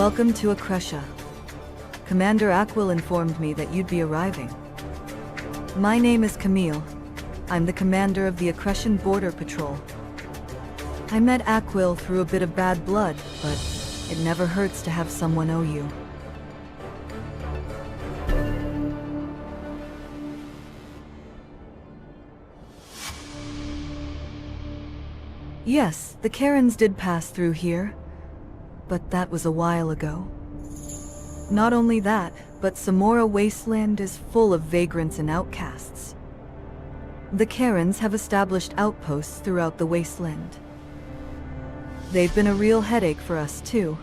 Welcome to Akresha. Commander Aquil informed me that you'd be arriving. My name is Camille. I'm the commander of the Akresian Border Patrol. I met Aquil through a bit of bad blood, but it never hurts to have someone owe you. Yes, the Karens did pass through here, but that was a while ago. Not only that, but Samora Wasteland is full of vagrants and outcasts. The Karens have established outposts throughout the wasteland. They've been a real headache for us, too.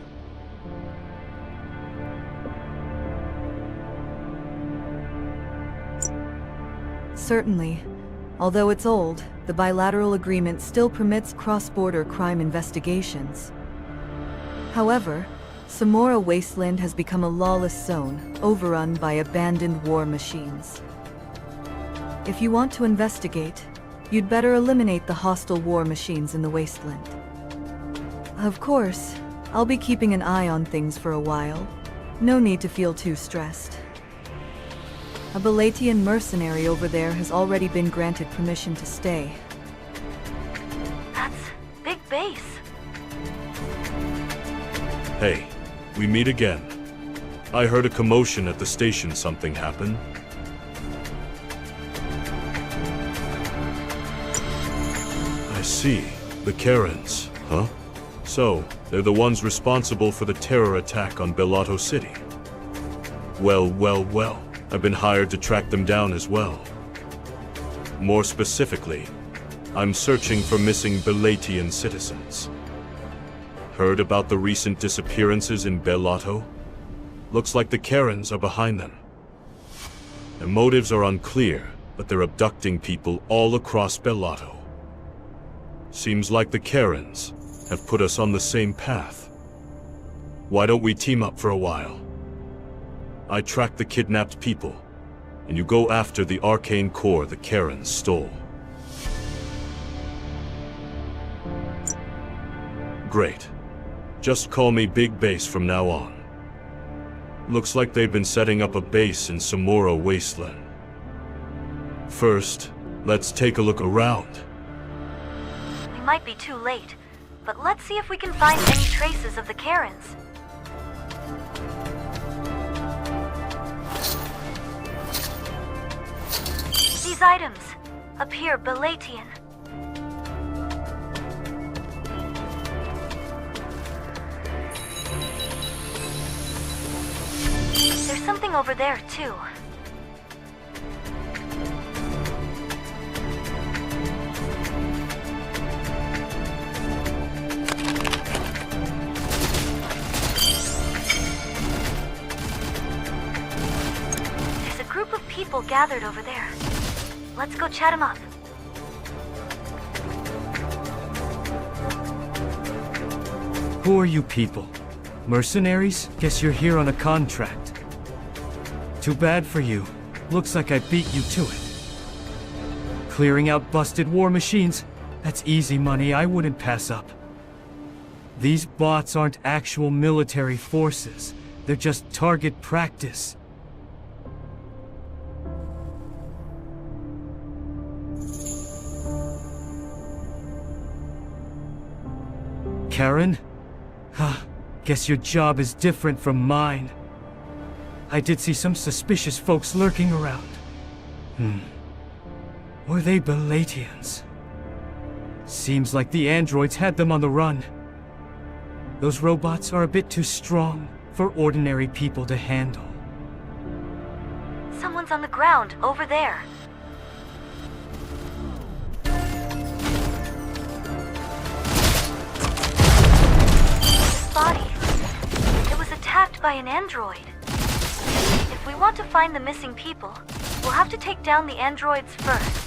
Certainly. Although it's old, the bilateral agreement still permits cross-border crime investigations. However, Samora Wasteland has become a lawless zone, overrun by abandoned war machines. If you want to investigate, you'd better eliminate the hostile war machines in the wasteland. Of course, I'll be keeping an eye on things for a while. No need to feel too stressed. A Belatian mercenary over there has already been granted permission to stay. That's big base. Hey, we meet again. I heard a commotion at the station. Something happened? I see. The Karens, huh? So, they're the ones responsible for the terror attack on Belato City. Well. I've been hired to track them down as well. More specifically, I'm searching for missing Belatian citizens. Heard about the recent disappearances in Belato? Looks like the Karens are behind them. Their motives are unclear, but they're abducting people all across Belato. Seems like the Karens have put us on the same path. Why don't we team up for a while? I track the kidnapped people, and you go after the arcane core the Karens stole. Great. Just call me Big Base from now on. Looks like they've been setting up a base in Samora Wasteland. First, let's take a look around. We might be too late, but let's see if we can find any traces of the Karens. These items appear Belatian. There's something over there, too. There's a group of people gathered over there. Let's go chat him up. Who are you people? Mercenaries? Guess you're here on a contract. Too bad for you. Looks like I beat you to it. Clearing out busted war machines? That's easy money I wouldn't pass up. These bots aren't actual military forces. They're just target practice. Karen? Guess your job is different from mine. I did see some suspicious folks lurking around. Were they Belatians? Seems like the androids had them on the run. Those robots are a bit too strong for ordinary people to handle. Someone's on the ground over there. Body. It was attacked by an android. If we want to find the missing people, we'll have to take down the androids first.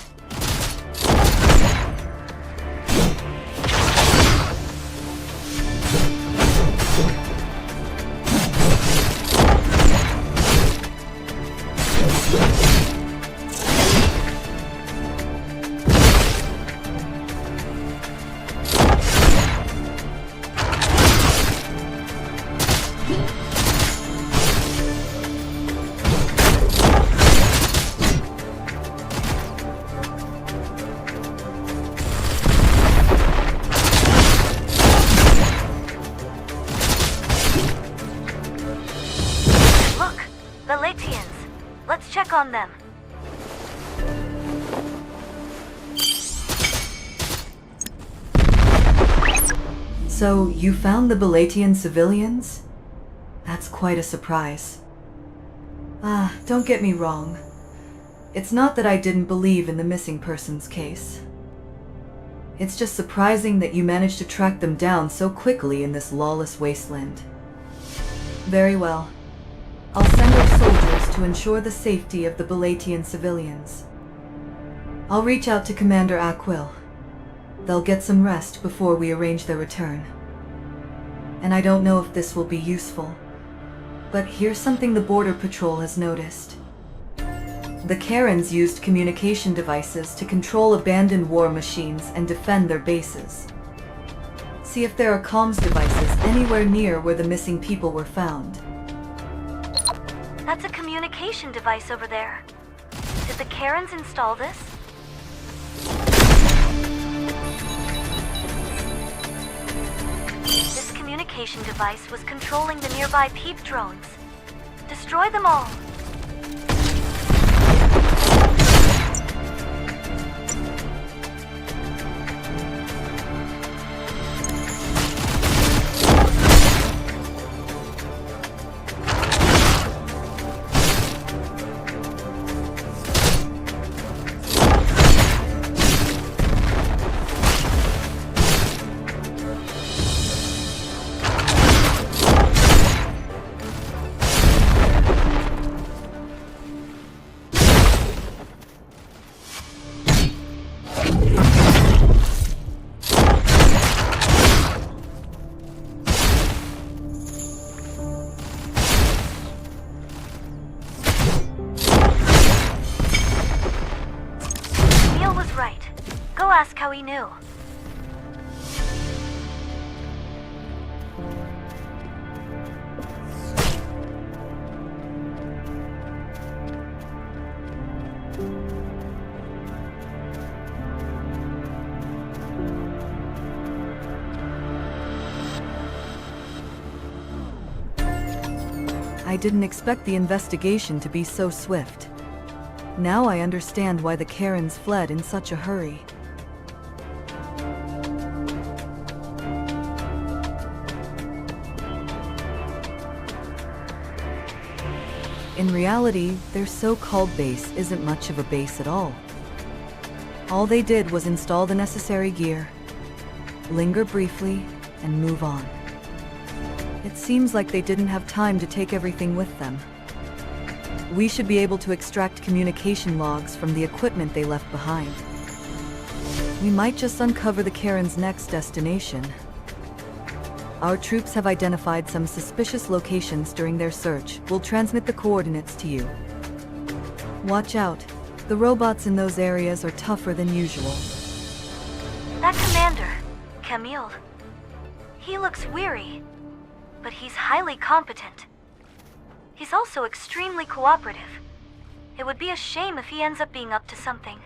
check on them. So, you found the Belatian civilians? That's quite a surprise. Don't get me wrong. It's not that I didn't believe in the missing persons case. It's just surprising that you managed to track them down so quickly in this lawless wasteland. Very well. I'll send our soldiers to ensure the safety of the Belatian civilians. I'll reach out to Commander Aquil. They'll get some rest before we arrange their return. And I don't know if this will be useful, but here's something the Border Patrol has noticed. The Karens used communication devices to control abandoned war machines and defend their bases. See if there are comms devices anywhere near where the missing people were found. That's a communication device over there. Did the Karens install this? This communication device was controlling the nearby peep drones. Destroy them all. Ask how he knew. I didn't expect the investigation to be so swift. Now I understand why the Karens fled in such a hurry. In reality, their so-called base isn't much of a base at all. All they did was install the necessary gear, linger briefly, and move on. It seems like they didn't have time to take everything with them. We should be able to extract communication logs from the equipment they left behind. We might just uncover the Karen's next destination. Our troops have identified some suspicious locations during their search. We'll transmit the coordinates to you. Watch out. The robots in those areas are tougher than usual. That commander, Camille, he looks weary, but he's highly competent. He's also extremely cooperative. It would be a shame if he ends up being up to something.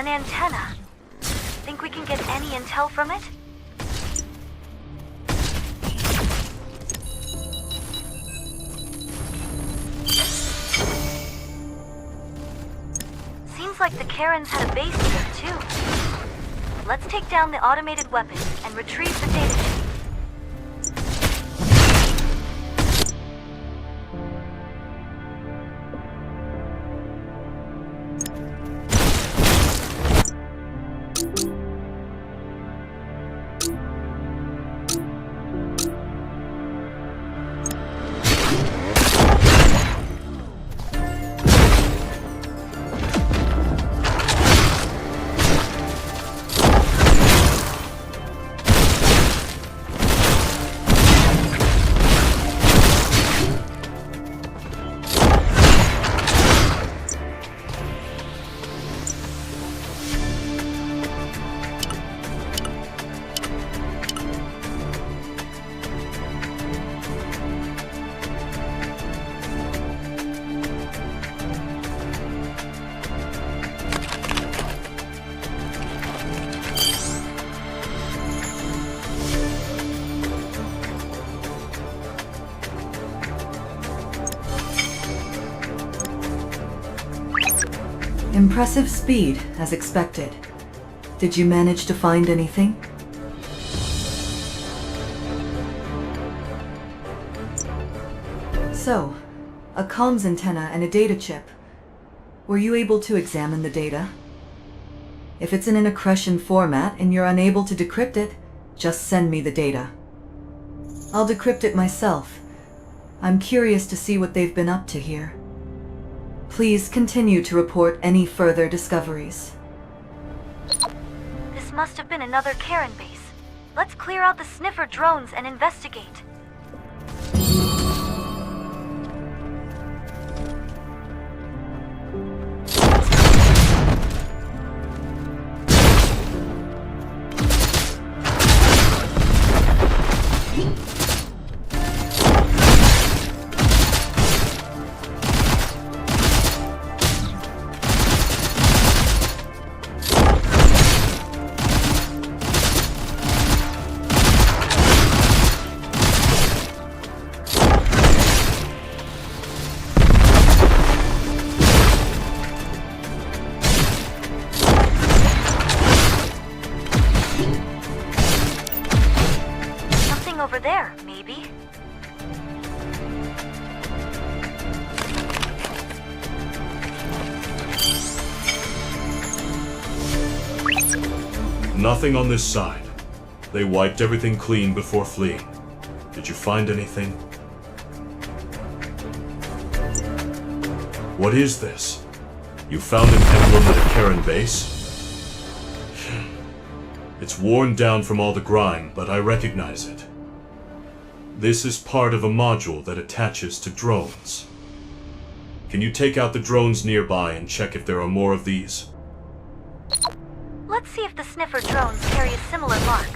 An antenna. Think we can get any intel from it? Seems like the Karens had a base here, too. Let's take down the automated weapon and retrieve the data chip. Impressive speed, as expected. Did you manage to find anything? So, a comms antenna and a data chip. Were you able to examine the data? If it's in an accretion format and you're unable to decrypt it, just send me the data. I'll decrypt it myself. I'm curious to see what they've been up to here. Please continue to report any further discoveries. This must have been another Karen base. Let's clear out the sniffer drones and investigate. Over there, maybe? Nothing on this side. They wiped everything clean before fleeing. Did you find anything? What is this? You found an emblem at a Karen base? It's worn down from all the grime, but I recognize it. This is part of a module that attaches to drones. Can you take out the drones nearby and check if there are more of these? Let's see if the sniffer drones carry a similar mark.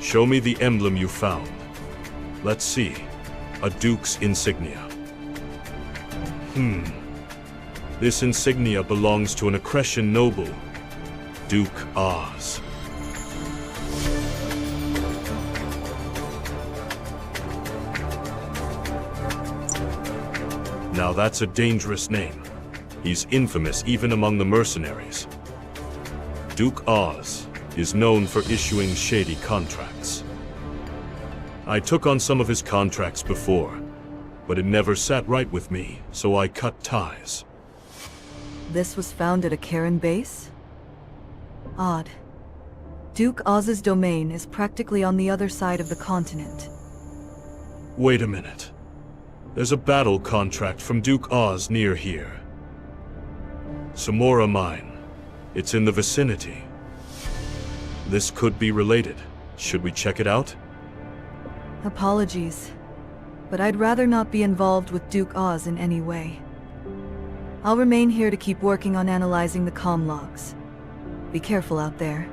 Show me the emblem you found. Let's see. A Duke's insignia. This insignia belongs to an accretion noble, Duke Oz. Now that's a dangerous name. He's infamous even among the mercenaries. Duke Oz is known for issuing shady contracts. I took on some of his contracts before, but it never sat right with me, so I cut ties. This was found at a Karen base? Odd. Duke Oz's domain is practically on the other side of the continent. Wait a minute. There's a battle contract from Duke Oz near here. Samora Mine. It's in the vicinity. This could be related. Should we check it out? Apologies, but I'd rather not be involved with Duke Oz in any way. I'll remain here to keep working on analyzing the comm logs. Be careful out there.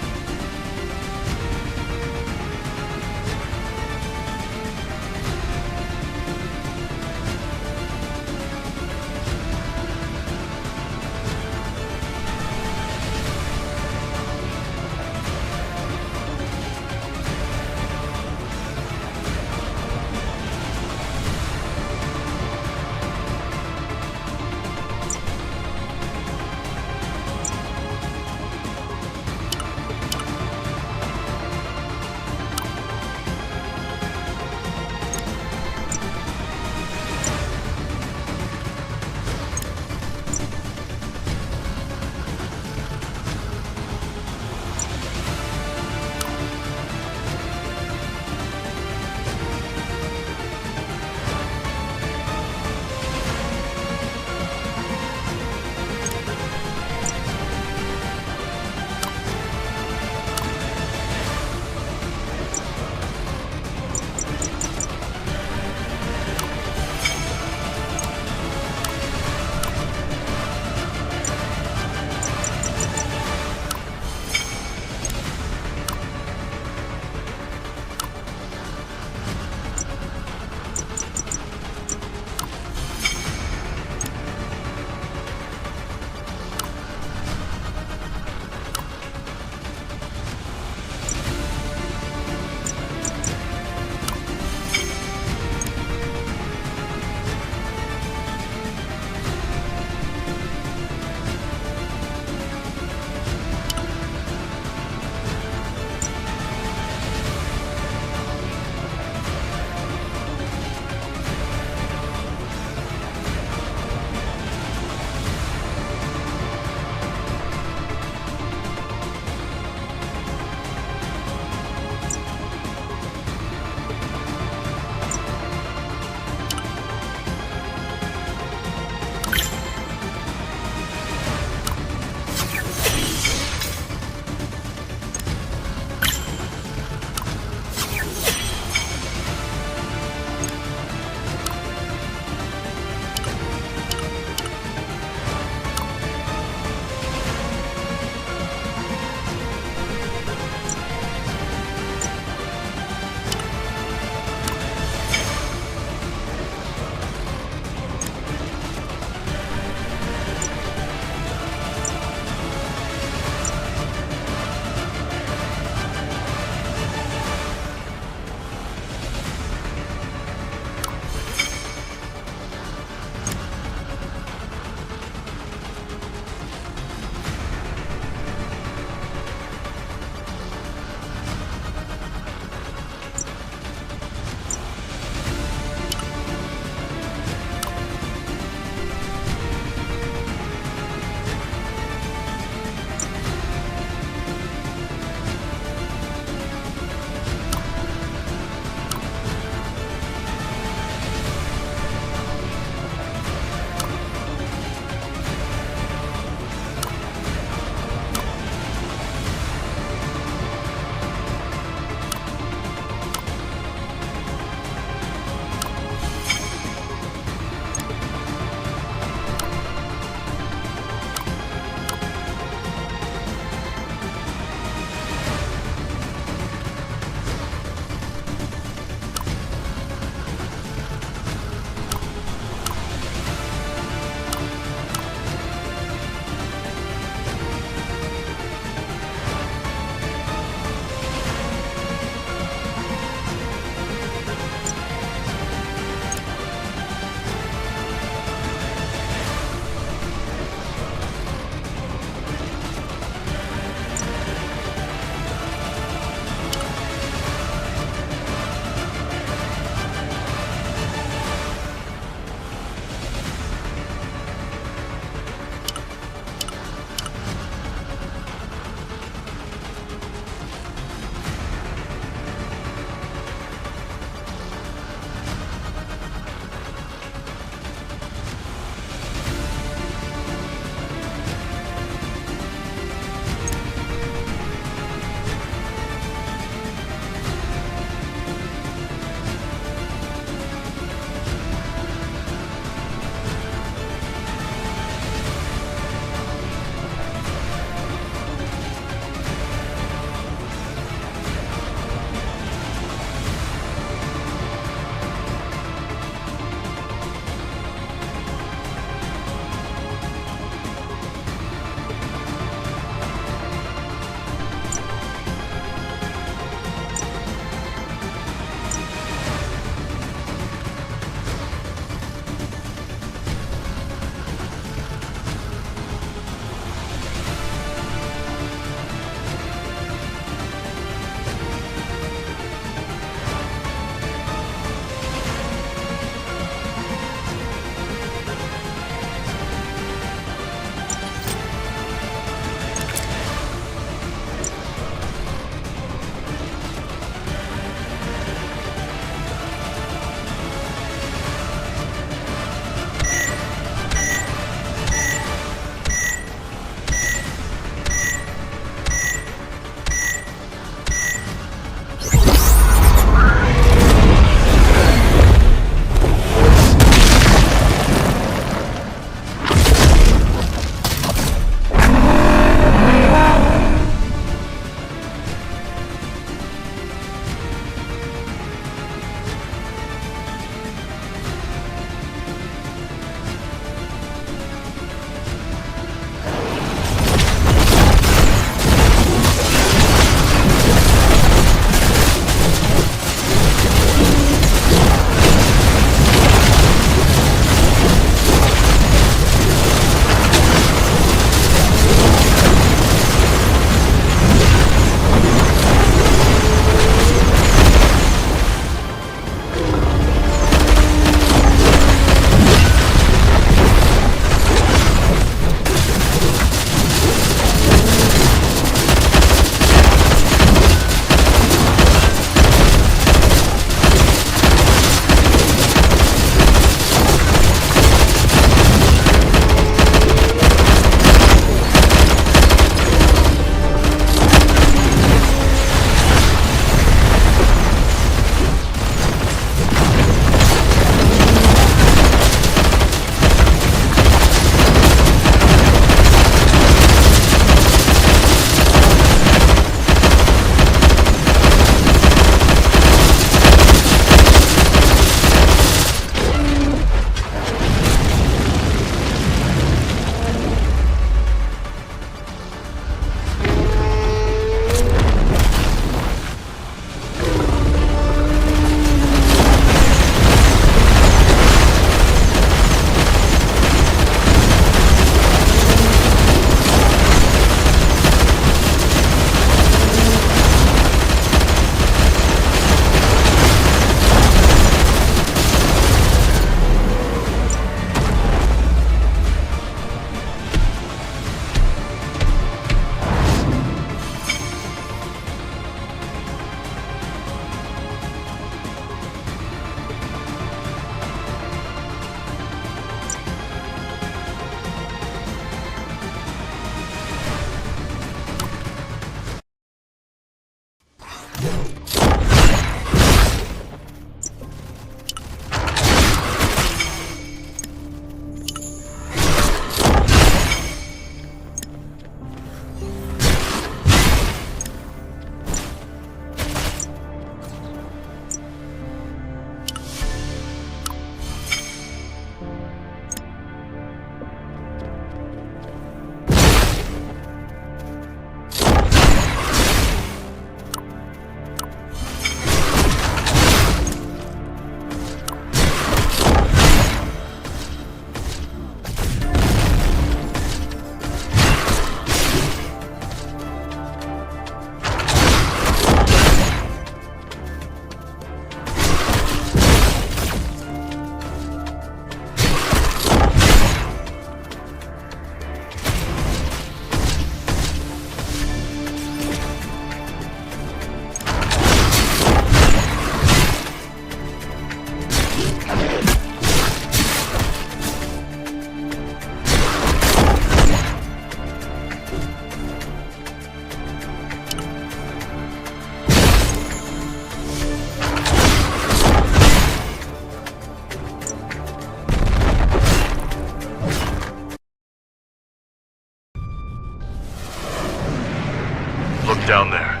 down there.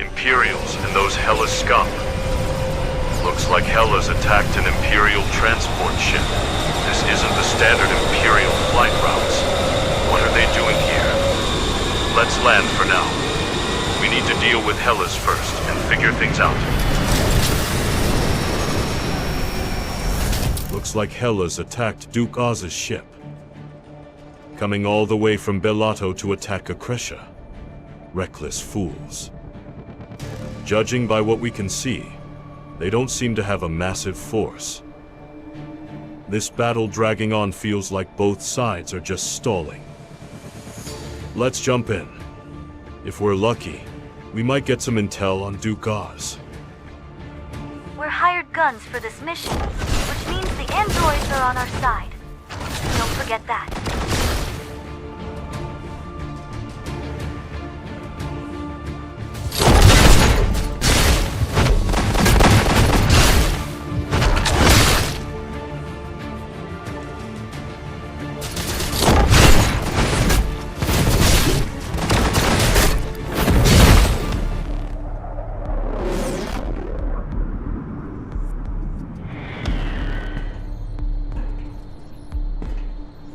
Imperials and those Hella scum. Looks like Hella's attacked an Imperial transport ship. This isn't the standard Imperial flight routes. What are they doing here? Let's land for now. We need to deal with Hella's first and figure things out. Looks like Hella's attacked Duke Oz's ship. Coming all the way from Bellato to attack Akresha. Reckless fools. Judging by what we can see, they don't seem to have a massive force. This battle dragging on feels like both sides are just stalling. Let's jump in. If we're lucky, we might get some intel on Duke Oz. We're hired guns for this mission, which means the androids are on our side. Don't forget that.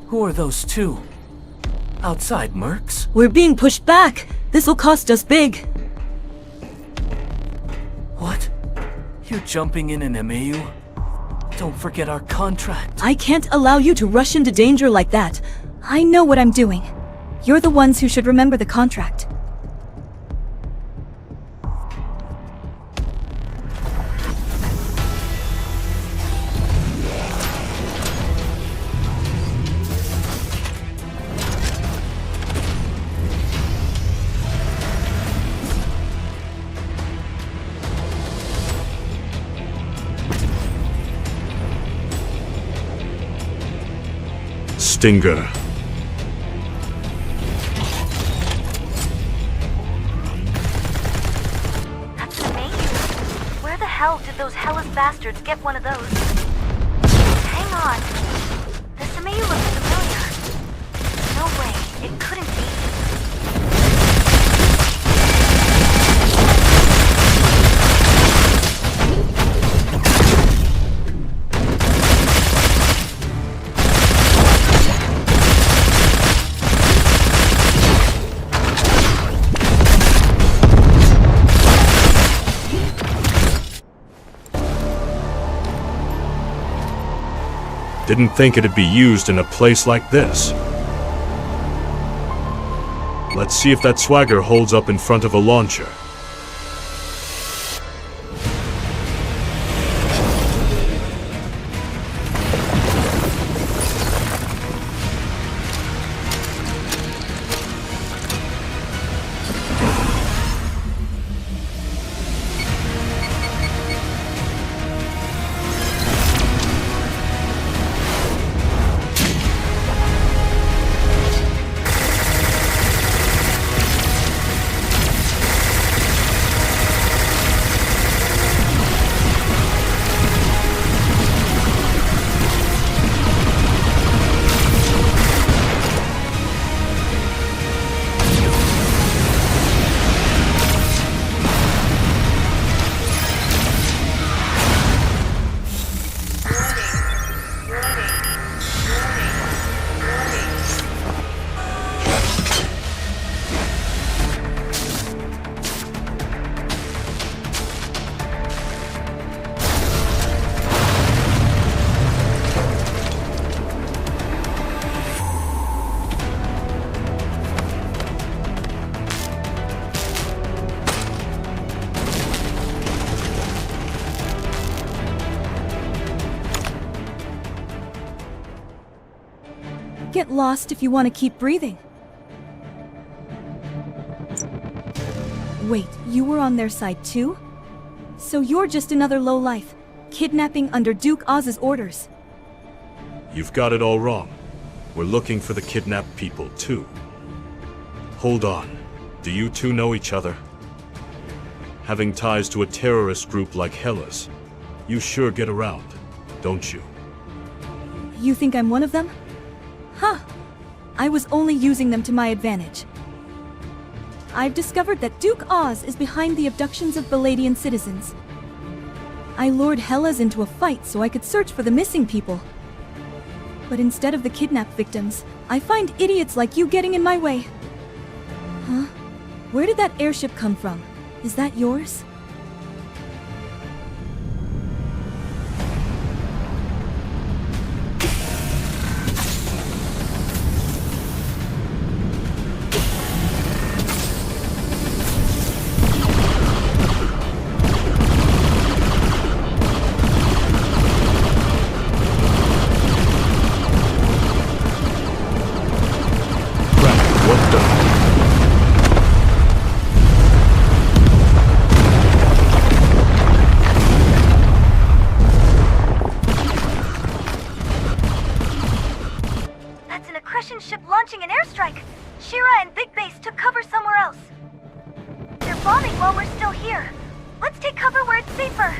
Who are those two? Outside mercs? We're being pushed back. This'll cost us big. What? You're jumping in an MAU? Don't forget our contract. I can't allow you to rush into danger like that. I know what I'm doing. You're the ones who should remember the contract. Stinger. That's an amazing. Where the hell did those Hellas bastards get one of those? Hang on. This MAU looks familiar. No way, it couldn't be. Didn't think it'd be used in a place like this. Let's see if that swagger holds up in front of a launcher. Get lost if you want to keep breathing. Wait, you were on their side too? So you're just another lowlife, kidnapping under Duke Oz's orders. You've got it all wrong. We're looking for the kidnapped people too. Hold on. Do you two know each other? Having ties to a terrorist group like Hellas, you sure get around, don't you? You think I'm one of them? Huh. I was only using them to my advantage. I've discovered that Duke Oz is behind the abductions of Baladian citizens. I lured Hellas into a fight so I could search for the missing people. But instead of the kidnapped victims, I find idiots like you getting in my way. Huh? Where did that airship come from? Is that yours? What the? That's an accretion ship launching an airstrike. Shira and Big Base took cover somewhere else. They're bombing while we're still here. Let's take cover where it's safer.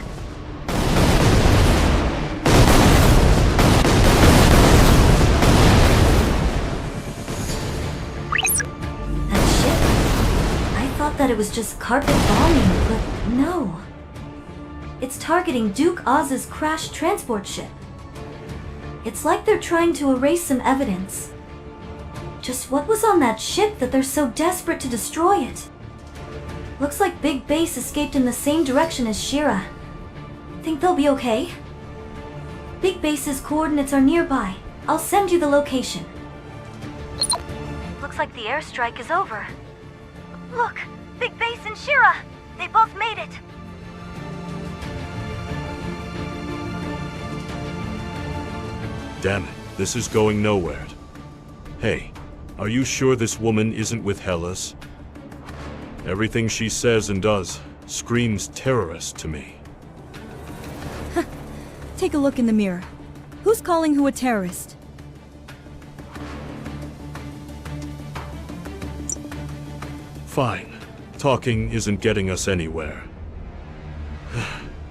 That ship? I thought that it was just carpet bombing, but no. It's targeting Duke Oz's crashed transport ship. It's like they're trying to erase some evidence. Just what was on that ship that they're so desperate to destroy it? Looks like Big Base escaped in the same direction as Shira. Think they'll be okay? Big Base's coordinates are nearby. I'll send you the location. Looks like the airstrike is over. Look! Big Base and Shira! They both made it! Damn it, this is going nowhere. Hey, are you sure this woman isn't with Hellas? Everything she says and does screams terrorist to me. Take a look in the mirror. Who's calling who a terrorist? Fine. Talking isn't getting us anywhere.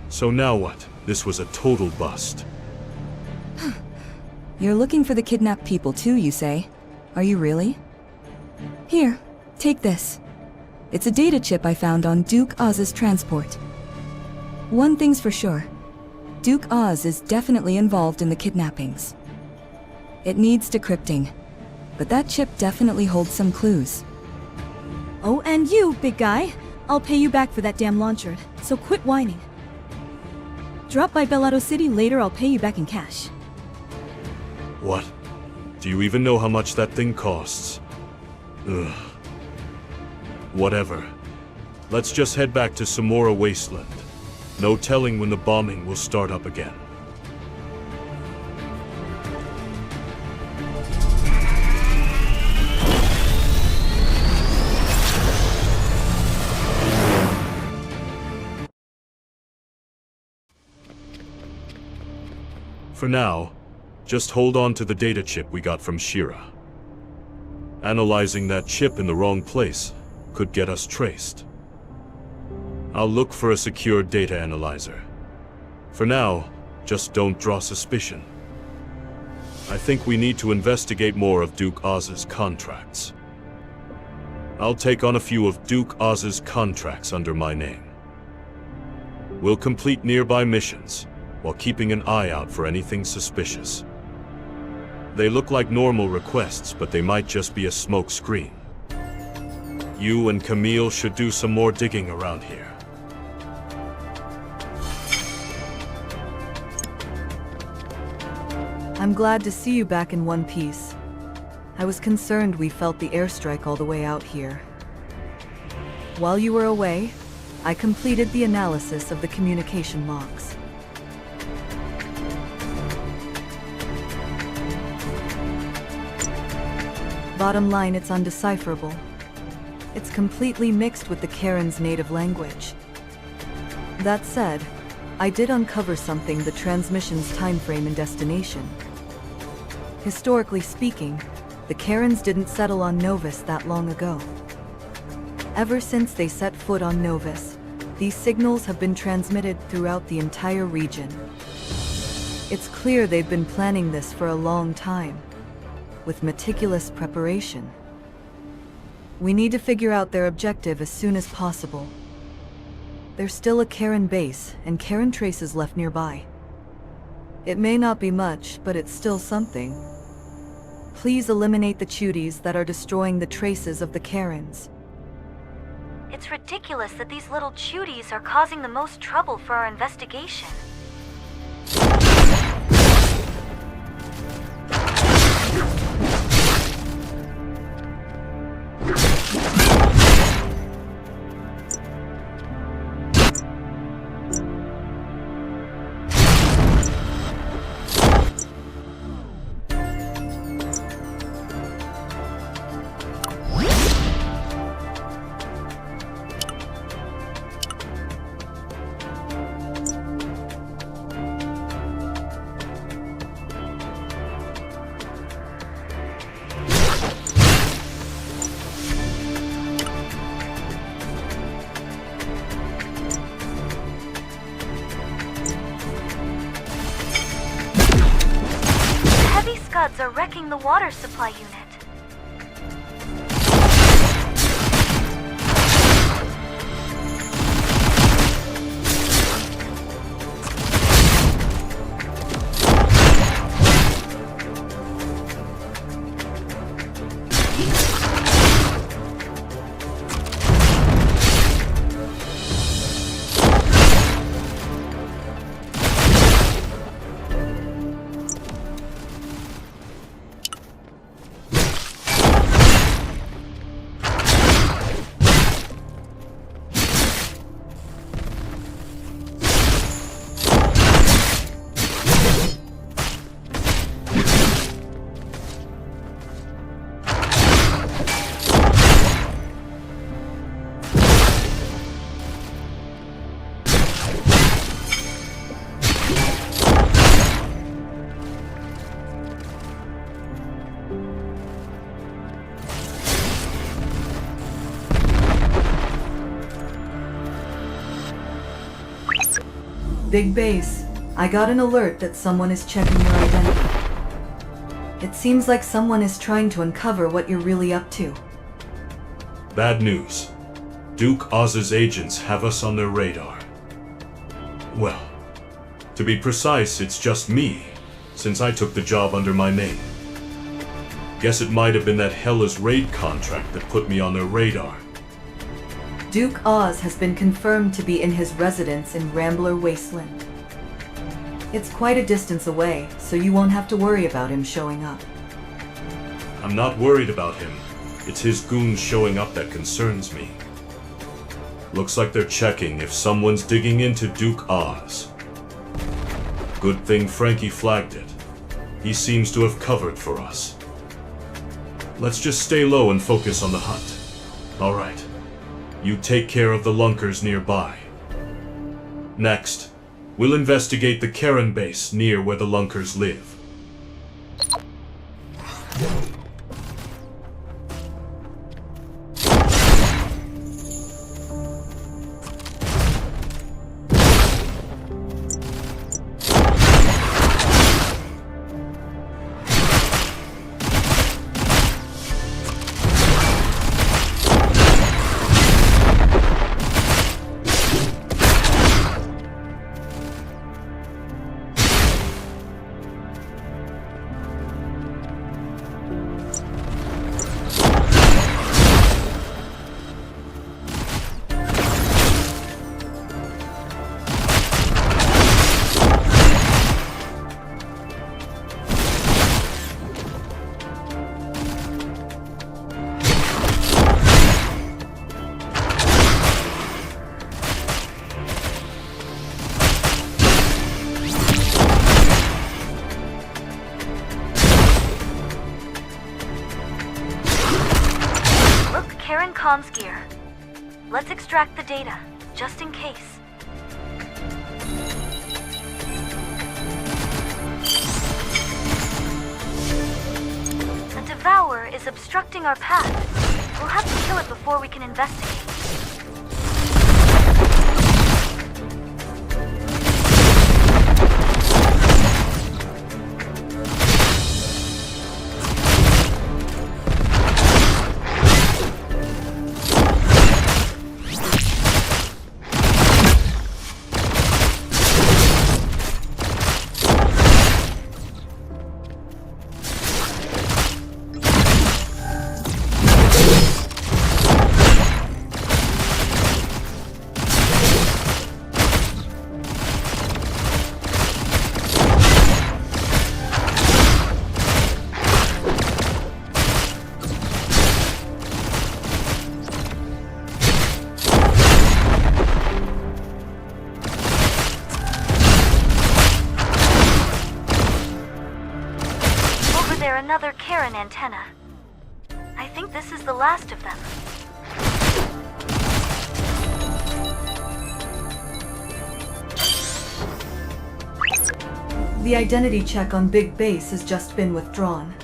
So now what? This was a total bust. You're looking for the kidnapped people too, you say? Are you really? Here, take this. It's a data chip I found on Duke Oz's transport. One thing's for sure. Duke Oz is definitely involved in the kidnappings. It needs decrypting, but that chip definitely holds some clues. Oh, and you, big guy. I'll pay you back for that damn launcher, so quit whining. Drop by Bellado City later, I'll pay you back in cash. What? Do you even know how much that thing costs? Ugh. Whatever. Let's just head back to Samora Wasteland. No telling when the bombing will start up again. For now, just hold on to the data chip we got from Shira. Analyzing that chip in the wrong place could get us traced. I'll look for a secure data analyzer. For now, just don't draw suspicion. I think we need to investigate more of Duke Oz's contracts. I'll take on a few of Duke Oz's contracts under my name. We'll complete nearby missions, while keeping an eye out for anything suspicious. They look like normal requests, but they might just be a smoke screen. You and Camille should do some more digging around here. I'm glad to see you back in one piece. I was concerned we felt the airstrike all the way out here. While you were away, I completed the analysis of the communication logs. Bottom line, it's undecipherable. It's completely mixed with the Karen's native language. That said, I did uncover something: the transmission's timeframe and destination. Historically speaking, the Karens didn't settle on Novus that long ago. Ever since they set foot on Novus, these signals have been transmitted throughout the entire region. It's clear they've been planning this for a long time, with meticulous preparation. We need to figure out their objective as soon as possible. There's still a Karen base and Karen traces left nearby. It may not be much, but it's still something. Please eliminate the Chuties that are destroying the traces of the Karens. It's ridiculous that these little Chuties are causing the most trouble for our investigation. Scuds are wrecking the water supply unit. Big Base, I got an alert that someone is checking your identity. It seems like someone is trying to uncover what you're really up to. Bad news. Duke Oz's agents have us on their radar. Well, to be precise, it's just me, since I took the job under my name. Guess it might have been that Hella's raid contract that put me on their radar. Duke Oz has been confirmed to be in his residence in Rambler Wasteland. It's quite a distance away, so you won't have to worry about him showing up. I'm not worried about him. It's his goons showing up that concerns me. Looks like they're checking if someone's digging into Duke Oz. Good thing Frankie flagged it. He seems to have covered for us. Let's just stay low and focus on the hunt. All right. You take care of the lunkers nearby. Next, we'll investigate the Karen base near where the lunkers live. Karen comms gear. Let's extract the data, just in case. The Devourer is obstructing our path. We'll have to kill it before we can investigate. another Karen antenna. I think this is the last of them. The identity check on Big Base has just been withdrawn.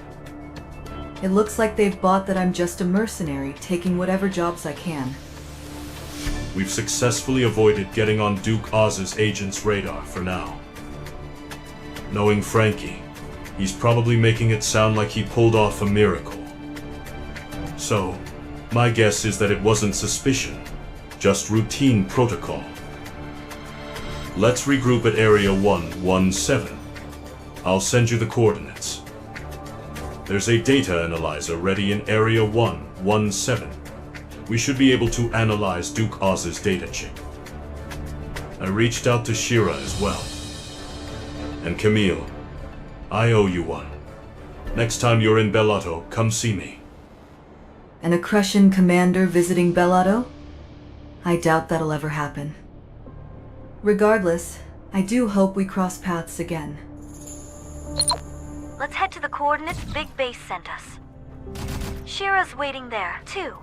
It looks like they've bought that I'm just a mercenary taking whatever jobs I can. We've successfully avoided getting on Duke Oz's agent's radar for now. Knowing Frankie, he's probably making it sound like he pulled off a miracle. So, my guess is that it wasn't suspicion, just routine protocol. Let's regroup at Area 117. I'll send you the coordinates. There's a data analyzer ready in Area 117. We should be able to analyze Duke Oz's data chip. I reached out to Shira as well. And Camille, I owe you one. Next time you're in Bellato, come see me. An Accretion commander visiting Bellato? I doubt that'll ever happen. Regardless, I do hope we cross paths again. Let's head to the coordinates Big Base sent us. Shira's waiting there, too.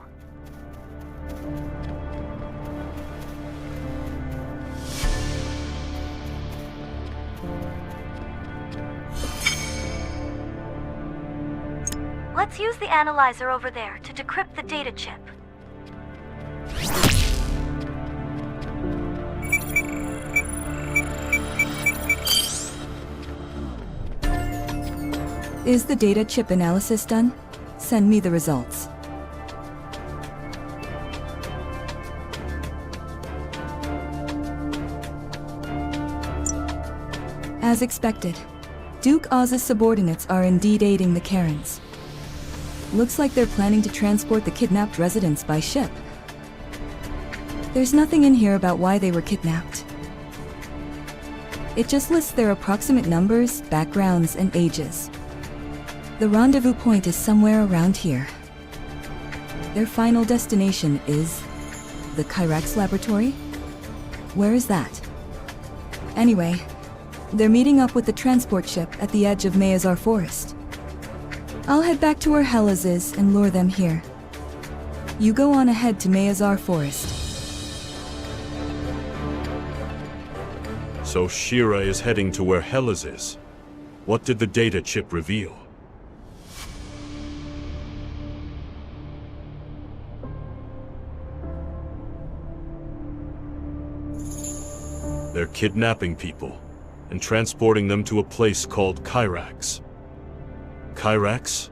Let's use the analyzer over there to decrypt the data chip. Is the data chip analysis done? Send me the results. As expected, Duke Oz's subordinates are indeed aiding the Karens. Looks like they're planning to transport the kidnapped residents by ship. There's nothing in here about why they were kidnapped. It just lists their approximate numbers, backgrounds, and ages. The rendezvous point is somewhere around here. Their final destination is the Kyrax laboratory? Where is that? Anyway, they're meeting up with the transport ship at the edge of Mayazar Forest. I'll head back to where Hellas is and lure them here. You go on ahead to Mayazar Forest. So Shira is heading to where Hellas is. What did the data chip reveal? They're kidnapping people and transporting them to a place called Kyrax. Kyrax?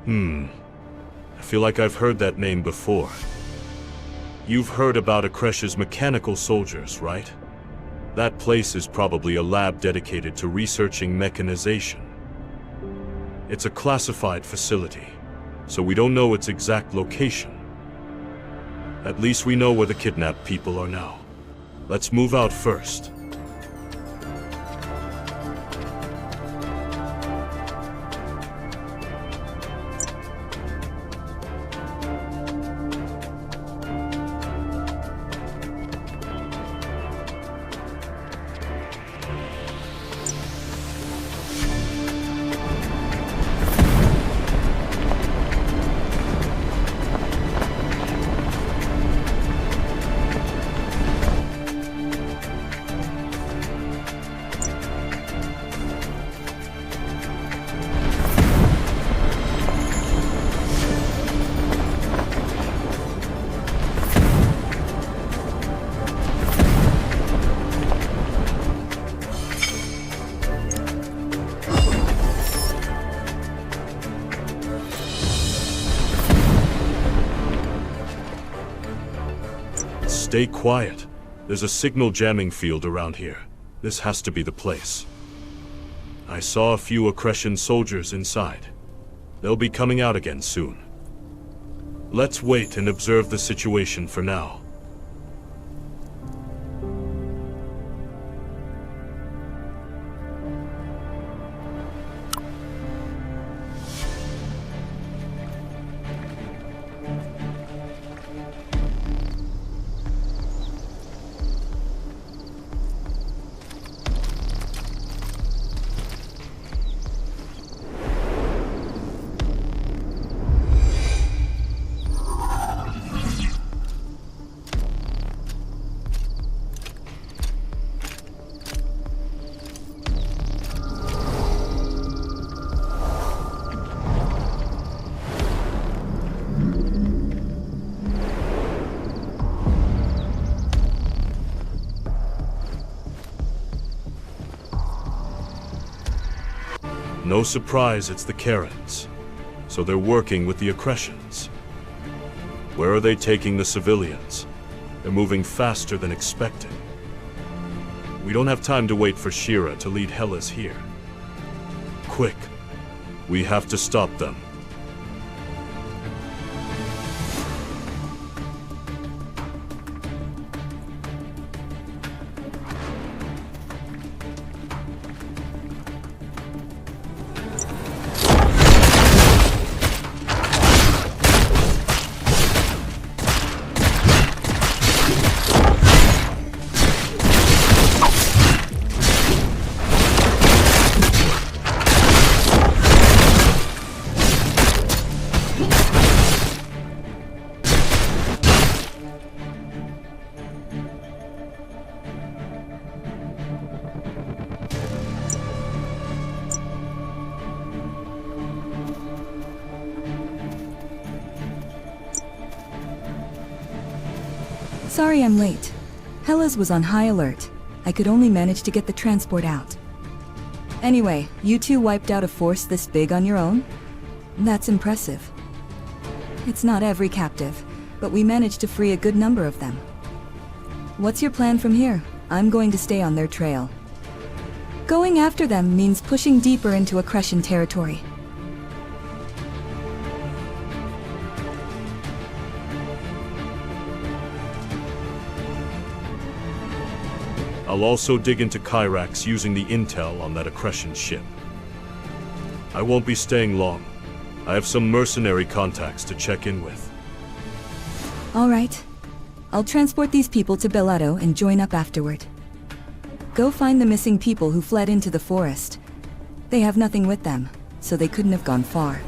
I feel like I've heard that name before. You've heard about Akresh's mechanical soldiers, right? That place is probably a lab dedicated to researching mechanization. It's a classified facility, so we don't know its exact location. At least we know where the kidnapped people are now. Let's move out first. Stay quiet. There's a signal jamming field around here. This has to be the place. I saw a few Accretion soldiers inside. They'll be coming out again soon. Let's wait and observe the situation for now. No surprise it's the Karens. So they're working with the Accretions. Where are they taking the civilians? They're moving faster than expected. We don't have time to wait for Shira to lead Hellas here. Quick, we have to stop them. Sorry I'm late. Hellas was on high alert. I could only manage to get the transport out. Anyway, you two wiped out a force this big on your own? That's impressive. It's not every captive, but we managed to free a good number of them. What's your plan from here? I'm going to stay on their trail. Going after them means pushing deeper into Accretion territory. I'll also dig into Kyrax using the intel on that Accretion ship. I won't be staying long. I have some mercenary contacts to check in with. All right. I'll transport these people to Bellado and join up afterward. Go find the missing people who fled into the forest. They have nothing with them, so they couldn't have gone far.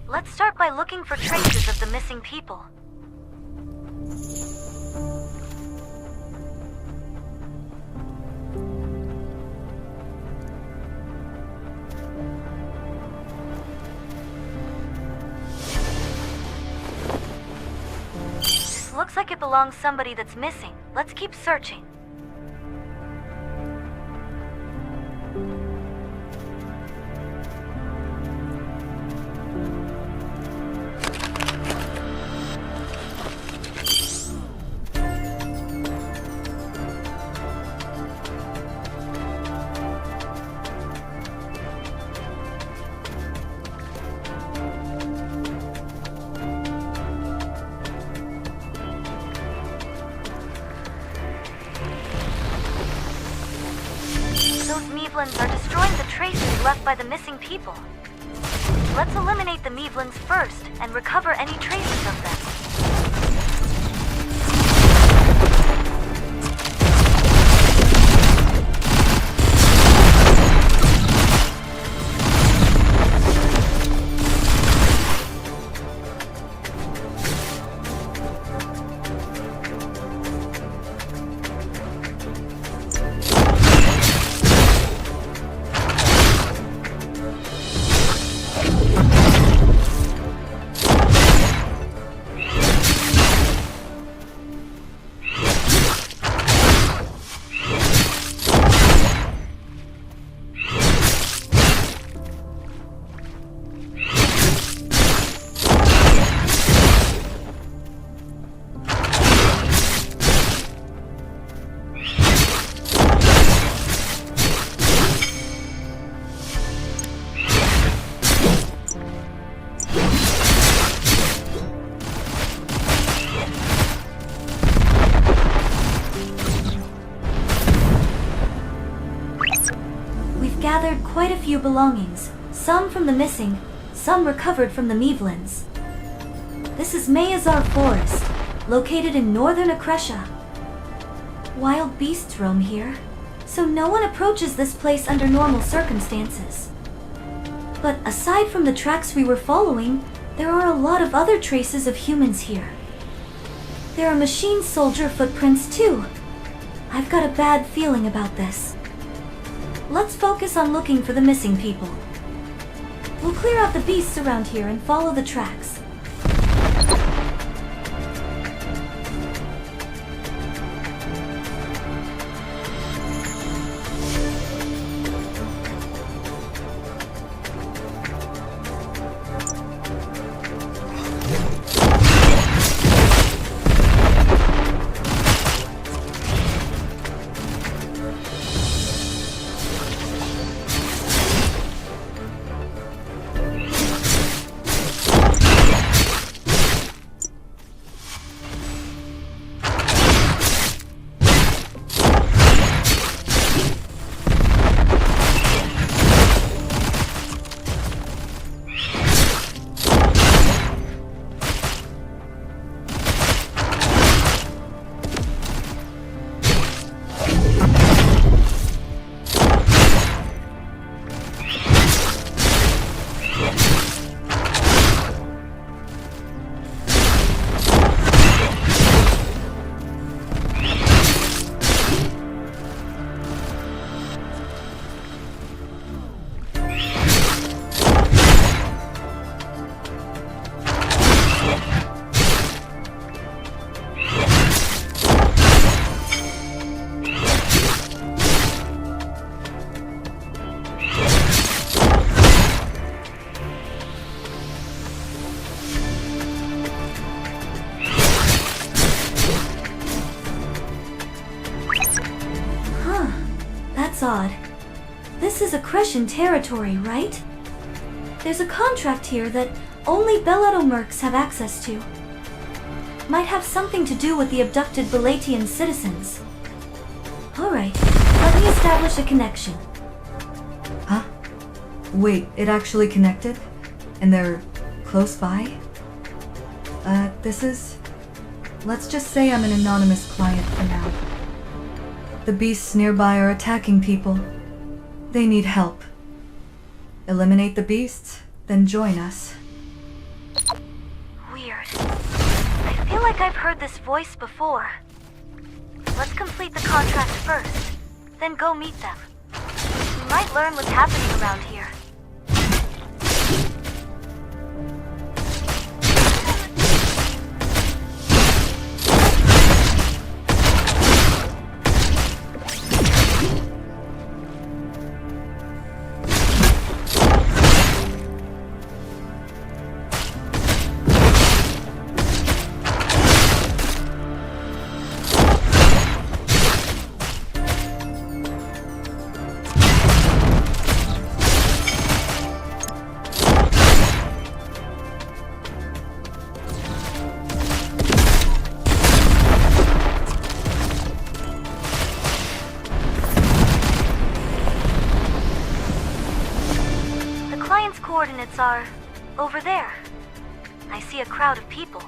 Let's start by looking for traces of the missing people. This looks like it belongs to somebody that's missing. Let's keep searching. Meevlins are destroying the traces left by the missing people. Let's eliminate the Meevlins first and recover any traces of them. Gathered quite a few belongings, some from the missing, some recovered from the Meevlins. This is Mayazar Forest, located in northern Akresha. Wild beasts roam here, so no one approaches this place under normal circumstances. But aside from the tracks we were following, there are a lot of other traces of humans here. There are machine soldier footprints too. I've got a bad feeling about this. Let's focus on looking for the missing people. We'll clear out the beasts around here and follow the tracks. That's odd. This is Accretion territory, right? There's a contract here that only Belletto mercs have access to. Might have something to do with the abducted Belatian citizens. Alright, let me establish a connection. Huh? Wait, it actually connected? And they're close by? This is... Let's just say I'm an anonymous client for now. The beasts nearby are attacking people. They need help. Eliminate the beasts, then join us. Weird. I feel like I've heard this voice before. Let's complete the contract first, then go meet them. We might learn what's happening around here. Coordinates are over there. I see a crowd of people.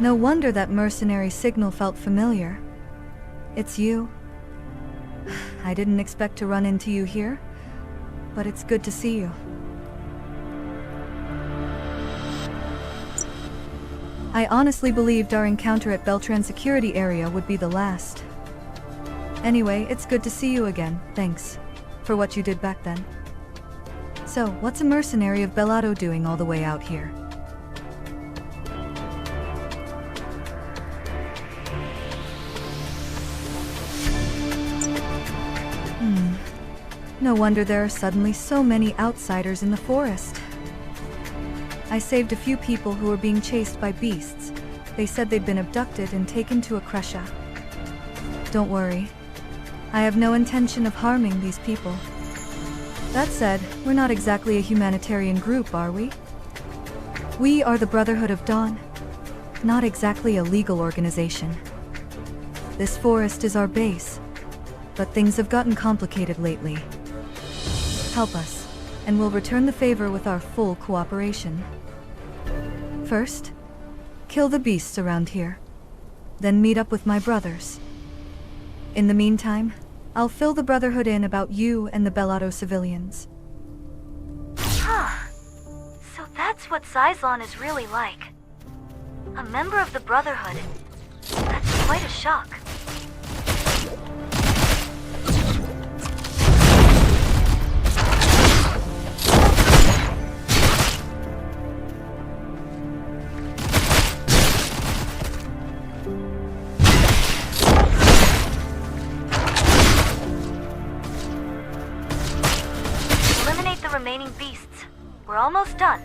No wonder that mercenary signal felt familiar. It's you. I didn't expect to run into you here, but it's good to see you. I honestly believed our encounter at Beltran security area would be the last. Anyway, it's good to see you again. Thanks for what you did back then. So, what's a mercenary of Bellato doing all the way out here? No wonder there are suddenly so many outsiders in the forest. I saved a few people who were being chased by beasts. They said they'd been abducted and taken to a Kresha. Don't worry. I have no intention of harming these people. That said, we're not exactly a humanitarian group, are we? We are the Brotherhood of Dawn. Not exactly a legal organization. This forest is our base, but things have gotten complicated lately. Help us, and we'll return the favor with our full cooperation. First, kill the beasts around here. Then meet up with my brothers. In the meantime, I'll fill the Brotherhood in about you and the Bellato civilians. Huh. So that's what Xyzlon is really like. A member of the Brotherhood. That's quite a shock. Eliminate the remaining beasts. We're almost done.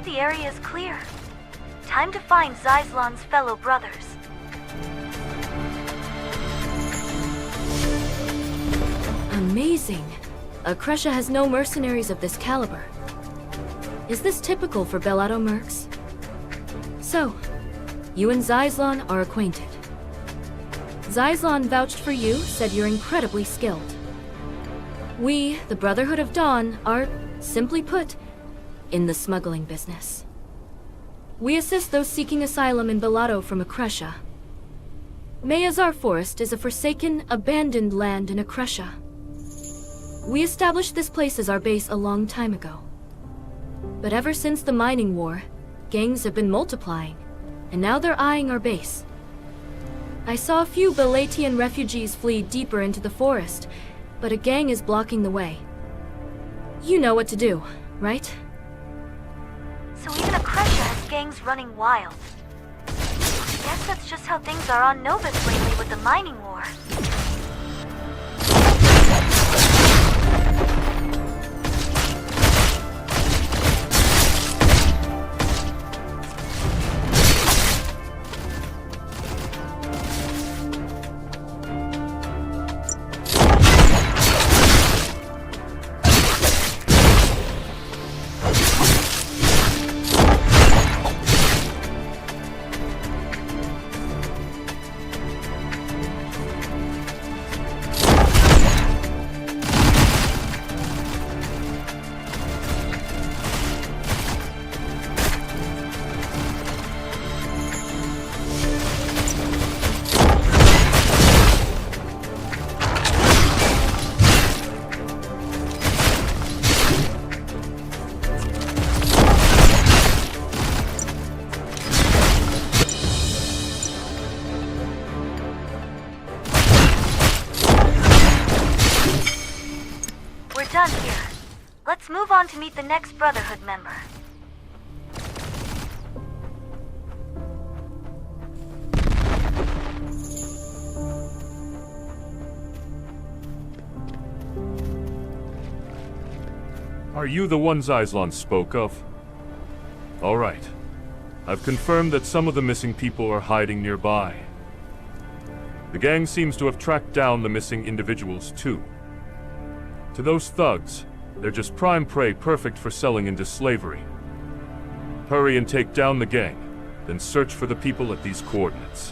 The area is clear. Time to find Xyzlon's fellow brothers. Amazing. A Kresha has no mercenaries of this caliber. Is this typical for Bellato mercs? So, you and Xyzlon are acquainted. Xyzlon vouched for you, said you're incredibly skilled. We, the Brotherhood of Dawn, are, simply put, in the smuggling business. We assist those seeking asylum in Bellato from a Kresha. Mayazar Forest is a forsaken, abandoned land in a Kresha. We established this place as our base a long time ago. But ever since the mining war, gangs have been multiplying, and now they're eyeing our base. I saw a few Belatian refugees flee deeper into the forest, but a gang is blocking the way. You know what to do, right? So even a Kresha has gangs running wild. I guess that's just how things are on Novus lately with the mining war. Done here. Let's move on to meet the next Brotherhood member. Are you the one Xyzlon spoke of? All right. I've confirmed that some of the missing people are hiding nearby. The gang seems to have tracked down the missing individuals too. To those thugs, they're just prime prey perfect for selling into slavery. Hurry and take down the gang, then search for the people at these coordinates.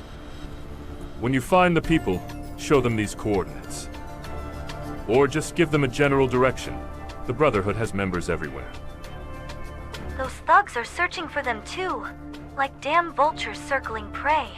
When you find the people, show them these coordinates. Or just give them a general direction. The Brotherhood has members everywhere. Those thugs are searching for them too, like damn vultures circling prey.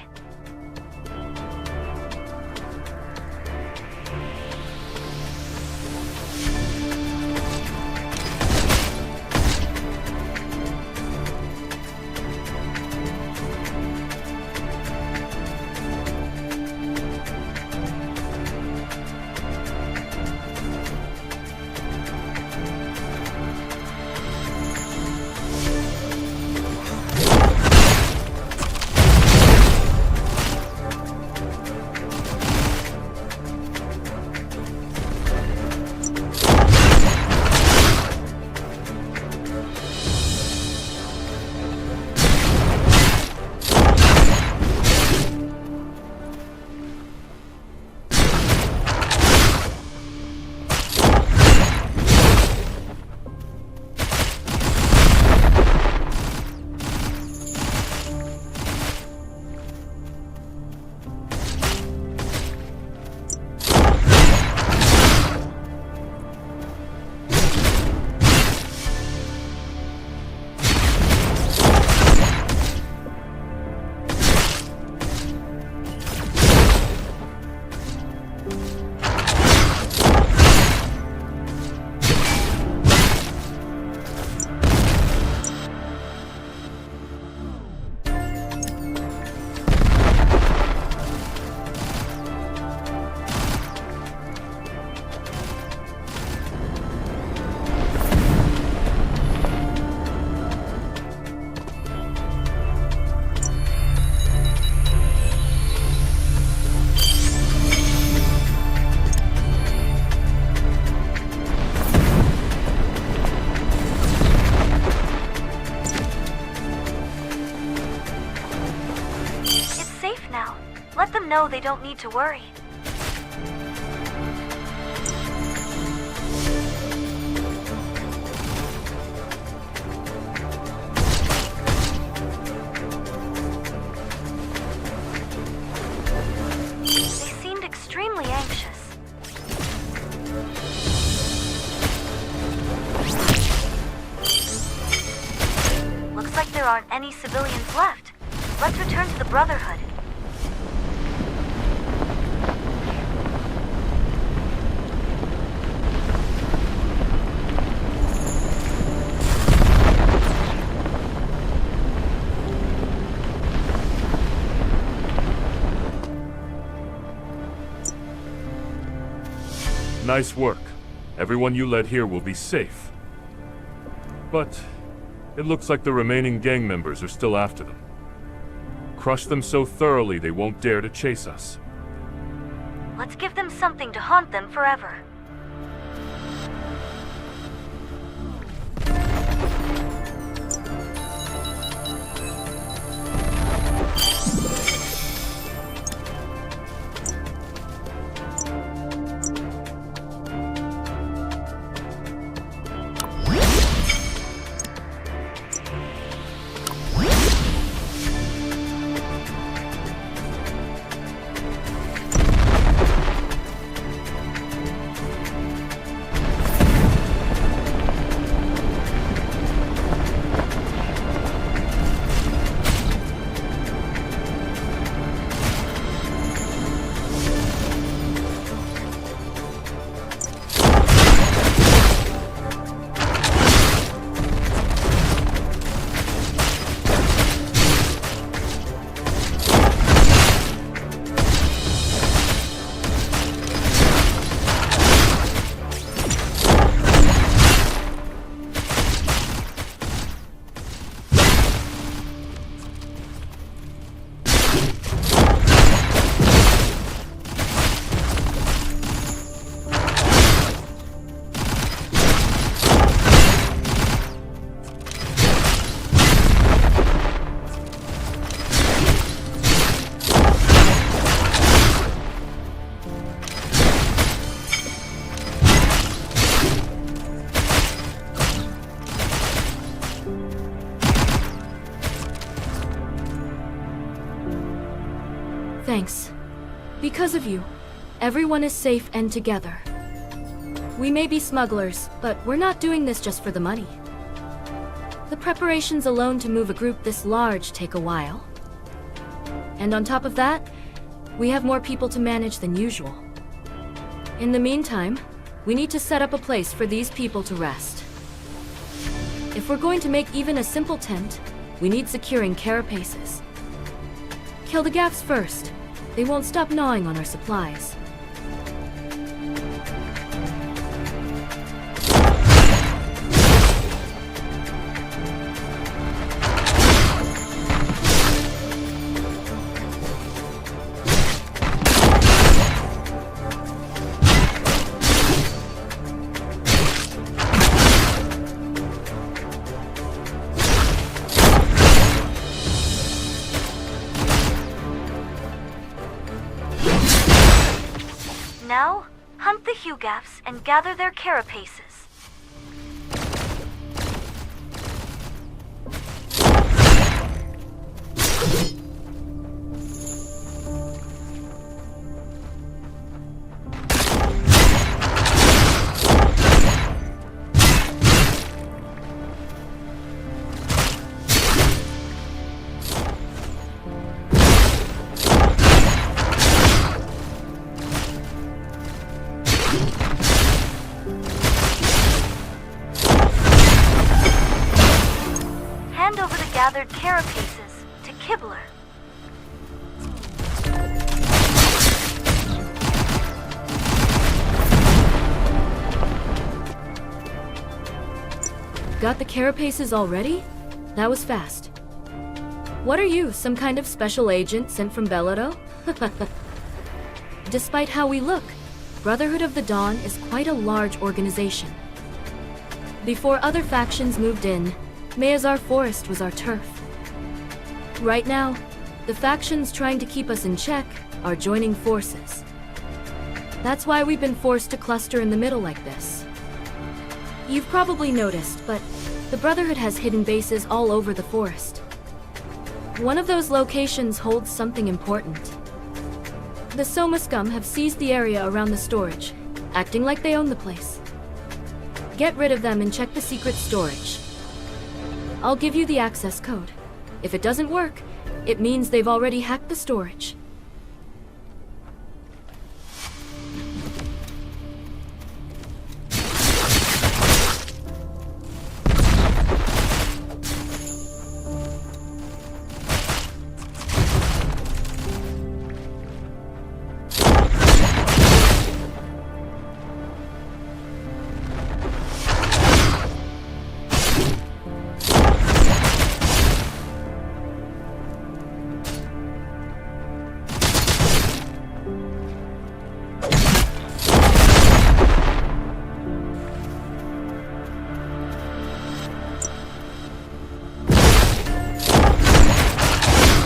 Let them know they don't need to worry. They seemed extremely anxious. Looks like there aren't any civilians left. Let's return to the Brotherhood. Nice work. Everyone you led here will be safe. But it looks like the remaining gang members are still after them. Crush them so thoroughly they won't dare to chase us. Let's give them something to haunt them forever. Thanks. Because of you, everyone is safe and together. We may be smugglers, but we're not doing this just for the money. The preparations alone to move a group this large take a while. And on top of that, we have more people to manage than usual. In the meantime, we need to set up a place for these people to rest. If we're going to make even a simple tent, we need securing carapaces. Kill the gaps first. They won't stop gnawing on our supplies. Now, hunt the Hugafs and gather their carapaces. Hand over the gathered carapaces to Kibler. Got the carapaces already? That was fast. What are you, some kind of special agent sent from Belado? Despite how we look, Brotherhood of the Dawn is quite a large organization. Before other factions moved in, Mayazar Forest was our turf. Right now, the factions trying to keep us in check are joining forces. That's why we've been forced to cluster in the middle like this. You've probably noticed, but the Brotherhood has hidden bases all over the forest. One of those locations holds something important. The Soma scum have seized the area around the storage, acting like they own the place. Get rid of them and check the secret storage. I'll give you the access code. If it doesn't work, it means they've already hacked the storage.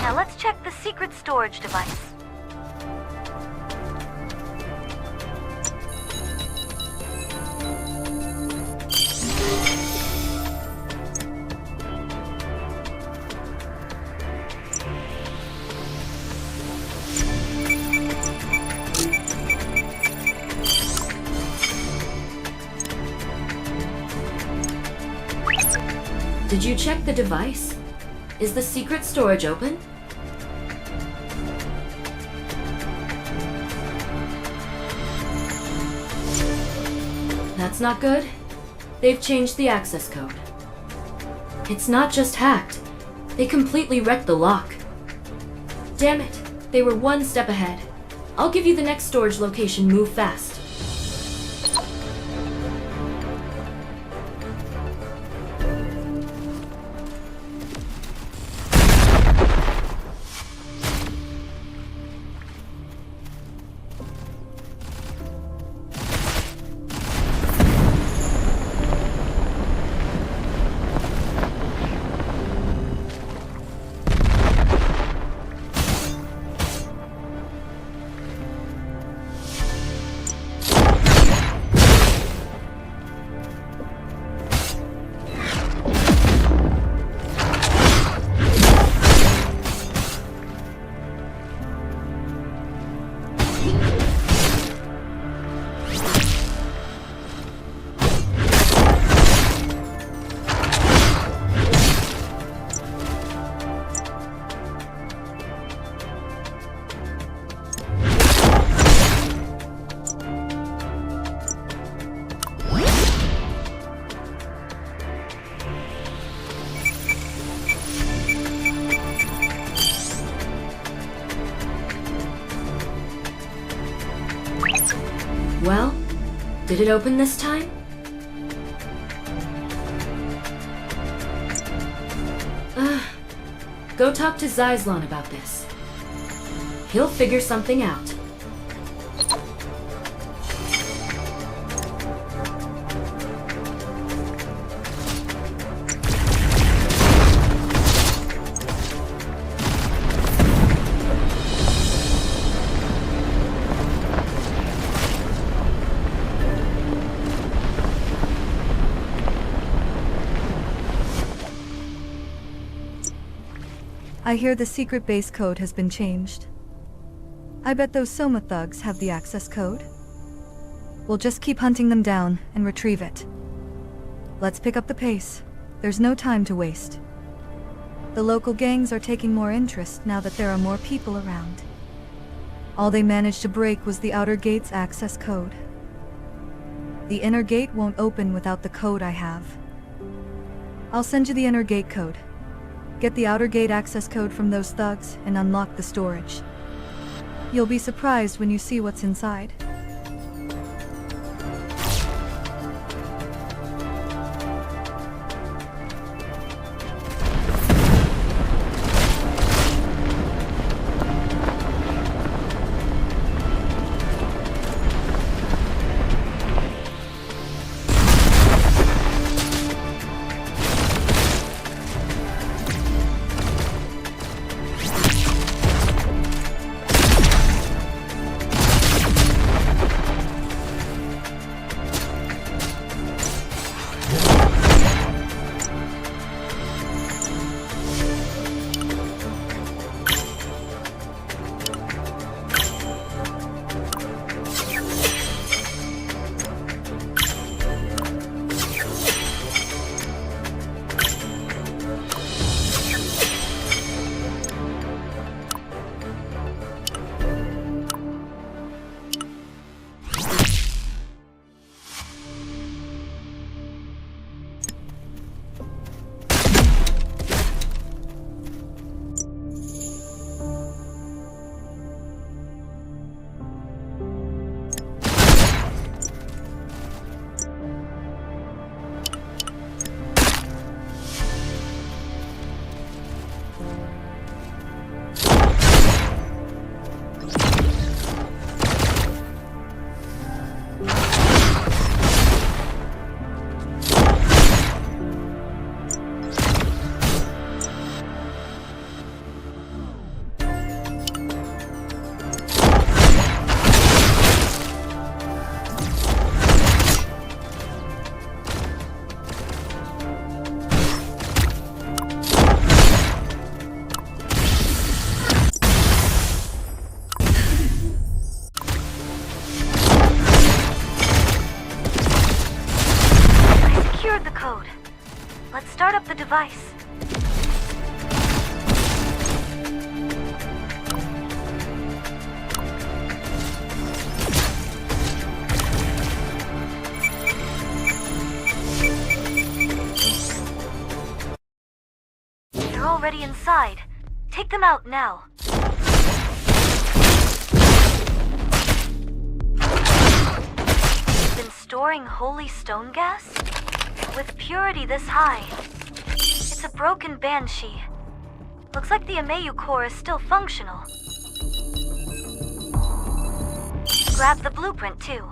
Now let's check the secret storage device. Did you check the device? Is the secret storage open? That's not good. They've changed the access code. It's not just hacked. They completely wrecked the lock. Damn it. They were one step ahead. I'll give you the next storage location. Move fast. Well, did it open this time? Go talk to Zyzlon about this. He'll figure something out. I hear the secret base code has been changed. I bet those Soma thugs have the access code. We'll just keep hunting them down and retrieve it. Let's pick up the pace. There's no time to waste. The local gangs are taking more interest now that there are more people around. All they managed to break was the outer gate's access code. The inner gate won't open without the code I have. I'll send you the inner gate code. Get the outer gate access code from those thugs and unlock the storage. You'll be surprised when you see what's inside. Let's start up the device. They're already inside. Take them out now. Been storing holy stone gas? With purity this high. It's a broken Banshee. Looks like the Amayu core is still functional. Grab the blueprint too.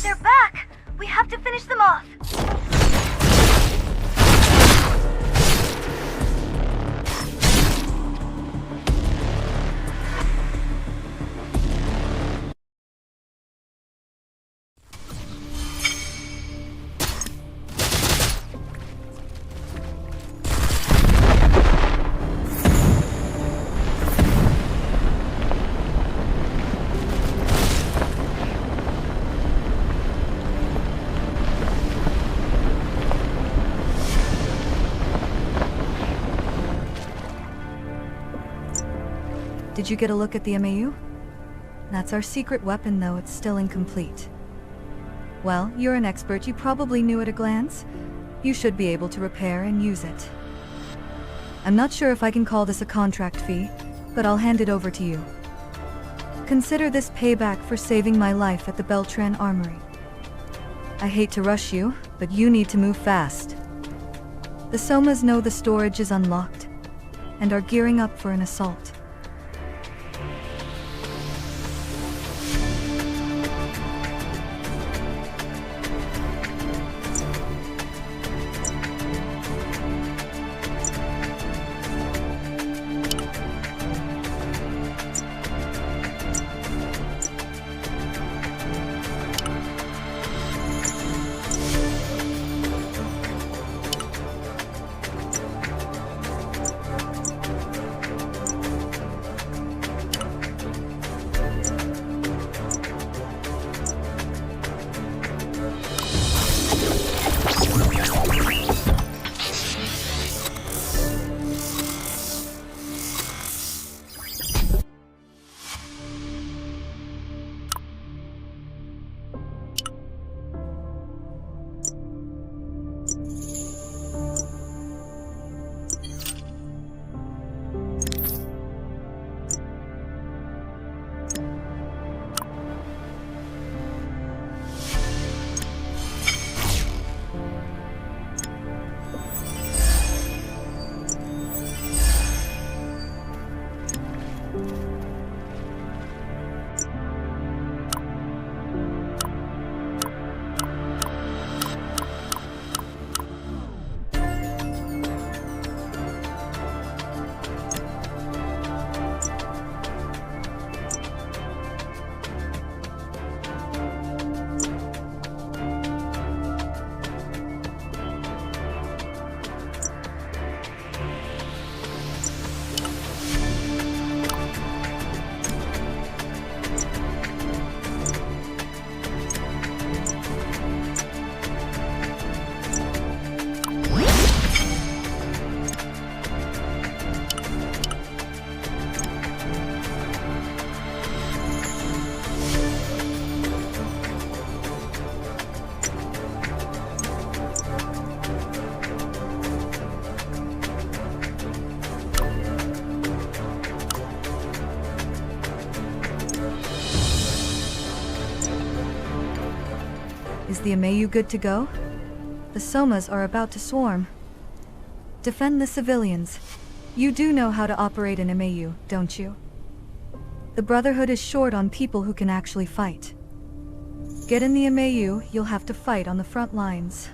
They're back! We have to finish them off! Did you get a look at the Amayu? That's our secret weapon, though it's still incomplete. Well, you're an expert, you probably knew at a glance. You should be able to repair and use it. I'm not sure if I can call this a contract fee, but I'll hand it over to you. Consider this payback for saving my life at the Beltran Armory. I hate to rush you, but you need to move fast. The Somas know the storage is unlocked, and are gearing up for an assault. Is the Amayu good to go? The Somas are about to swarm. Defend the civilians. You do know how to operate an Amayu, don't you? The Brotherhood is short on people who can actually fight. Get in the Amayu, you'll have to fight on the front lines.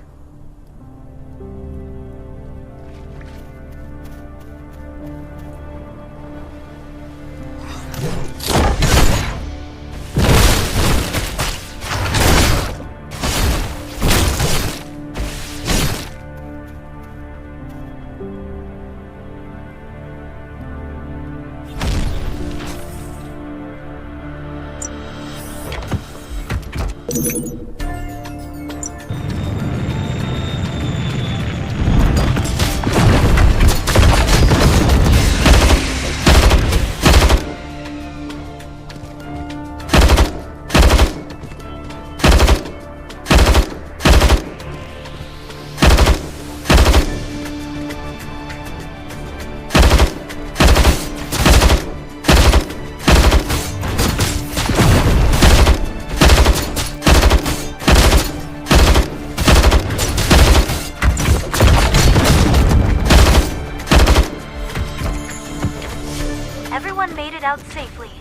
Everyone made it out safely.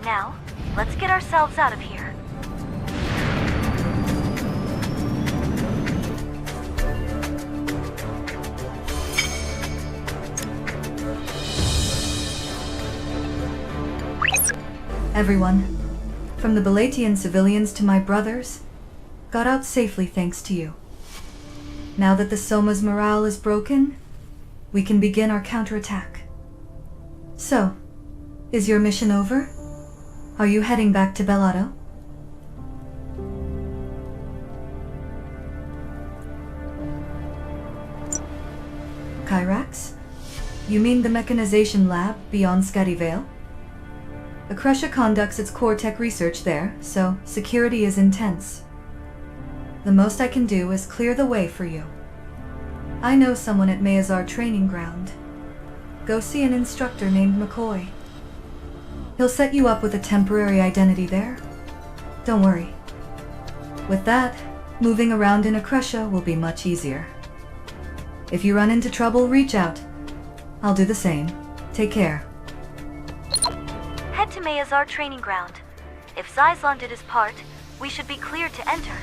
Now, let's get ourselves out of here. Everyone, from the Belatian civilians to my brothers, got out safely thanks to you. Now that the Soma's morale is broken, we can begin our counterattack. So, is your mission over? Are you heading back to Bellato? Kyrax? You mean the mechanization lab beyond Scuddyvale? Akrusha conducts its core tech research there, so security is intense. The most I can do is clear the way for you. I know someone at Mayazar training ground. go see an instructor named McCoy. He'll set you up with a temporary identity there. Don't worry. With that, moving around in Akrusha will be much easier. If you run into trouble, reach out. I'll do the same. Take care. Head to Mayazar training ground. If Zyzlon did his part, we should be cleared to enter.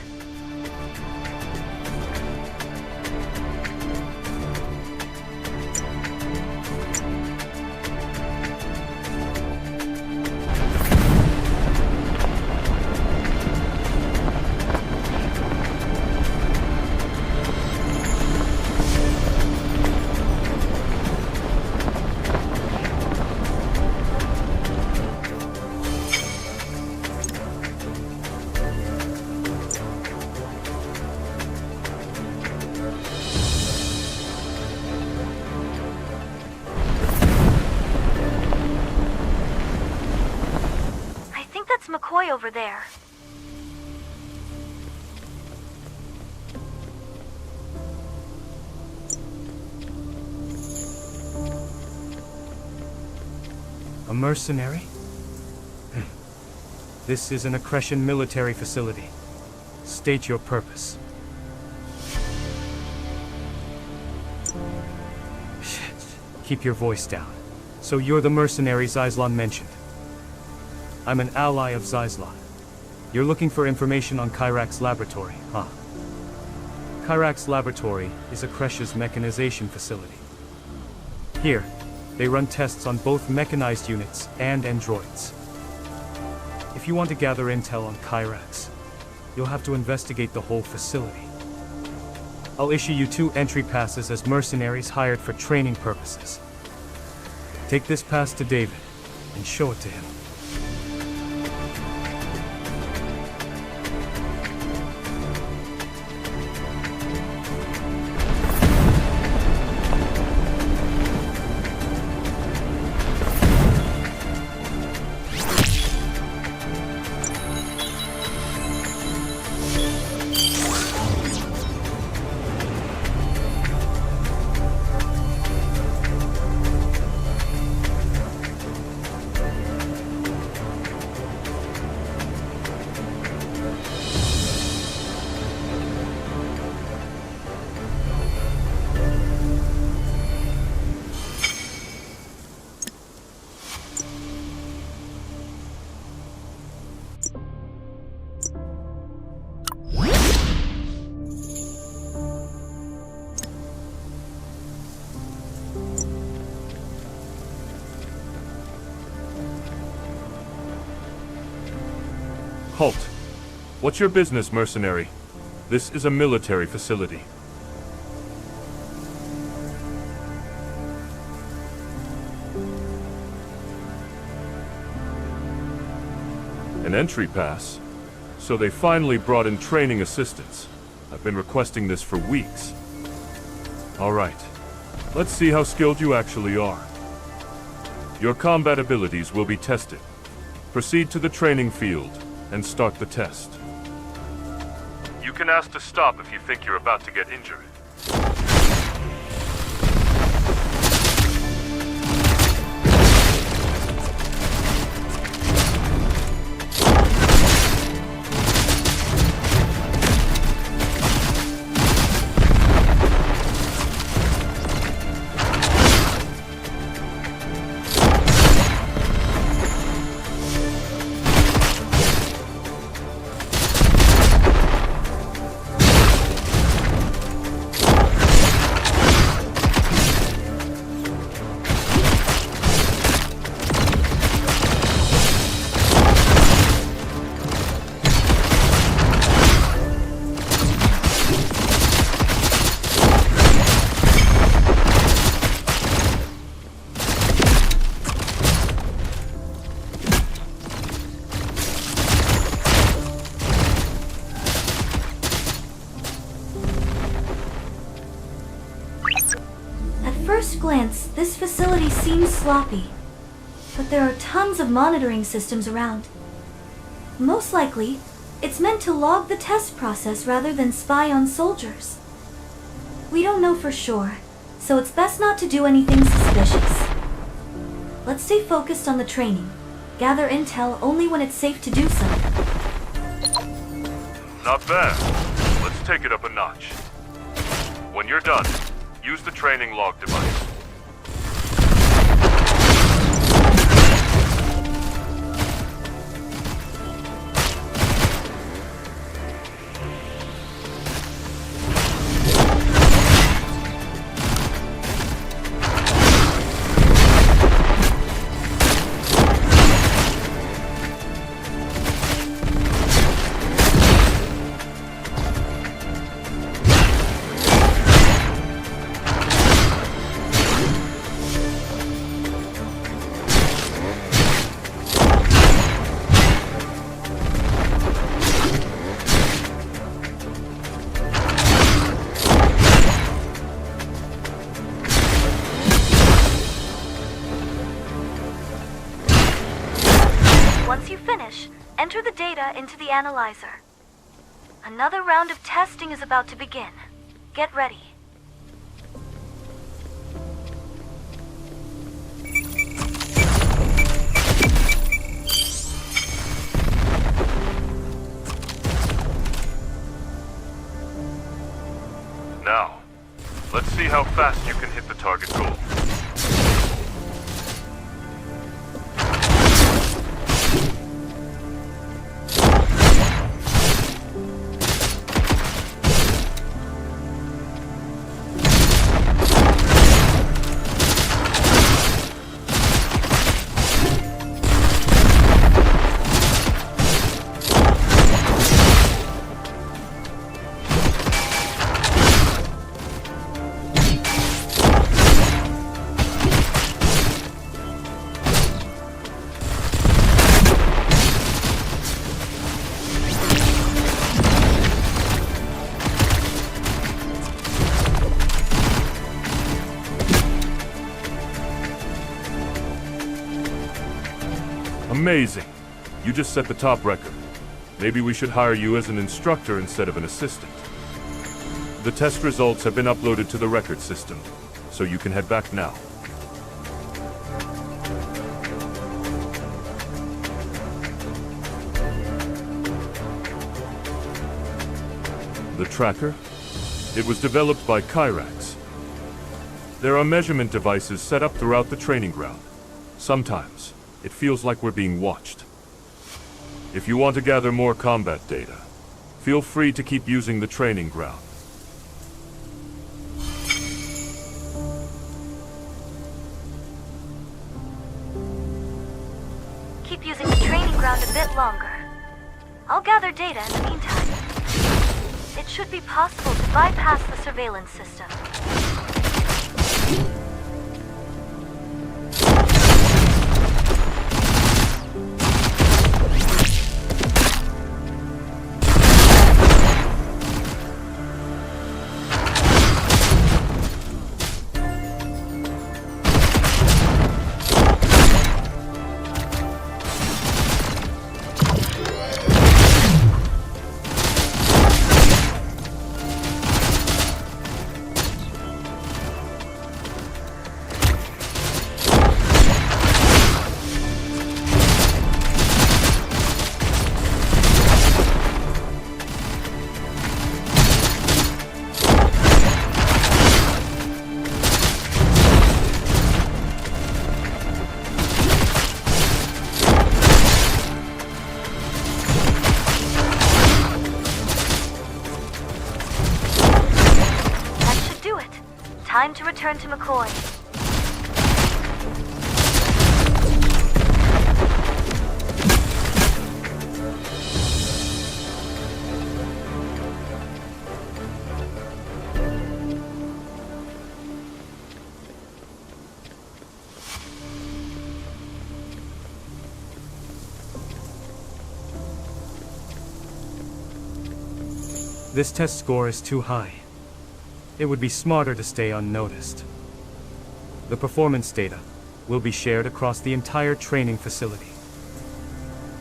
That's McCoy over there. A mercenary? This is an Akrushan military facility. State your purpose. Shit. Keep your voice down. So you're the mercenary Zyzlon mentioned. I'm an ally of Zyzlon. You're looking for information on Kyrak's laboratory, huh? Kyrak's laboratory is Akrusha's mechanization facility. Here, they run tests on both mechanized units and androids. If you want to gather intel on Kyrax, you'll have to investigate the whole facility. I'll issue you 2 entry passes as mercenaries hired for training purposes. Take this pass to David and show it to him. Halt. What's your business, mercenary? This is a military facility. An entry pass? So they finally brought in training assistants. I've been requesting this for weeks. All right. Let's see how skilled you actually are. Your combat abilities will be tested. Proceed to the training field and start the test. You can ask to stop if you think you're about to get injured. At first glance, this facility seems sloppy, but there are tons of monitoring systems around. Most likely, it's meant to log the test process rather than spy on soldiers. We don't know for sure, so it's best not to do anything suspicious. Let's stay focused on the training. Gather intel only when it's safe to do so. Not bad. Let's take it up a notch. When you're done, use the training log device. Once you finish, enter the data into the analyzer. Another round of testing is about to begin. Get ready. Now, let's see how fast you can hit the target goal. Amazing. You just set the top record. Maybe we should hire you as an instructor instead of an assistant. The test results have been uploaded to the record system, so you can head back now. The tracker? It was developed by Kyrax. There are measurement devices set up throughout the training ground. Sometimes, it feels like we're being watched. If you want to gather more combat data, feel free to keep using the training ground. Keep using the training ground a bit longer. I'll gather data in the meantime. It should be possible to bypass the surveillance system. Time to return to McCoy. This test score is too high. It would be smarter to stay unnoticed. The performance data will be shared across the entire training facility.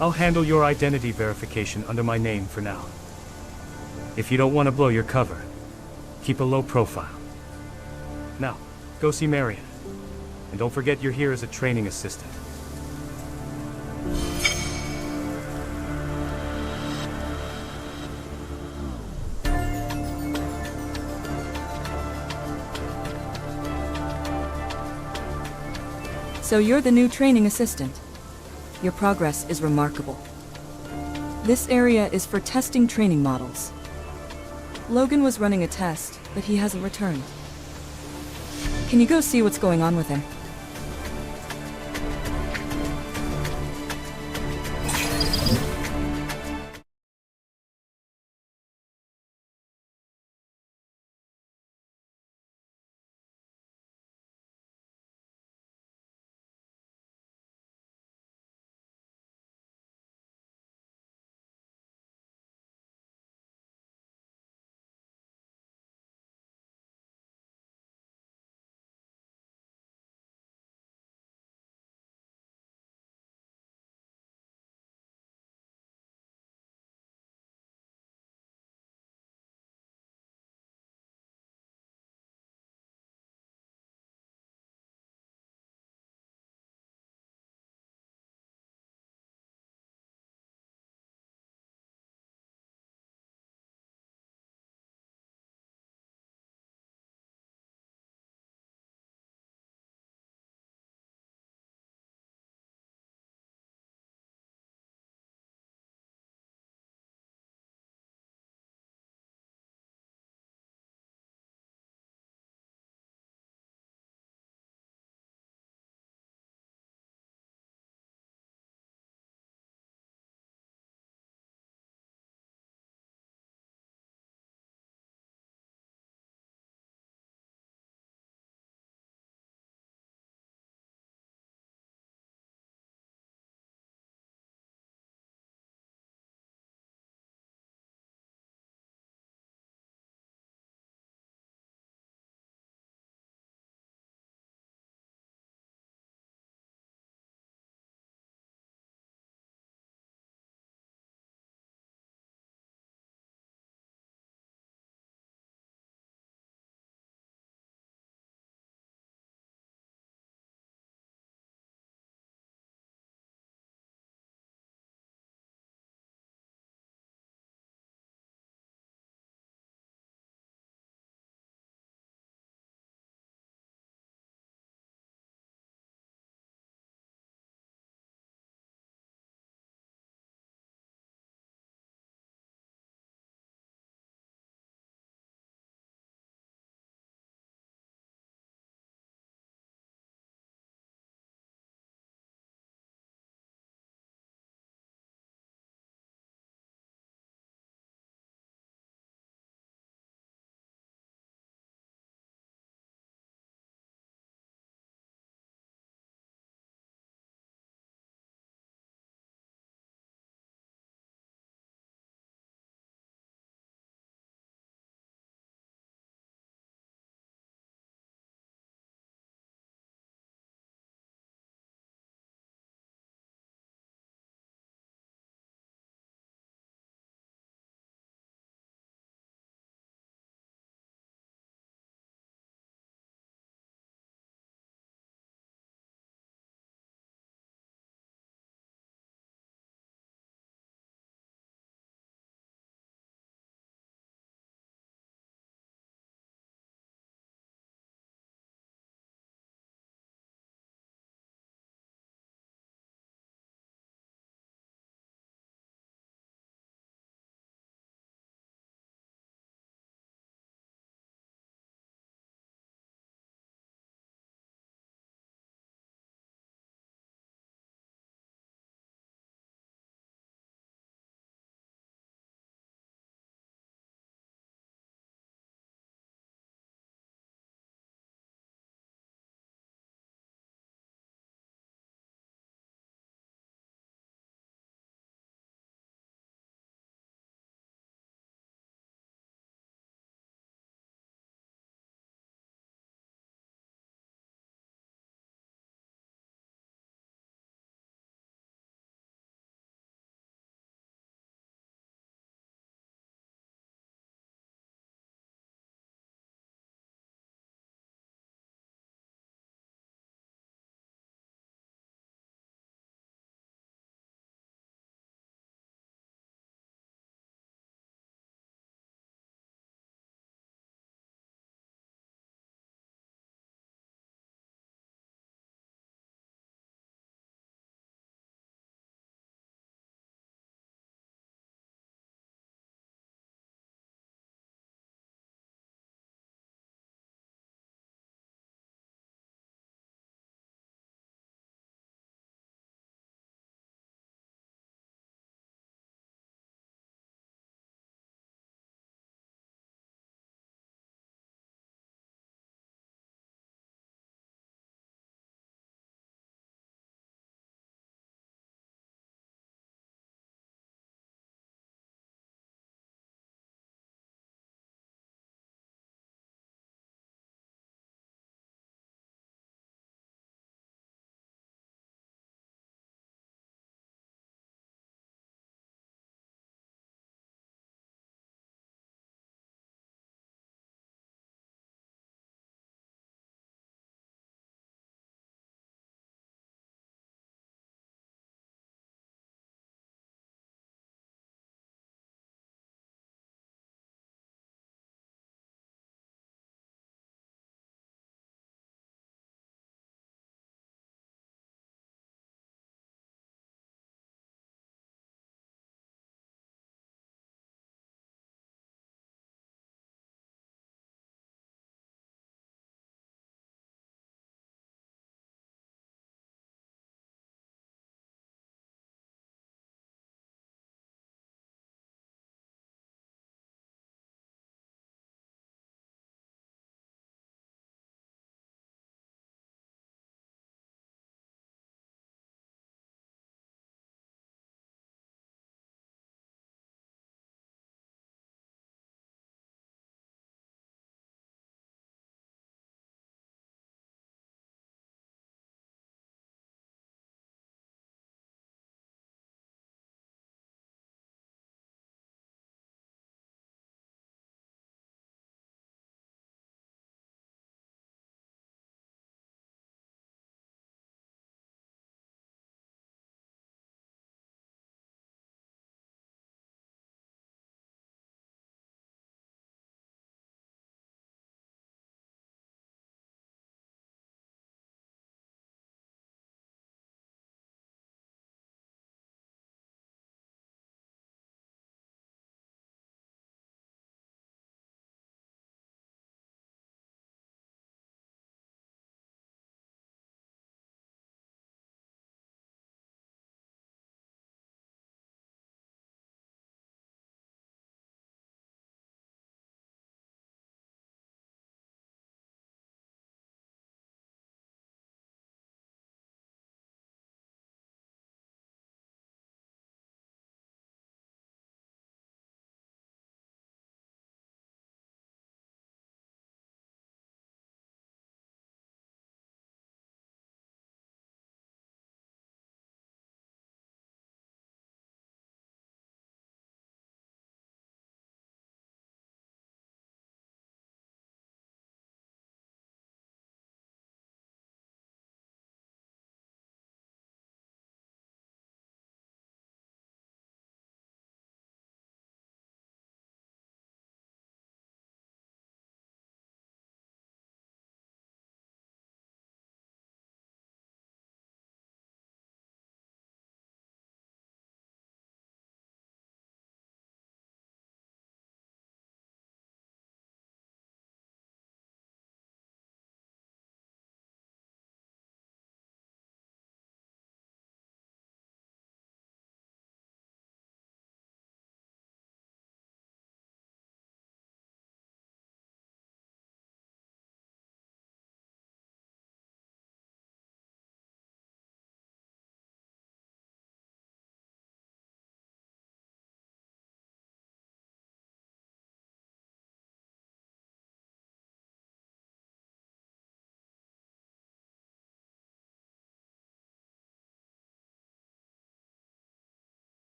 I'll handle your identity verification under my name for now. If you don't want to blow your cover, keep a low profile. Now, go see Marion. And don't forget you're here as a training assistant. So you're the new training assistant. Your progress is remarkable. This area is for testing training models. Logan was running a test, but he hasn't returned. Can you go see what's going on with him?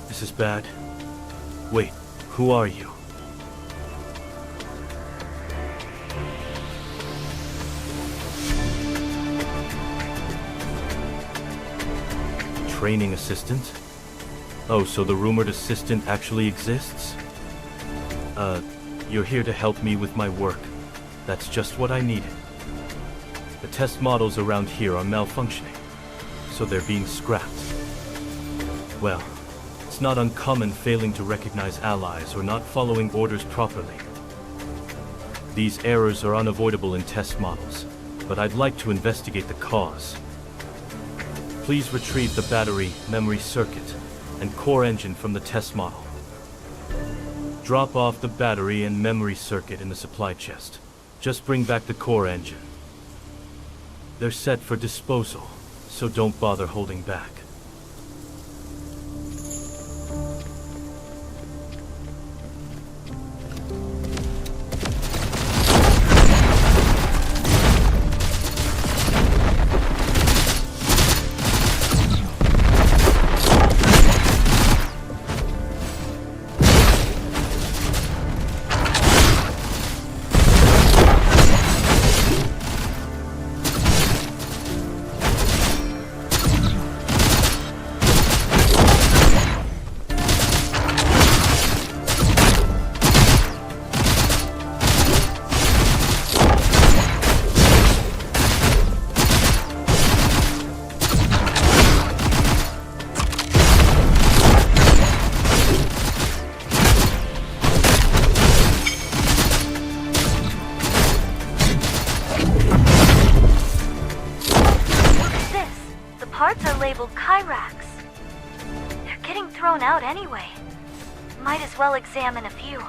This is bad. Wait, who are you? Training assistant? Oh, so the rumored assistant actually exists? You're here to help me with my work. That's just what I needed. The test models around here are malfunctioning, so they're being scrapped. Well, it's not uncommon failing to recognize allies or not following orders properly. These errors are unavoidable in test models, but I'd like to investigate the cause. Please retrieve the battery, memory circuit, and core engine from the test model. Drop off the battery and memory circuit in the supply chest. Just bring back the core engine. They're set for disposal, so don't bother holding back. Parts are labeled Kyrax. They're getting thrown out anyway. Might as well examine a few.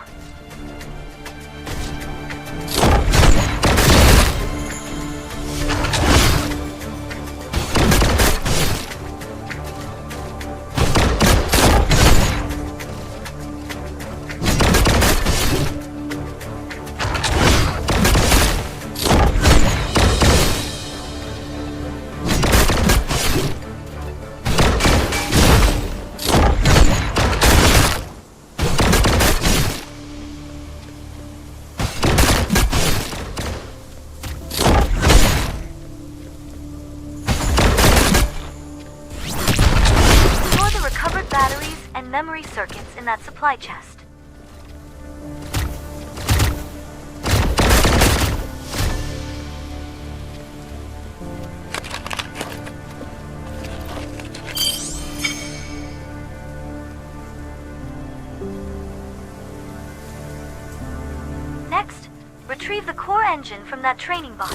Batteries and memory circuits in that supply chest. Next, retrieve the core engine from that training bot.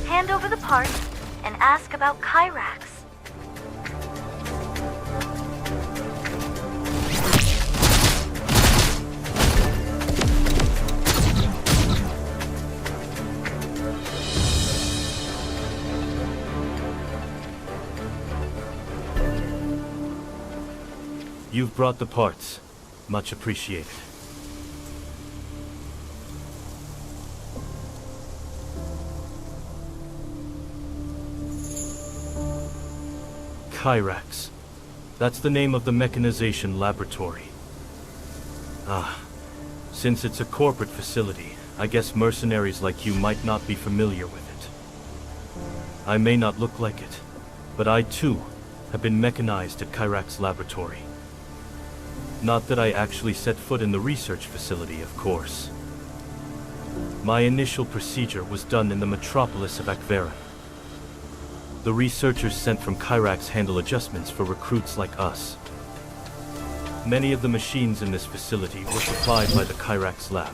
Hand over the parts and ask about Kyrax. You've brought the parts. Much appreciated. Kyrax. That's the name of the mechanization laboratory. Since it's a corporate facility, I guess mercenaries like you might not be familiar with it. I may not look like it, but I too have been mechanized at Kyrax Laboratory. Not that I actually set foot in the research facility, of course. My initial procedure was done in the metropolis of Akveran. The researchers sent from Kyrax handle adjustments for recruits like us. Many of the machines in this facility were supplied by the Kyrax lab.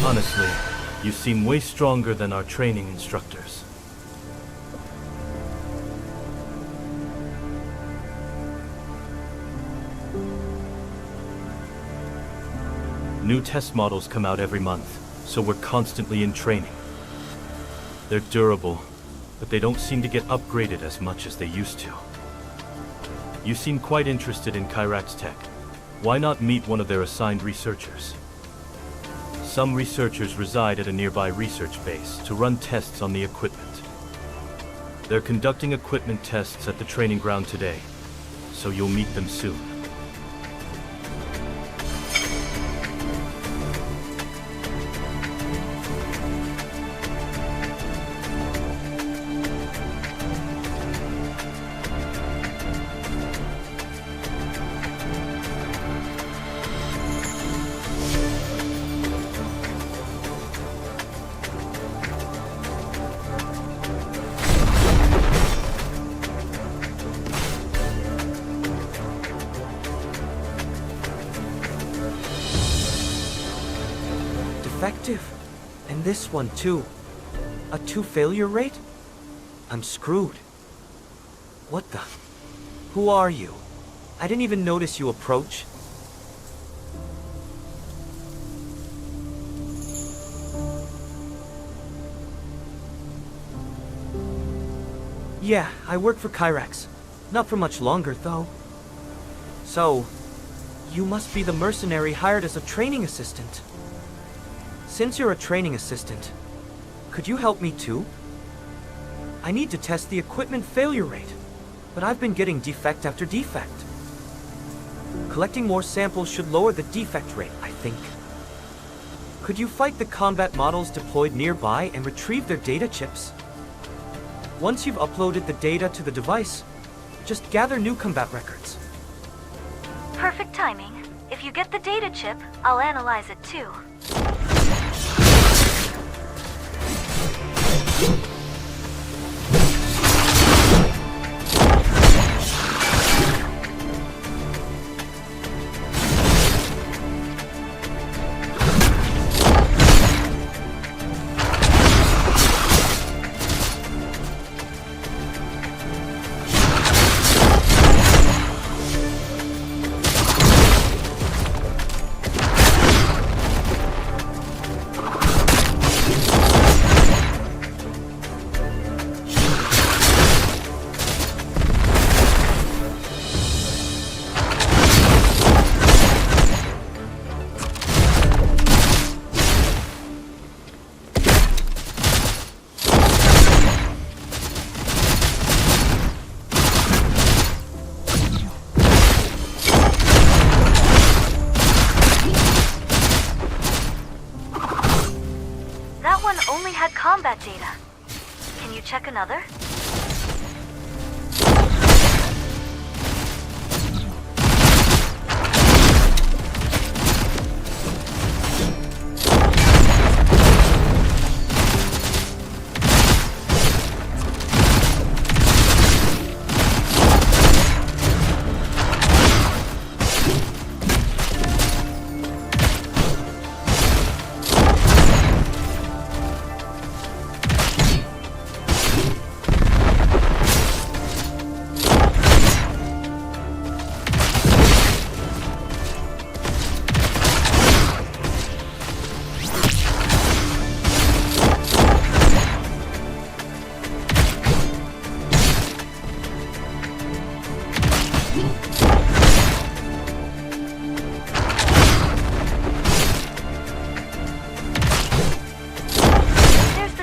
Honestly, you seem way stronger than our training instructors. New test models come out every month, so we're constantly in training. They're durable, but they don't seem to get upgraded as much as they used to. You seem quite interested in Kyrax tech. Why not meet one of their assigned researchers? Some researchers reside at a nearby research base to run tests on the equipment. They're conducting equipment tests at the training ground today, so you'll meet them soon. Defective. And this one too. A 2 failure rate? I'm screwed. What the? Who are you? I didn't even notice you approach. Yeah, I work for Kyrax. Not for much longer, though. So, you must be the mercenary hired as a training assistant. Since you're a training assistant, could you help me too? I need to test the equipment failure rate, but I've been getting defect after defect. Collecting more samples should lower the defect rate, I think. Could you fight the combat models deployed nearby and retrieve their data chips? Once you've uploaded the data to the device, just gather new combat records. Perfect timing. If you get the data chip, I'll analyze it too. Only had combat data. Can you check another?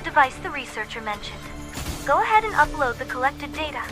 Device the researcher mentioned. Go ahead and upload the collected data.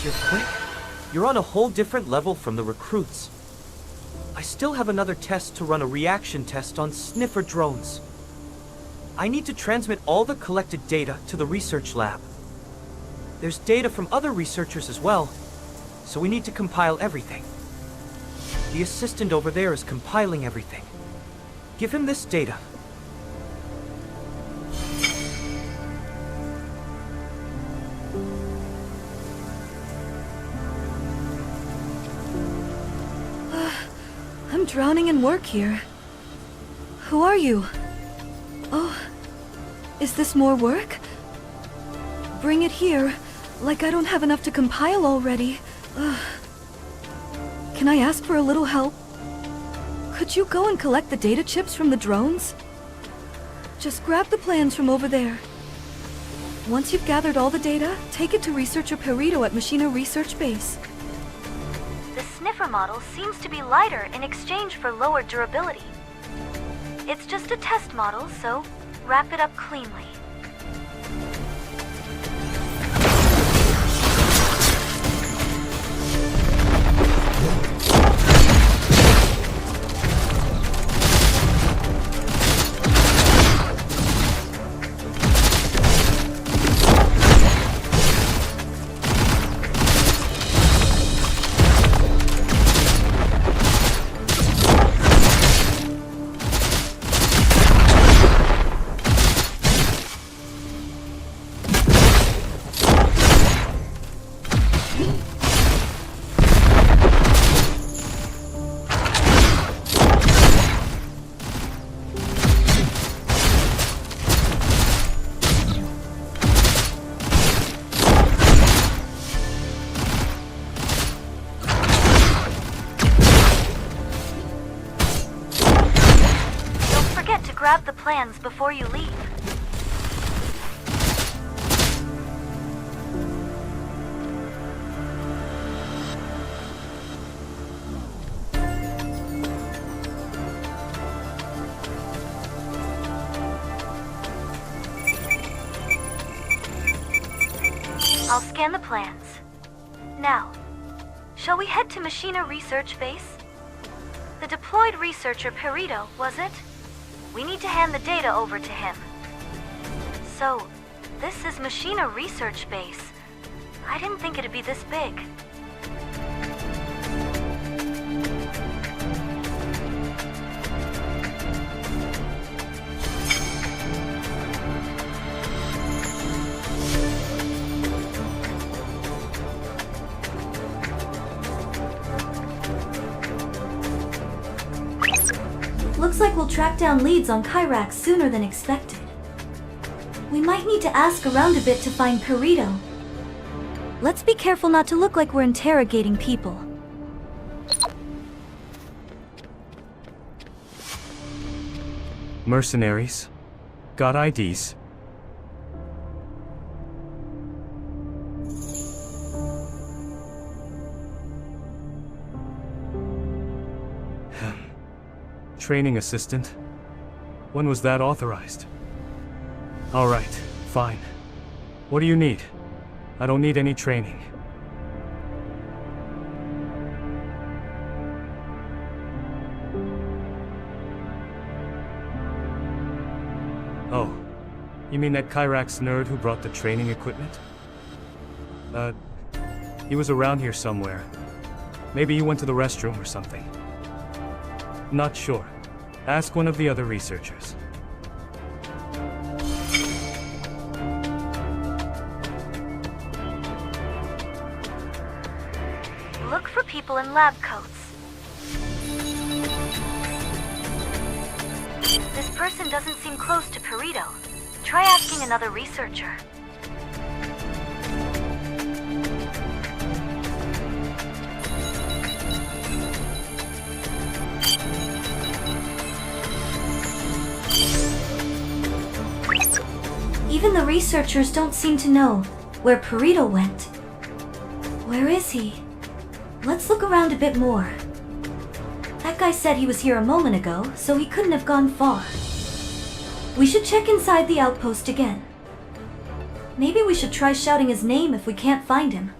You're quick. You're on a whole different level from the recruits. I still have another test to run, a reaction test on sniffer drones. I need to transmit all the collected data to the research lab. There's data from other researchers as well, so we need to compile everything. The assistant over there is compiling everything. Give him this data. I'm drowning in work here. Who are you? Oh, is this more work? Bring it here, like I don't have enough to compile already. Ugh. Can I ask for a little help? Could you go and collect the data chips from the drones? Just grab the plans from over there. Once you've gathered all the data, take it to researcher Perito at Machina Research Base. The sniffer model seems to be lighter in exchange for lower durability. It's just a test model, so wrap it up cleanly. Grab the plans before you leave. I'll scan the plans. Now, shall we head to Machina Research Base? The deployed researcher Perito, was it? We need to hand the data over to him. So, this is Machina Research Base. I didn't think it'd be this big. Looks like we'll track down leads on Kyrax sooner than expected. We might need to ask around a bit to find Perito. Let's be careful not to look like we're interrogating people. Mercenaries. Got IDs. Training assistant. When was that authorized? All right, fine. What do you need? I don't need any training. Oh, you mean that Kyrax nerd who brought the training equipment? He was around here somewhere. Maybe he went to the restroom or something. Not sure. Ask one of the other researchers. Look for people in lab coats. This person doesn't seem close to Perito. Try asking another researcher. Even the researchers don't seem to know where Perito went. Where is he? Let's look around a bit more. That guy said he was here a moment ago, so he couldn't have gone far. We should check inside the outpost again. Maybe we should try shouting his name if we can't find him.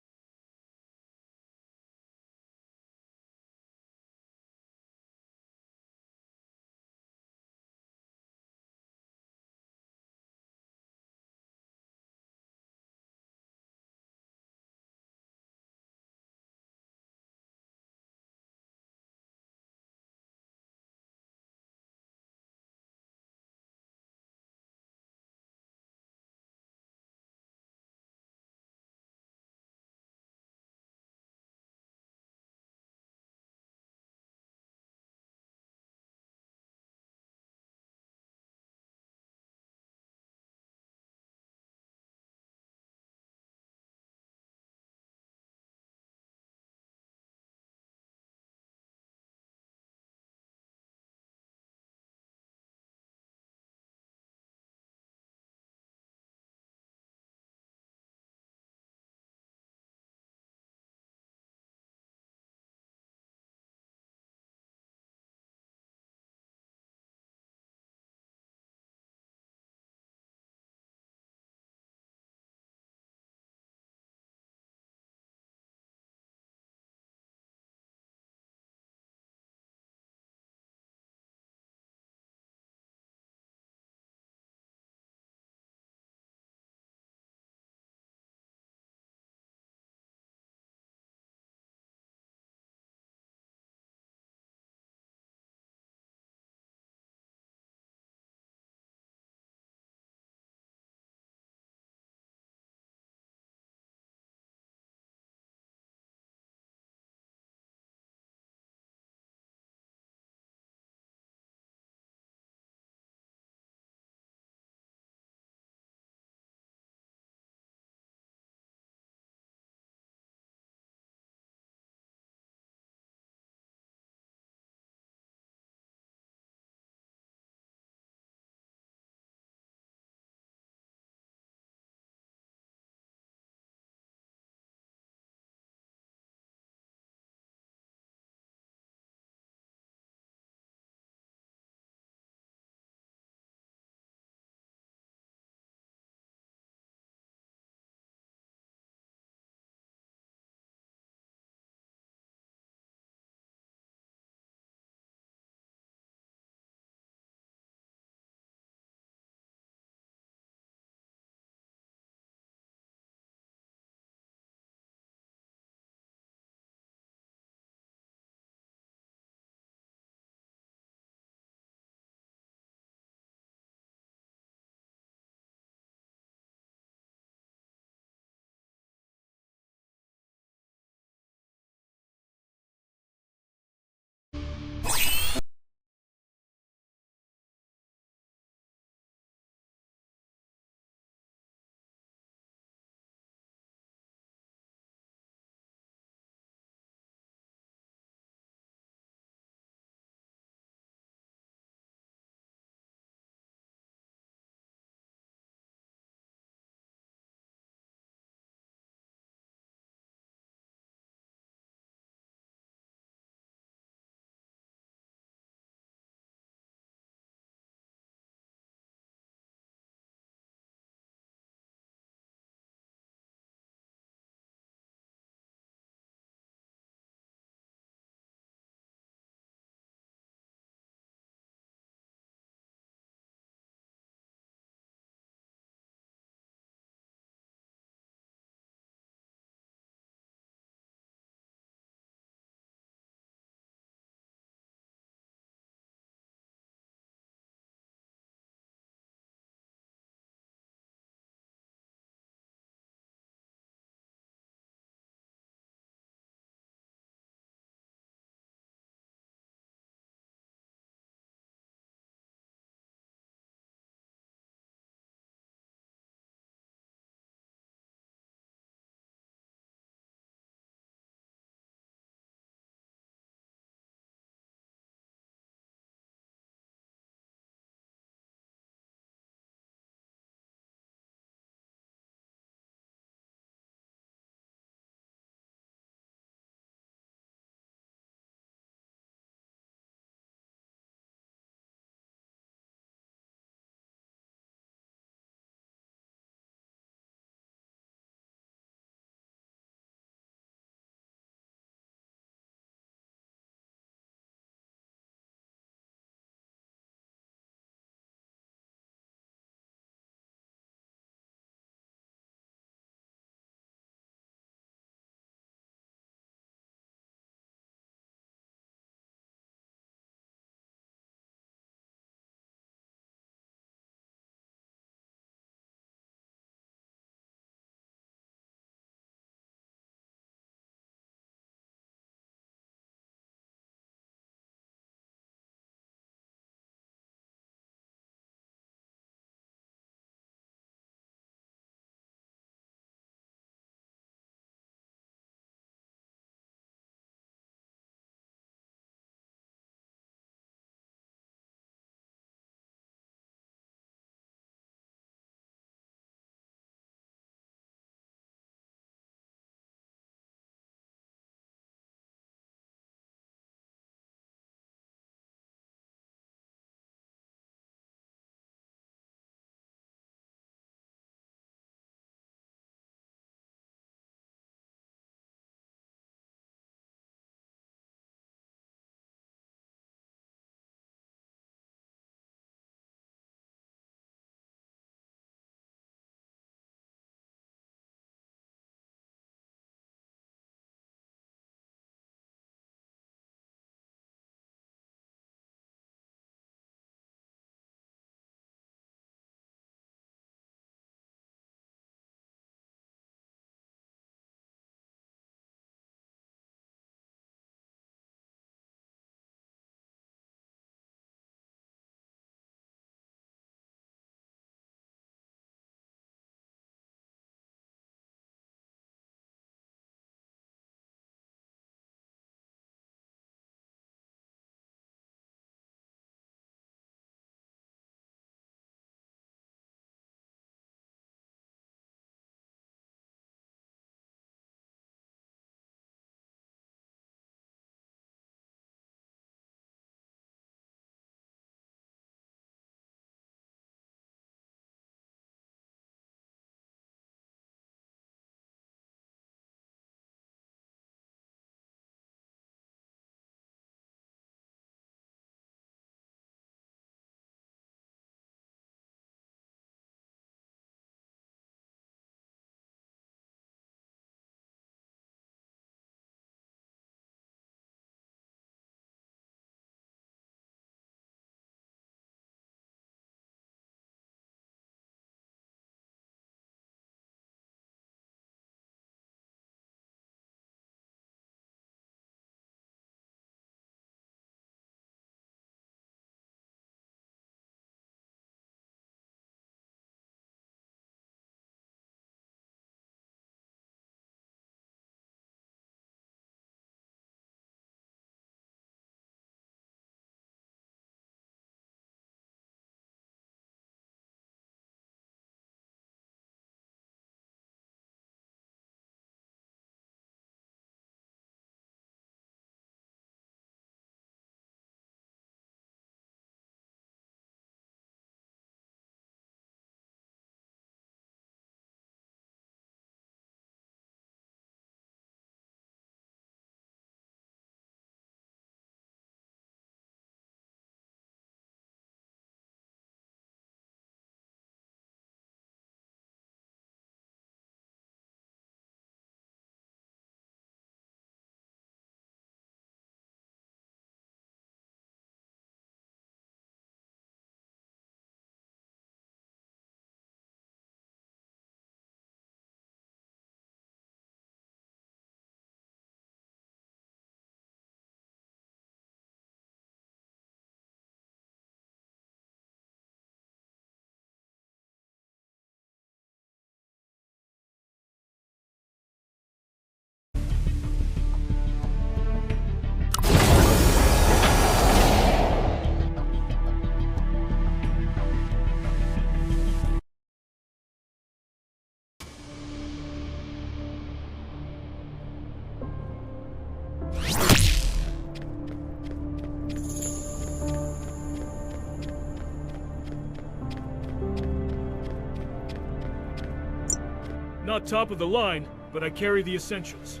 Not top of the line, but I carry the essentials.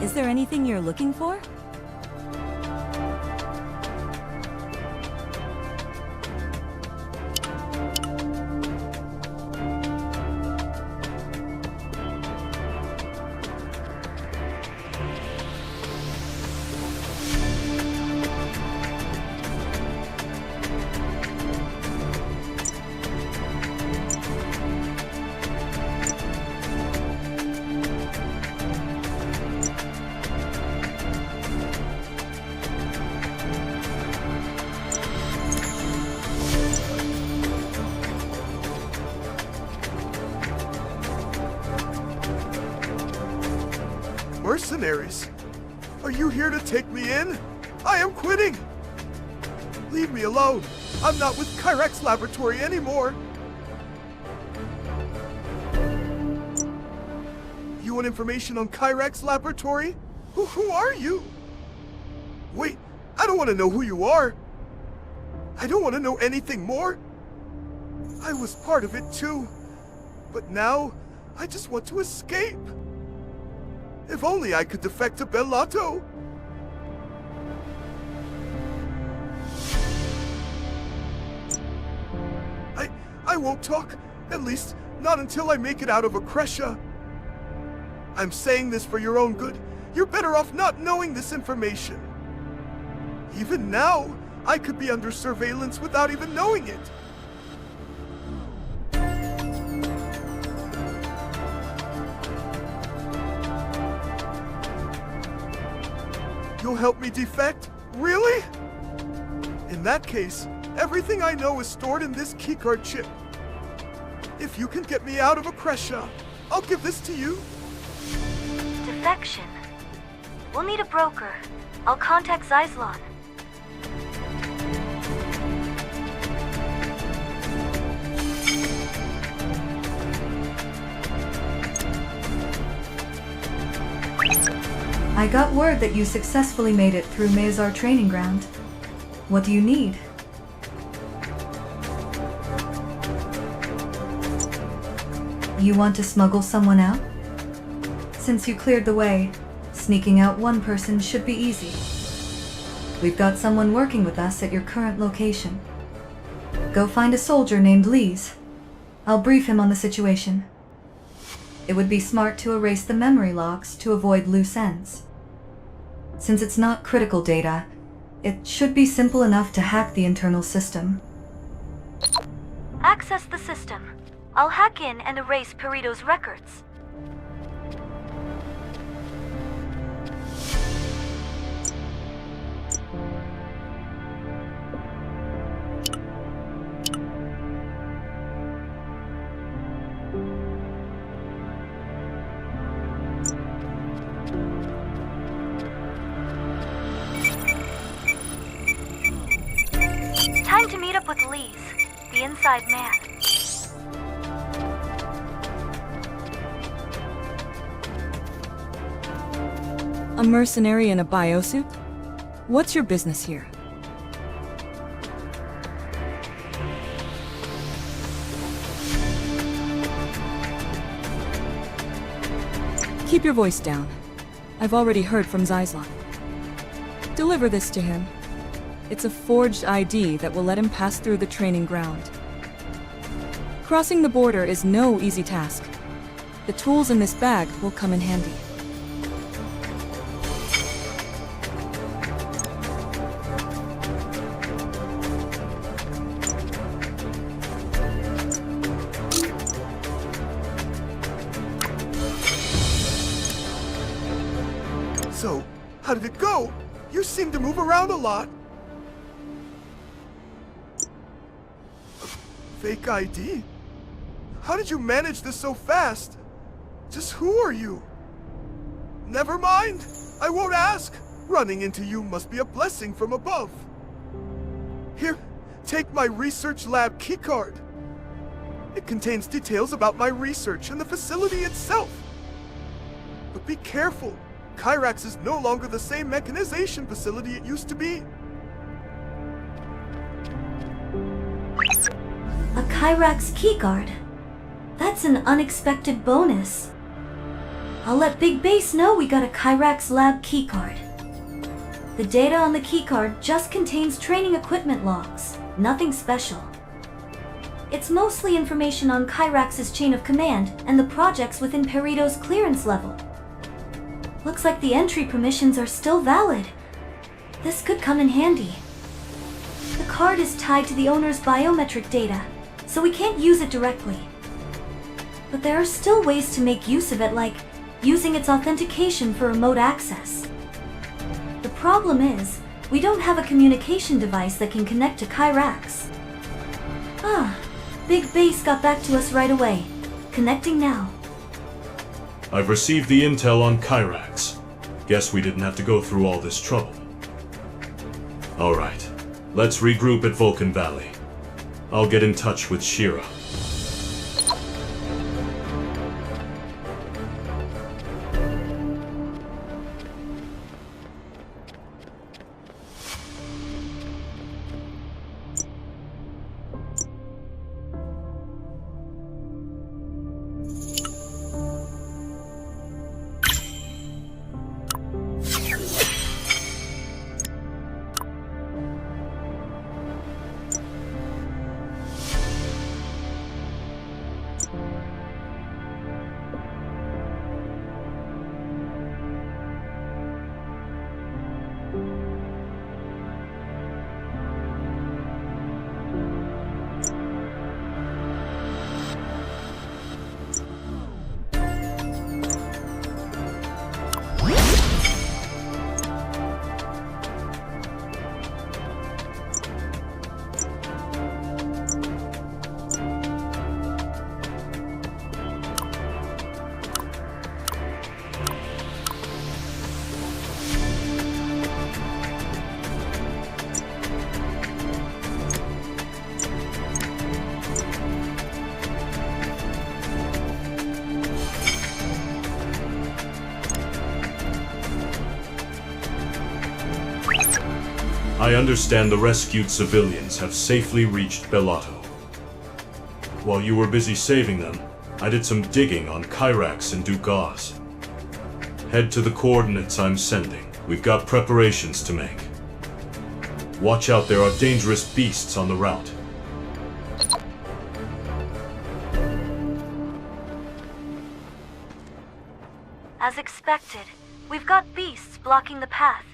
Is there anything you're looking for? Mercenaries! Are you here to take me in? I am quitting! Leave me alone! I'm not with Kyrex Laboratory anymore! You want information on Kyrex Laboratory? Who are you? Wait, I don't want to know who you are! I don't want to know anything more! I was part of it too, but now I just want to escape! If only I could defect to Bellato! I won't talk, at least not until I make it out of Akresha. I'm saying this for your own good. You're better off not knowing this information. Even now, I could be under surveillance without even knowing it. You'll help me defect? Really? In that case, everything I know is stored in this keycard chip. If you can get me out of Akresha, I'll give this to you. Defection? We'll need a broker. I'll contact Zyslon. I got word that you successfully made it through Mayazar training ground. What do you need? You want to smuggle someone out? Since you cleared the way, sneaking out one person should be easy. We've got someone working with us at your current location. Go find a soldier named Lees. I'll brief him on the situation. It would be smart to erase the memory logs to avoid loose ends. Since it's not critical data, it should be simple enough to hack the internal system. Access the system. I'll hack in and erase Perito's records. Time to meet up with Lees, the inside man. A mercenary in a biosuit? What's your business here? Keep your voice down. I've already heard from Zyslon. Deliver this to him. It's a forged ID that will let him pass through the training ground. Crossing the border is no easy task. The tools in this bag will come in handy. So, how did it go? You seem to move around a lot. Fake ID? How did you manage this so fast? Just who are you? Never mind. I won't ask. Running into you must be a blessing from above. Here, take my research lab keycard. It contains details about my research and the facility itself. But be careful. Kyrax is no longer the same mechanization facility it used to be. A Kyrax keycard. That's an unexpected bonus. I'll let Big Base know we got a Kyrax lab keycard. The data on the keycard just contains training equipment logs, nothing special. It's mostly information on Kyrax's chain of command and the projects within Perito's clearance level. Looks like the entry permissions are still valid. This could come in handy. The card is tied to the owner's biometric data, so we can't use it directly. But there are still ways to make use of it, like using its authentication for remote access. The problem is, we don't have a communication device that can connect to Kyrax. Big Base got back to us right away. Connecting now. I've received the intel on Kyrax. Guess we didn't have to go through all this trouble. Alright, let's regroup at Vulcan Valley. I'll get in touch with Shira. I understand the rescued civilians have safely reached Bellato. While you were busy saving them, I did some digging on Kyrax and Duke Oz. Head to the coordinates I'm sending. We've got preparations to make. Watch out, there are dangerous beasts on the route. As expected, we've got beasts blocking the path.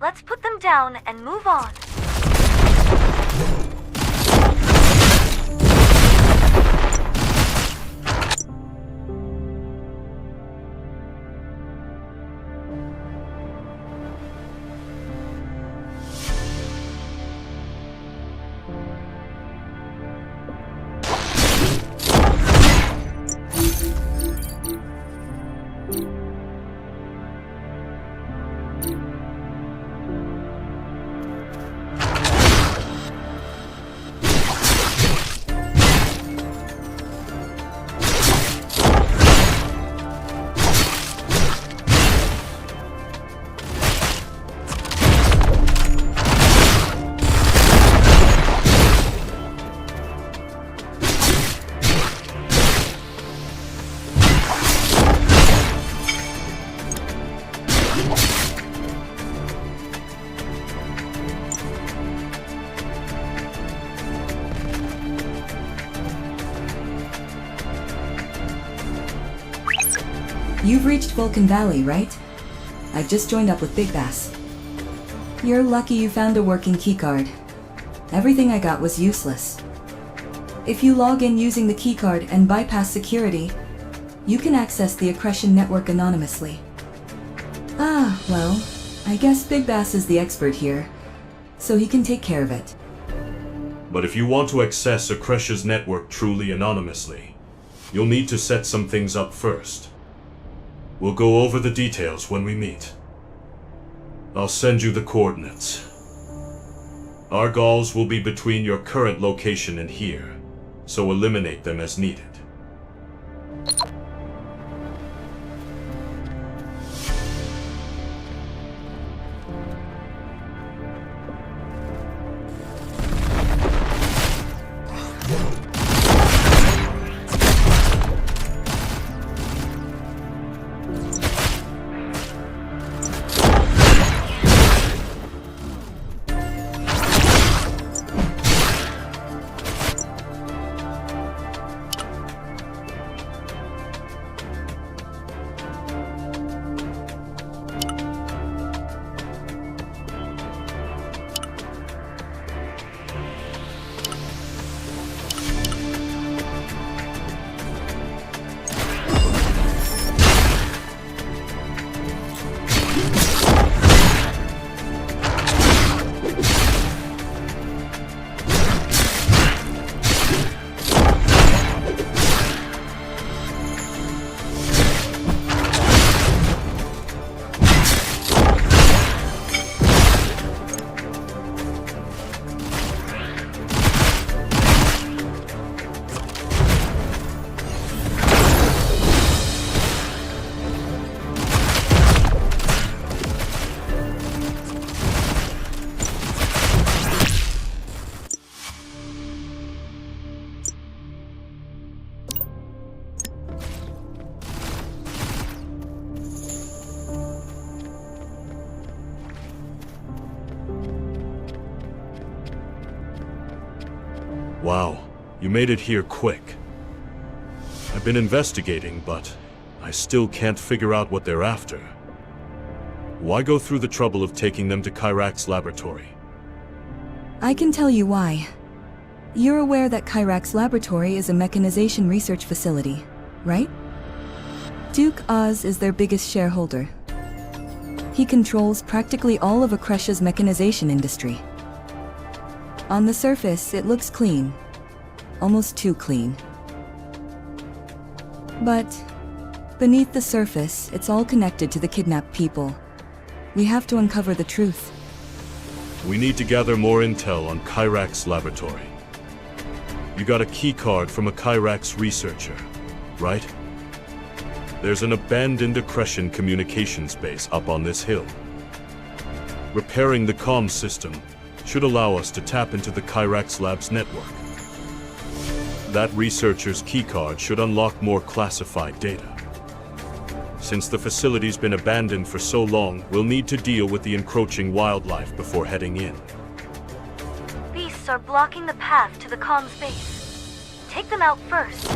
Let's put them down and move on. You've reached Vulcan Valley, right? I've just joined up with Big Bass. You're lucky you found a working keycard. Everything I got was useless. If you log in using the keycard and bypass security, you can access the Accretion network anonymously. Well, I guess Big Bass is the expert here, so he can take care of it. But if you want to access Accretion's network truly anonymously, you'll need to set some things up first. We'll go over the details when we meet. I'll send you the coordinates. Our Gauls will be between your current location and here, so eliminate them as needed. Wow, you made it here quick. I've been investigating, but I still can't figure out what they're after. Why go through the trouble of taking them to Kyrak's laboratory? I can tell you why. You're aware that Kyrak's laboratory is a mechanization research facility, right? Duke Oz is their biggest shareholder. He controls practically all of Akresh's mechanization industry. On the surface, it looks clean. Almost too clean. But beneath the surface, it's all connected to the kidnapped people. We have to uncover the truth. We need to gather more intel on Kyrak's laboratory. You got a keycard from a Kyrak's researcher, right? There's an abandoned Akreshian communications base up on this hill. Repairing the comm system should allow us to tap into the Kyrak's lab's network. That researcher's keycard should unlock more classified data. Since the facility's been abandoned for so long, we'll need to deal with the encroaching wildlife before heading in. Beasts are blocking the path to the comms base. Take them out first.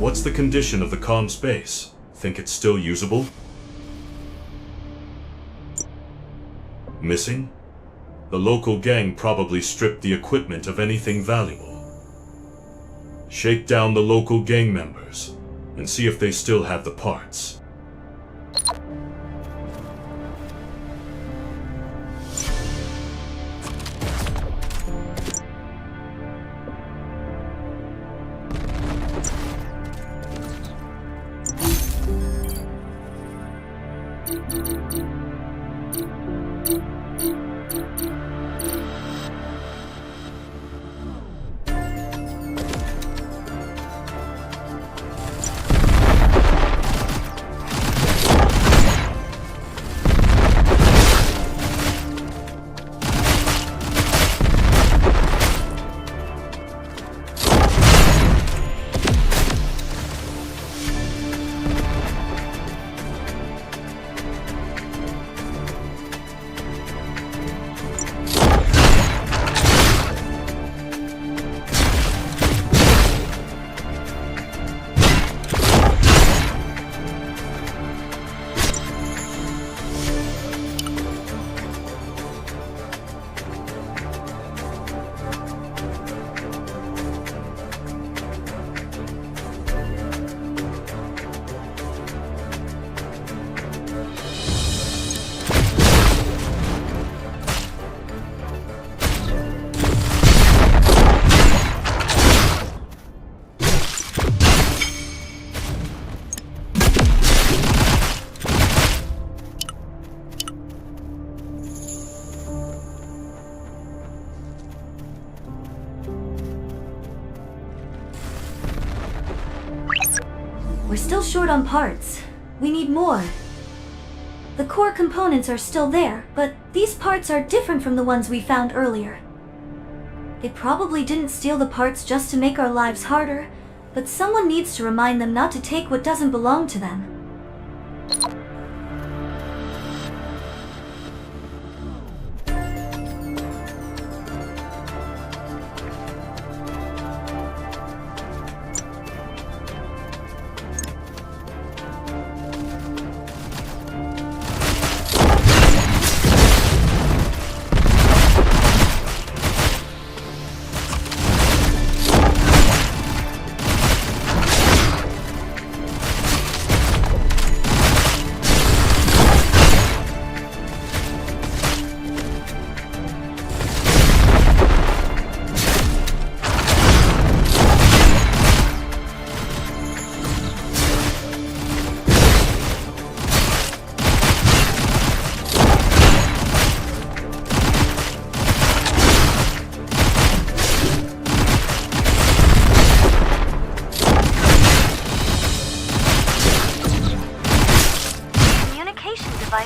What's the condition of the comm space? Think it's still usable? Missing? The local gang probably stripped the equipment of anything valuable. Shake down the local gang members and see if they still have the parts. We're still short on parts. We need more. The core components are still there, but these parts are different from the ones we found earlier. They probably didn't steal the parts just to make our lives harder, but someone needs to remind them not to take what doesn't belong to them.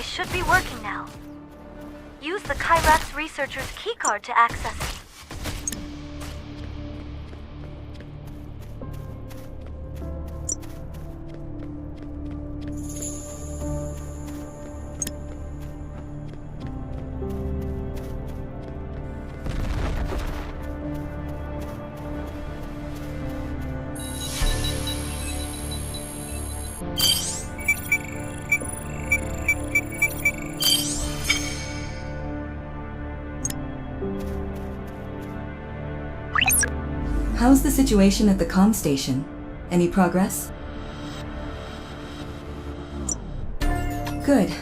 Should be working now. Use the Kyrax researcher's keycard to access it. How's the situation at the comm station? Any progress? Good.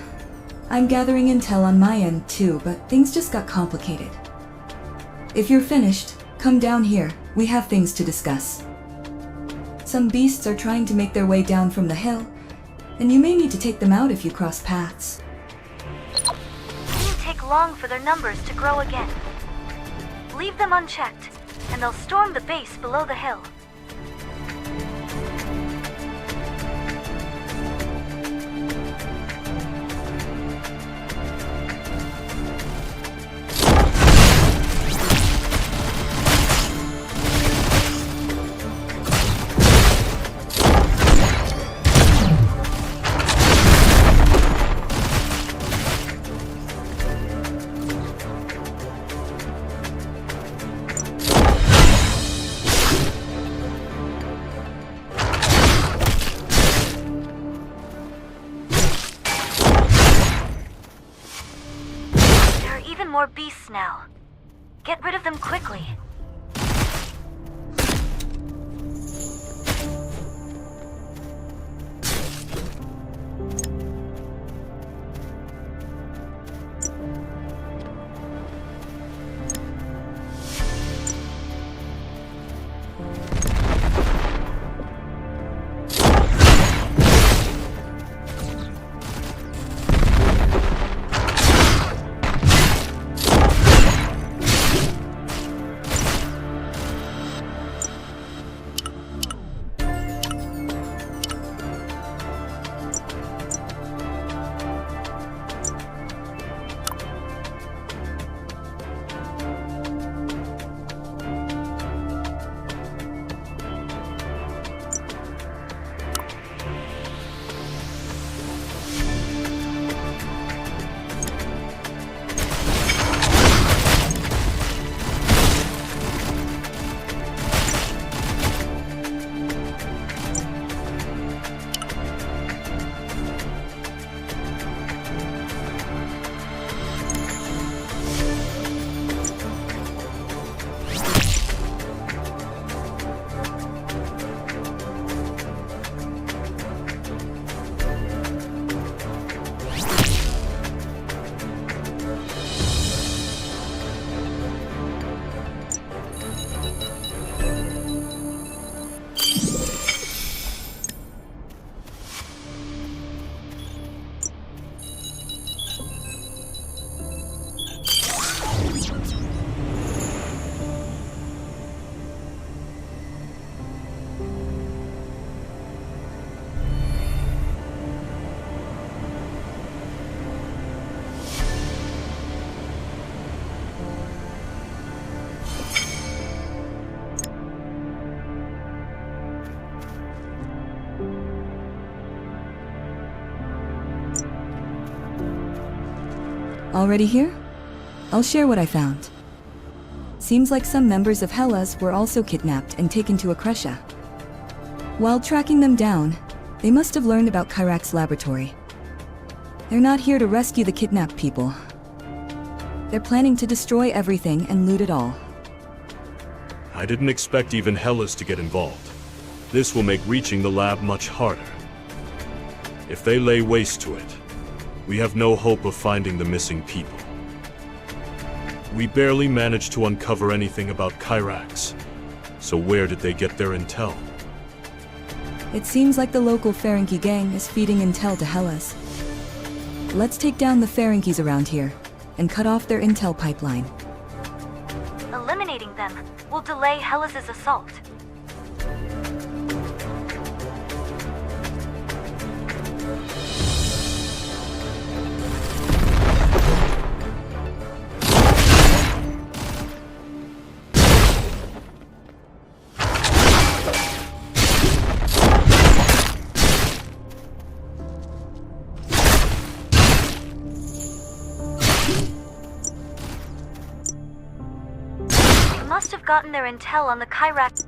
I'm gathering intel on my end too, but things just got complicated. If you're finished, come down here. We have things to discuss. Some beasts are trying to make their way down from the hill, and you may need to take them out if you cross paths. It won't take long for their numbers to grow again. Leave them unchecked, and they'll storm the base below the hill. more beasts now. Get rid of them quickly. Already here? I'll share what I found. Seems like some members of Hellas were also kidnapped and taken to Akresha. While tracking them down, they must have learned about Kyrak's laboratory. They're not here to rescue the kidnapped people. They're planning to destroy everything and loot it all. I didn't expect even Hellas to get involved. This will make reaching the lab much harder. If they lay waste to it, we have no hope of finding the missing people. We barely managed to uncover anything about Kyrax. So where did they get their intel? It seems like the local Ferengi gang is feeding intel to Hellas. Let's take down the Ferengis around here and cut off their intel pipeline. Eliminating them will delay Hellas' assault. Must have gotten their intel on the Kyrax.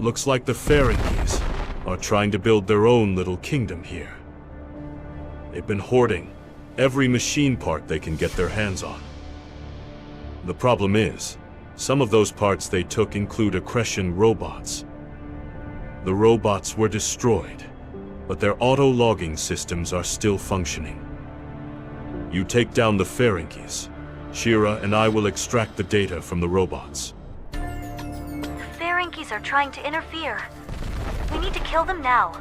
Looks like the Ferengies are trying to build their own little kingdom here. They've been hoarding every machine part they can get their hands on. The problem is, some of those parts they took include Accretion robots. The robots were destroyed, but their auto-logging systems are still functioning. You take down the Ferengies. Shira and I will extract the data from the robots. The Ferengies are trying to interfere. We need to kill them now.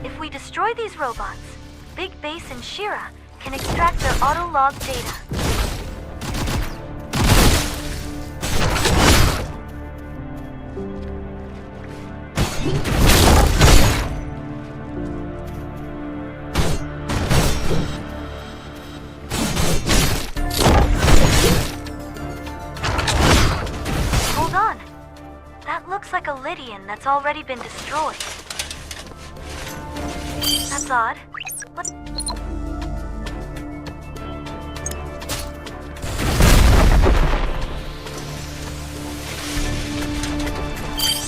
If we destroy these robots, Big Base and Shira can extract their auto-log data. Hold on. That looks like a Lydian that's already been destroyed. That's odd. What?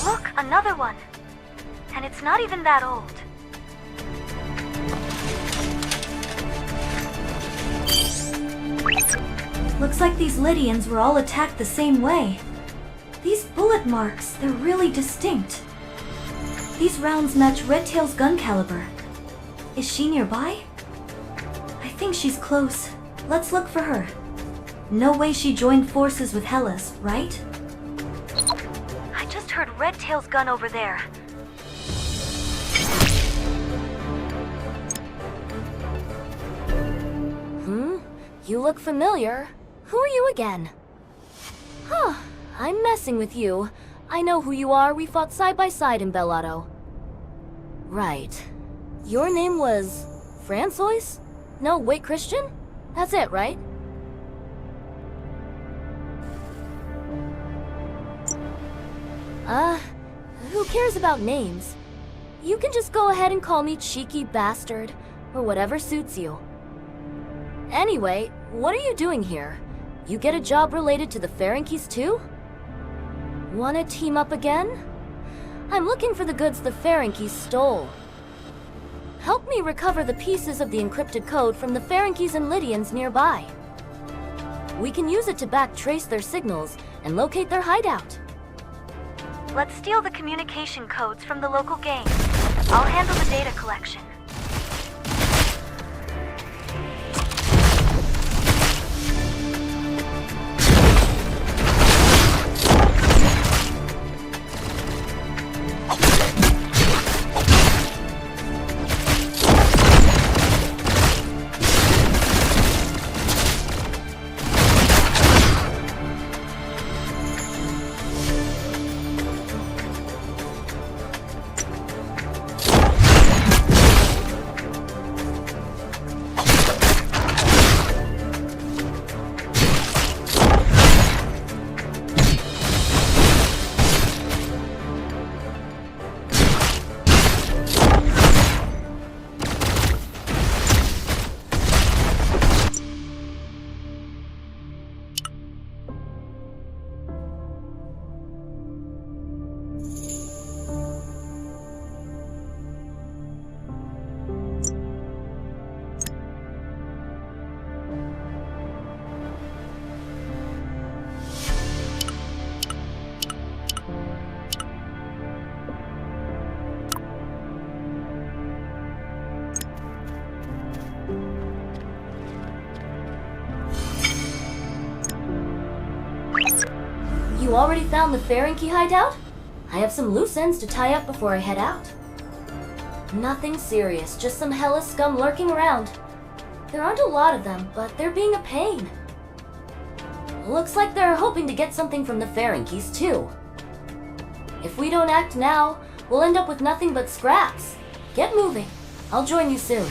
Look, another one. And it's not even that old. Looks like these Lydians were all attacked the same way. These bullet marks, they're really distinct. These rounds match Redtail's gun caliber. Is she nearby? I think she's close. Let's look for her. No way she joined forces with Hellas, right? I just heard Redtail's gun over there. You look familiar. Who are you again? Huh, I'm messing with you. I know who you are. We fought side by side in Bellato. Right. Your name was Francois? No, wait, Christian? That's it, right? Who cares about names? You can just go ahead and call me Cheeky Bastard, or whatever suits you. Anyway, what are you doing here? You get a job related to the Ferengies too? Wanna team up again? I'm looking for the goods the Ferengies stole. Help me recover the pieces of the encrypted code from the Ferengies and Lydians nearby. We can use it to backtrace their signals and locate their hideout. Let's steal the communication codes from the local gang. I'll handle the data collection. You already found the Ferengi hideout? I have some loose ends to tie up before I head out. Nothing serious, just some hellish scum lurking around. There aren't a lot of them, but they're being a pain. Looks like they're hoping to get something from the Ferengis, too. If we don't act now, we'll end up with nothing but scraps. Get moving. I'll join you soon.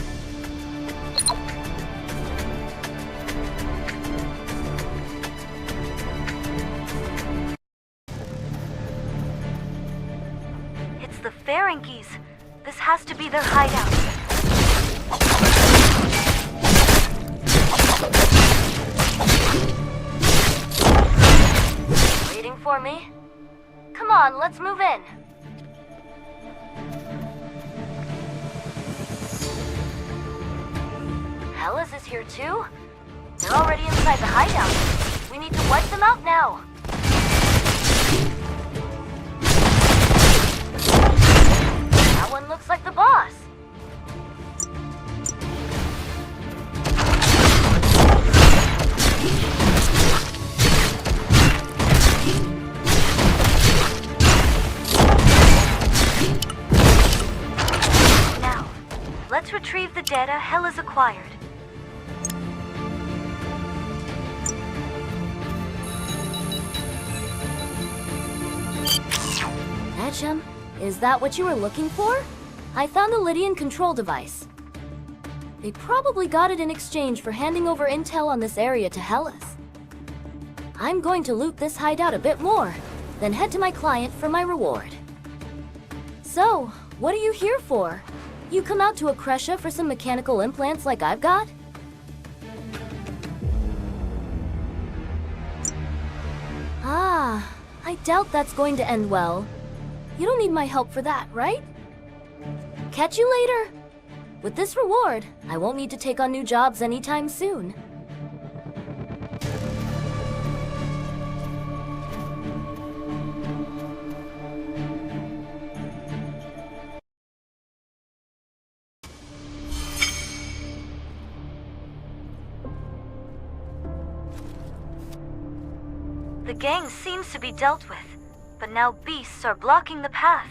It's the Ferengis. This has to be their hideout. Waiting for me? Come on, let's move in. Hellas is here too? They're already inside the hideout. We need to wipe them out now. That one looks like the boss. Now, let's retrieve the data Hellas acquired. Etchem, is that what you were looking for? I found the Lydian control device. They probably got it in exchange for handing over intel on this area to Hellas. I'm going to loot this hideout a bit more, then head to my client for my reward. So, what are you here for? You come out to Akresha for some mechanical implants like I've got? Ah, I doubt that's going to end well. You don't need my help for that, right? Catch you later! With this reward, I won't need to take on new jobs anytime soon. The gang seems to be dealt with, but now beasts are blocking the path.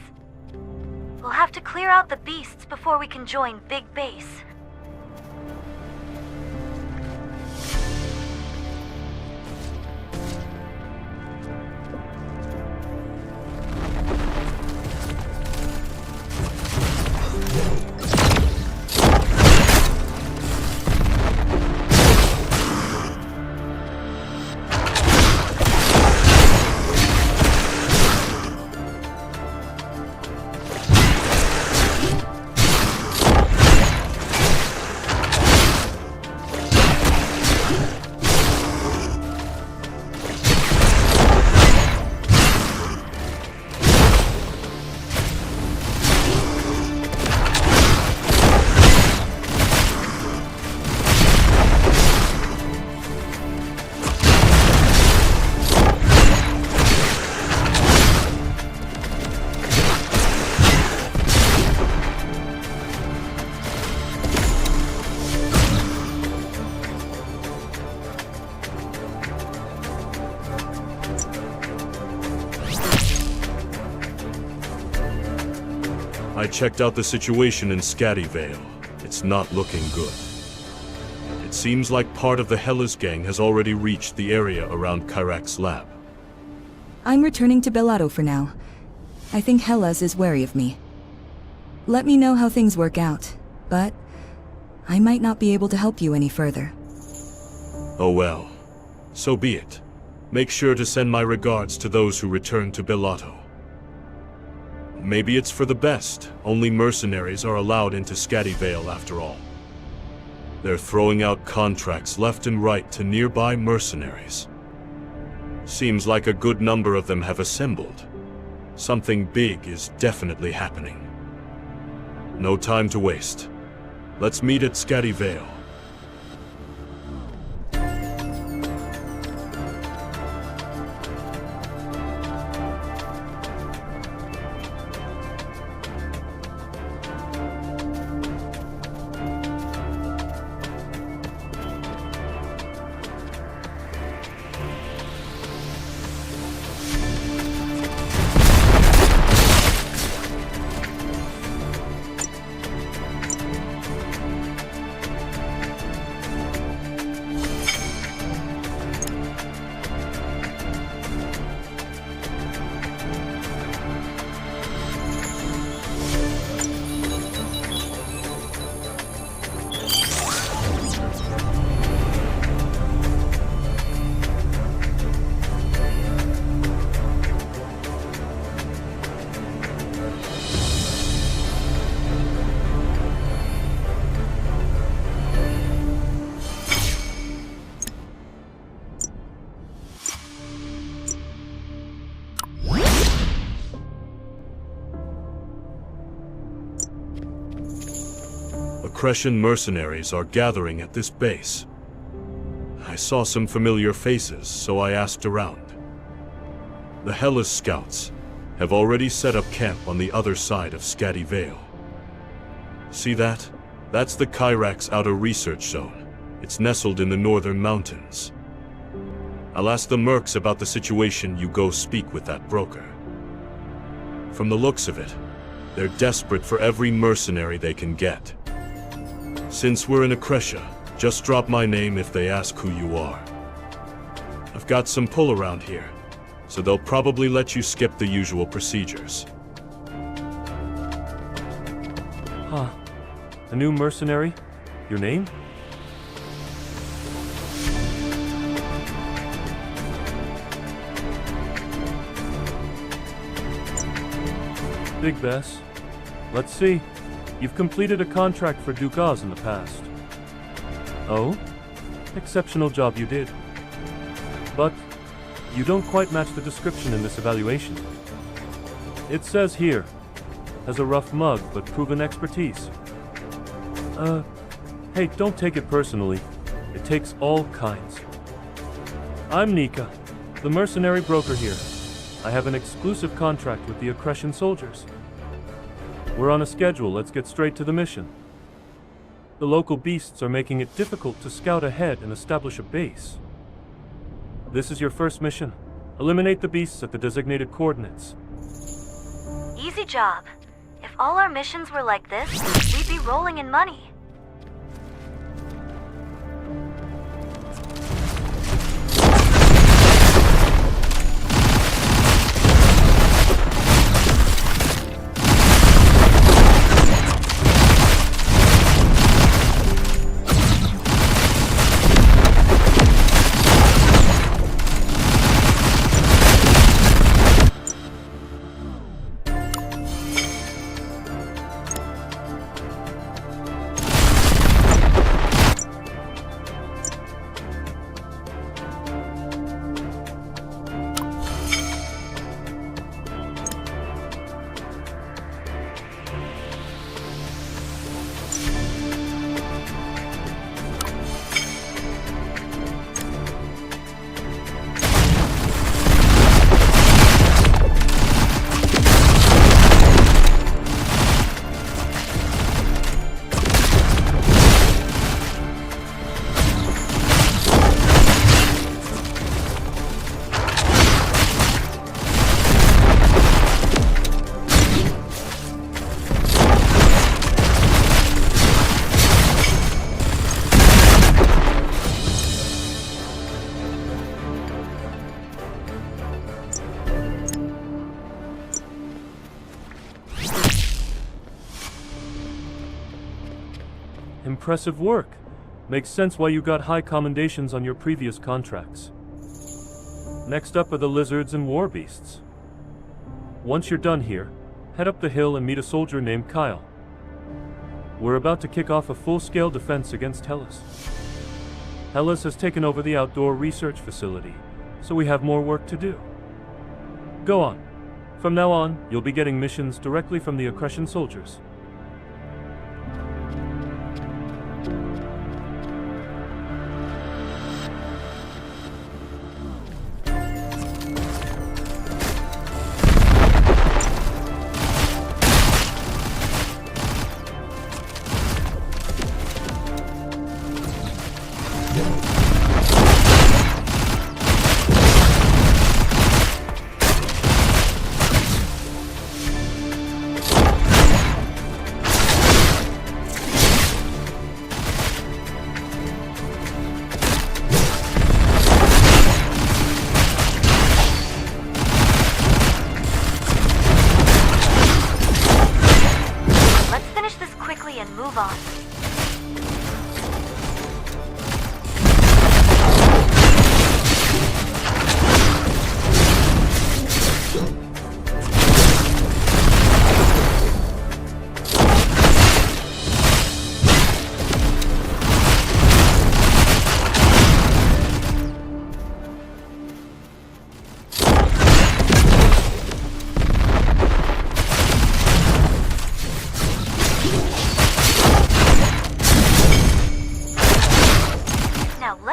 We'll have to clear out the beasts before we can join Big Base. I checked out the situation in Scatty Vale. It's not looking good. It seems like part of the Hellas gang has already reached the area around Kyrak's lab. I'm returning to Bellato for now. I think Hellas is wary of me. Let me know how things work out, but I might not be able to help you any further. Oh well. So be it. Make sure to send my regards to those who return to Bellato. Maybe it's for the best. Only mercenaries are allowed into Scatty Vale after all. They're throwing out contracts left and right to nearby mercenaries. Seems like a good number of them have assembled. Something big is definitely happening. No time to waste. Let's meet at Scatty Vale. Accretion mercenaries are gathering at this base. I saw some familiar faces, so I asked around. The Hellas scouts have already set up camp on the other side of Scatty Vale. See that? That's the Kyrax Outer Research Zone. It's nestled in the northern mountains. I'll ask the mercs about the situation. You go speak with that broker. From the looks of it, they're desperate for every mercenary they can get. Since we're in Accretion, just drop my name if they ask who you are. I've got some pull around here, so they'll probably let you skip the usual procedures. Huh. A new mercenary? Your name? Big Bess. Let's see. You've completed a contract for Duke Oz in the past. Oh? Exceptional job you did. But you don't quite match the description in this evaluation. It says here, has a rough mug but proven expertise. Hey, don't take it personally. It takes all kinds. I'm Nika, the mercenary broker here. I have an exclusive contract with the Accretion soldiers. We're on a schedule, let's get straight to the mission. The local beasts are making it difficult to scout ahead and establish a base. This is your first mission. Eliminate the beasts at the designated coordinates. Easy job. If all our missions were like this, we'd be rolling in money. Impressive work. Makes sense why you got high commendations on your previous contracts. Next up are the lizards and war beasts. Once you're done here, head up the hill and meet a soldier named Kyle. We're about to kick off a full-scale defense against Hellas. Hellas has taken over the outdoor research facility, so we have more work to do. Go on. From now on, you'll be getting missions directly from the Accretion soldiers.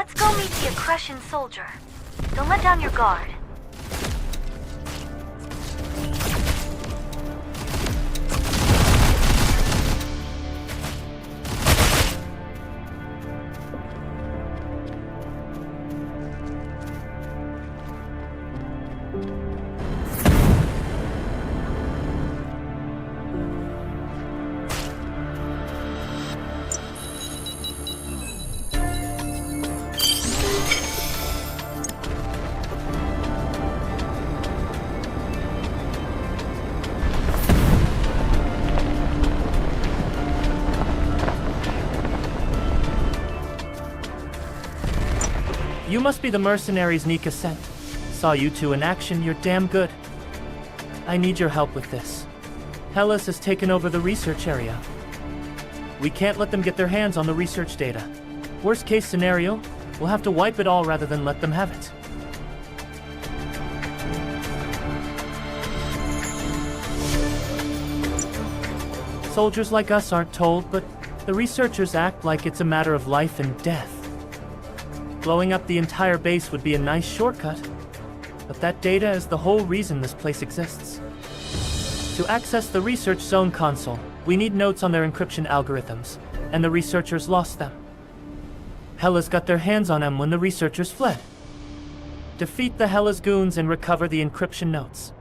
Let's go meet the Accretion soldier. Don't let down your guard. You must be the mercenaries Nika sent. Saw you two in action, you're damn good. I need your help with this. Hellas has taken over the research area. We can't let them get their hands on the research data. Worst case scenario, we'll have to wipe it all rather than let them have it. Soldiers like us aren't told, but the researchers act like it's a matter of life and death. Blowing up the entire base would be a nice shortcut, but that data is the whole reason this place exists. To access the Research Zone console, we need notes on their encryption algorithms, and the researchers lost them. Hellas got their hands on them when the researchers fled. Defeat the Hellas goons and recover the encryption notes.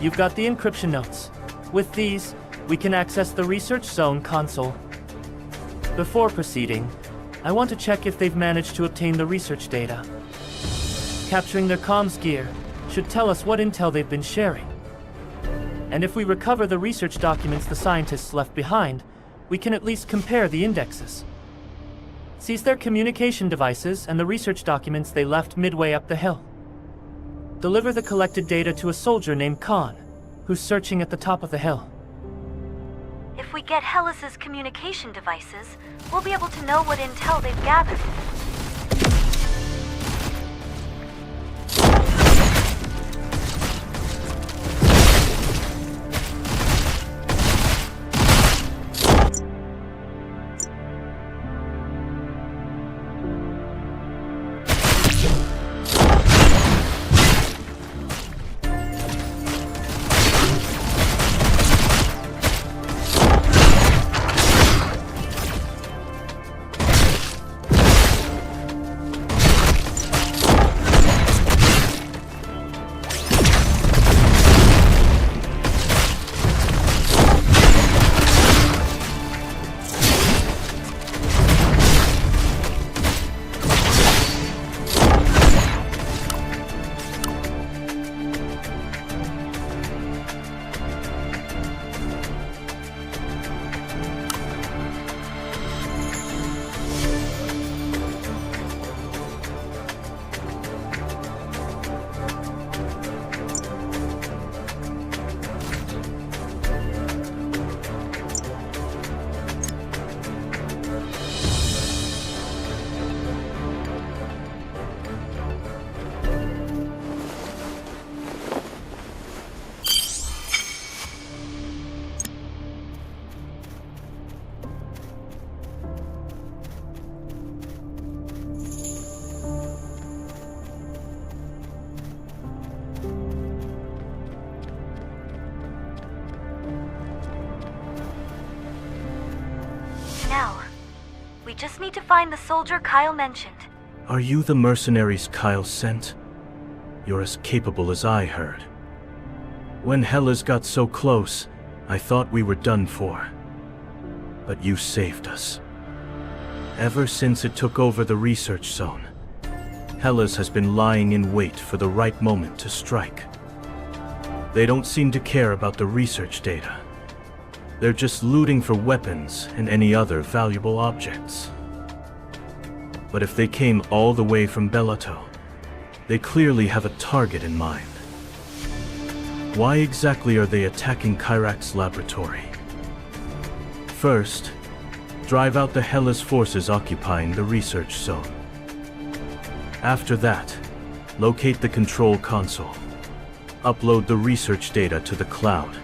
You've got the encryption notes. With these, we can access the Research Zone console. Before proceeding, I want to check if they've managed to obtain the research data. Capturing their comms gear should tell us what intel they've been sharing. And if we recover the research documents the scientists left behind, we can at least compare the indexes. Seize their communication devices and the research documents they left midway up the hill. Deliver the collected data to a soldier named Khan, who's searching at the top of the hill. If we get Hellas's communication devices, we'll be able to know what intel they've gathered. just need to find the soldier Kyle mentioned. Are you the mercenaries Kyle sent? You're as capable as I heard. When Hellas got so close, I thought we were done for. But you saved us. Ever since it took over the research zone, Hellas has been lying in wait for the right moment to strike. They don't seem to care about the research data. They're just looting for weapons and any other valuable objects. But if they came all the way from Bellato, they clearly have a target in mind. Why exactly are they attacking Kyrax's laboratory? First, drive out the Hellas forces occupying the research zone. After that, locate the control console, upload the research data to the cloud,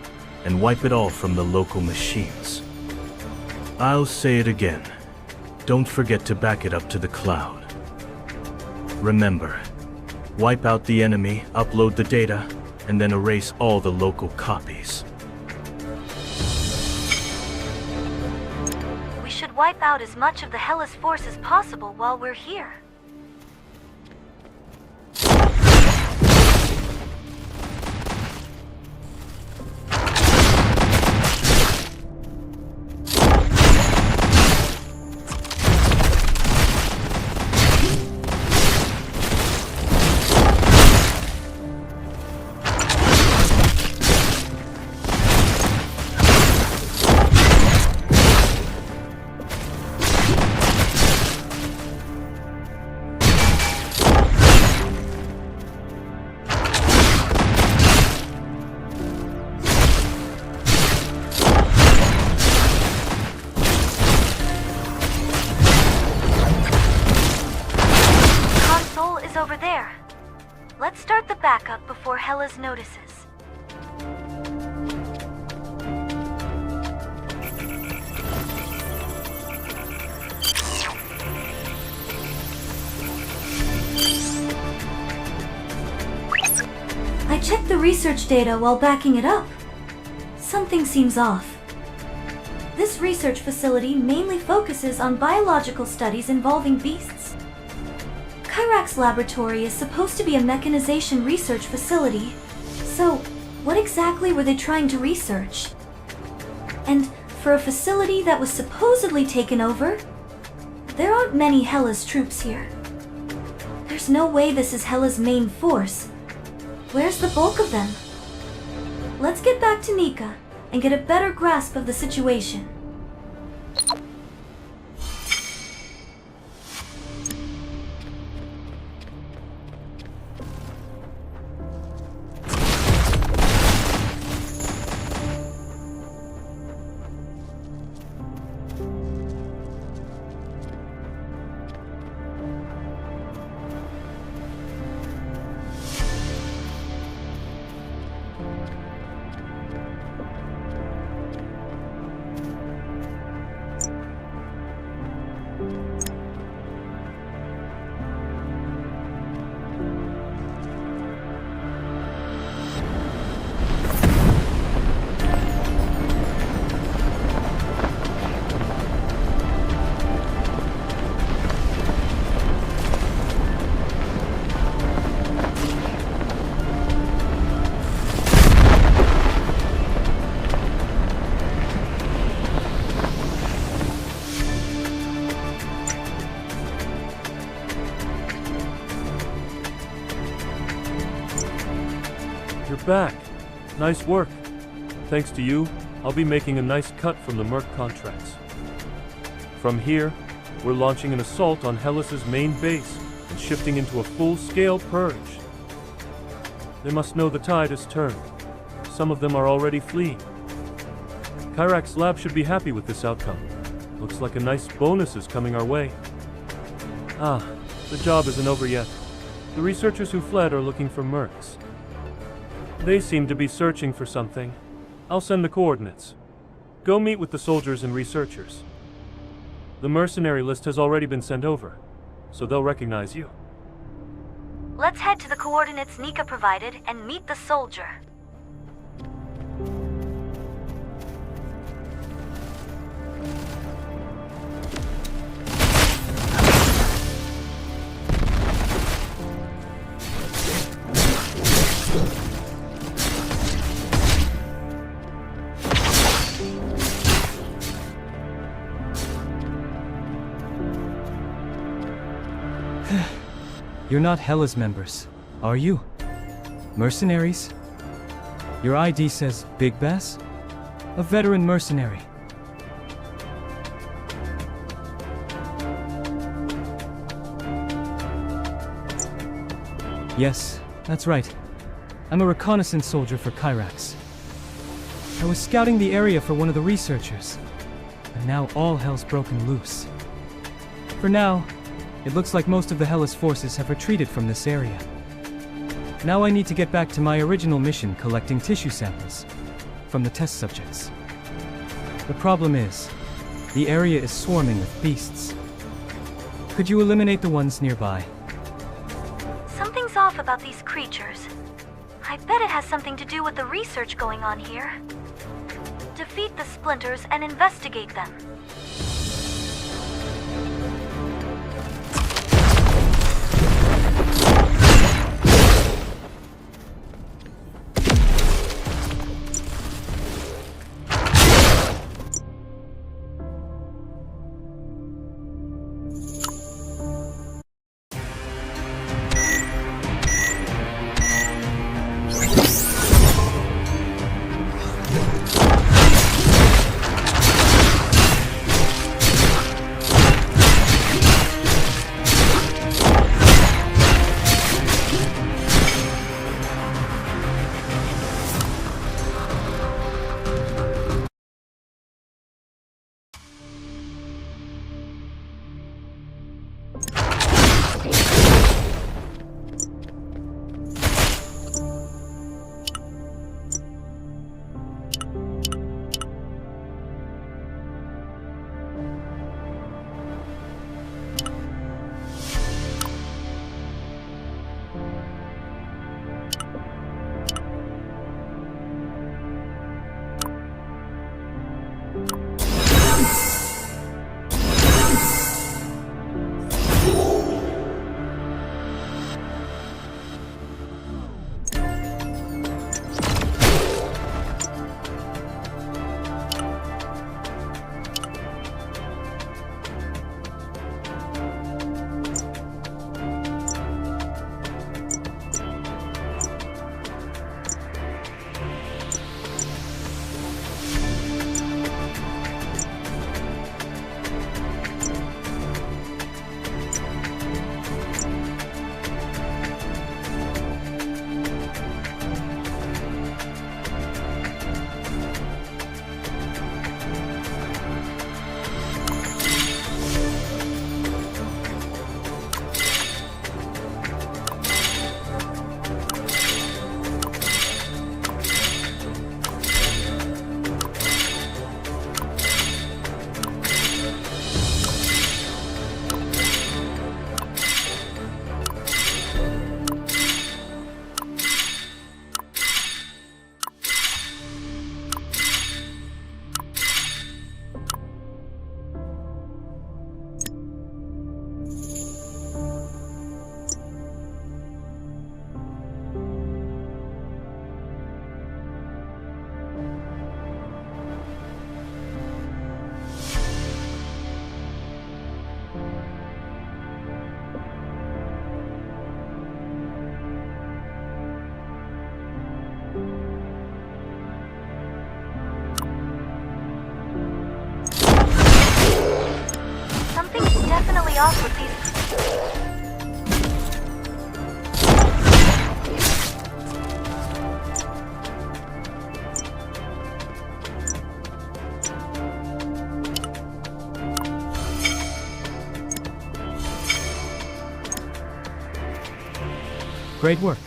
and wipe it all from the local machines. I'll say it again. Don't forget to back it up to the cloud. Remember, wipe out the enemy, upload the data, and then erase all the local copies. We should wipe out as much of the Hellas force as possible while we're here. Over there. Let's start the backup before Hellas notices. I checked the research data while backing it up. Something seems off. This research facility mainly focuses on biological studies involving beasts. Kyrax's laboratory is supposed to be a mechanization research facility, so what exactly were they trying to research? And for a facility that was supposedly taken over, there aren't many Hellas troops here. There's no way this is Hellas' main force. Where's the bulk of them? Let's get back to Nika and get a better grasp of the situation. Back. Nice work. Thanks to you, I'll be making a nice cut from the Merc contracts. From here, we're launching an assault on Hellas' main base and shifting into a full-scale purge. They must know the tide has turned. Some of them are already fleeing. Kyrax's lab should be happy with this outcome. Looks like a nice bonus is coming our way. Ah, the job isn't over yet. The researchers who fled are looking for mercs. They seem to be searching for something. I'll send the coordinates. Go meet with the soldiers and researchers. The mercenary list has already been sent over, so they'll recognize you. Let's head to the coordinates Nika provided and meet the soldier. You're not Hela's members, are you? Mercenaries? Your ID says Big Bass? A veteran mercenary. Yes, that's right. I'm a reconnaissance soldier for Kyrax. I was scouting the area for one of the researchers, and now all hell's broken loose. For now, it looks like most of the Hellas forces have retreated from this area. Now I need to get back to my original mission collecting tissue samples from the test subjects. The problem is, the area is swarming with beasts. Could you eliminate the ones nearby? Something's off about these creatures. I bet it has something to do with the research going on here. Defeat the splinters and investigate them. Definitely off with these. Great work.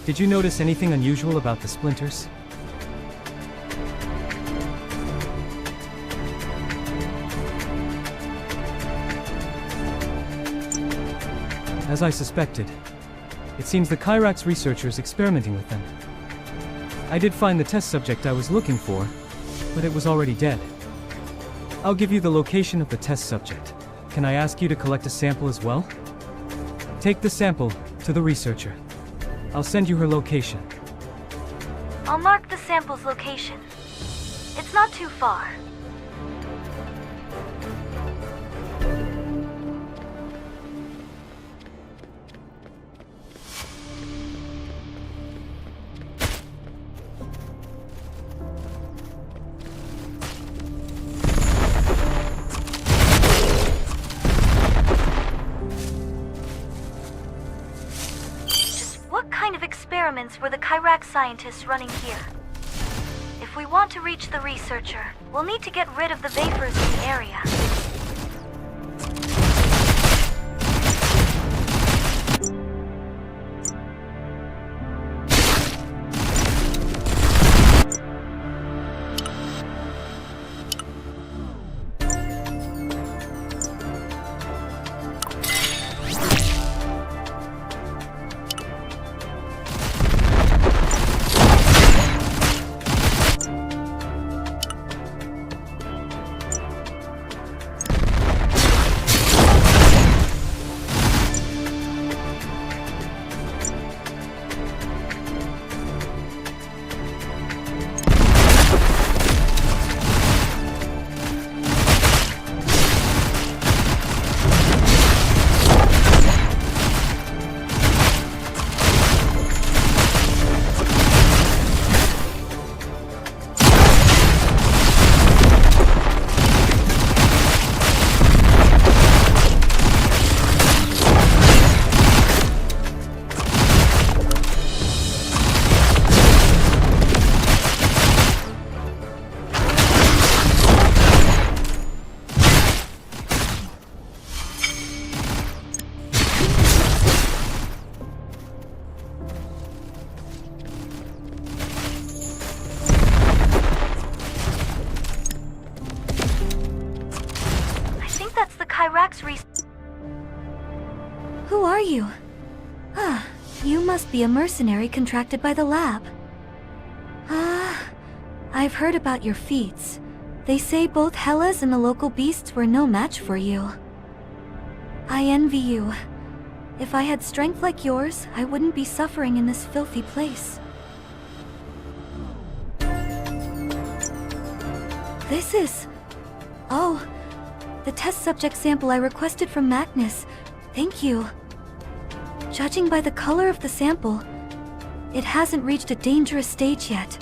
Did you notice anything unusual about the splinters? As I suspected, it seems the Kyrax researchers experimenting with them. I did find the test subject I was looking for, but it was already dead. I'll give you the location of the test subject. Can I ask you to collect a sample as well? Take the sample to the researcher. I'll send you her location. I'll mark the sample's location. It's not too far. kind of experiments were the Kyrax scientists running here? If we want to reach the researcher, we'll need to get rid of the vapors in the area. Who are you? Ah, you must be a mercenary contracted by the lab. Ah, I've heard about your feats. They say both Hellas and the local beasts were no match for you. I envy you. If I had strength like yours, I wouldn't be suffering in this filthy place. This is... Oh, the test subject sample I requested from Magnus. Thank you. Judging by the color of the sample, it hasn't reached a dangerous stage yet.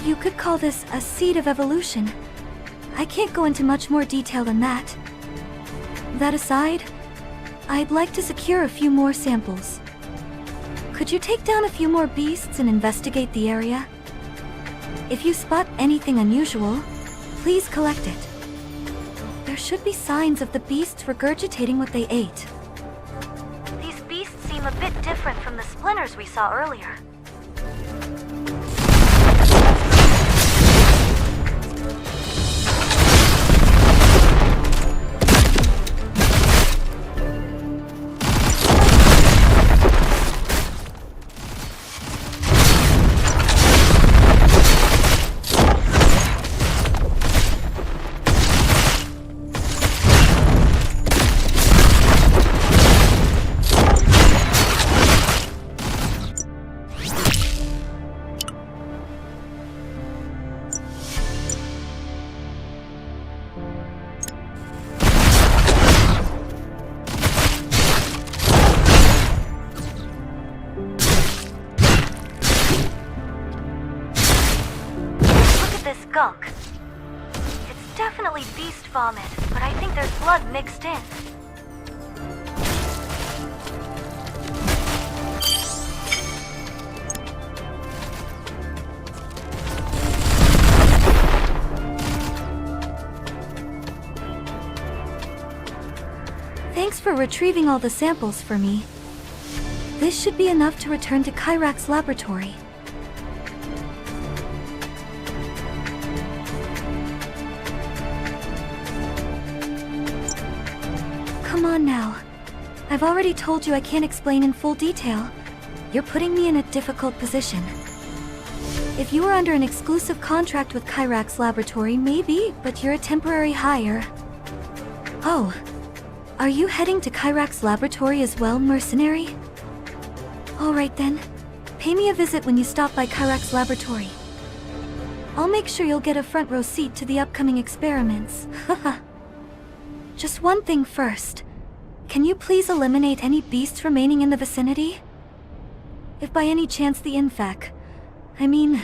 You could call this a seed of evolution. I can't go into much more detail than that. That aside, I'd like to secure a few more samples. Could you take down a few more beasts and investigate the area? If you spot anything unusual, please collect it. There should be signs of the beasts regurgitating what they ate. These beasts seem a bit different from the splinters we saw earlier. This gunk. It's definitely beast vomit, but I think there's blood mixed in. Thanks for retrieving all the samples for me. This should be enough to return to Kyrax laboratory. Come on now. I've already told you I can't explain in full detail. You're putting me in a difficult position. If you were under an exclusive contract with Kyrax Laboratory, maybe, but you're a temporary hire. Oh, are you heading to Kyrax Laboratory as well, mercenary? Alright then. Pay me a visit when you stop by Kyrax Laboratory. I'll make sure you'll get a front row seat to the upcoming experiments. Haha. Just one thing first. Can you please eliminate any beasts remaining in the vicinity? If by any chance the infec... I mean,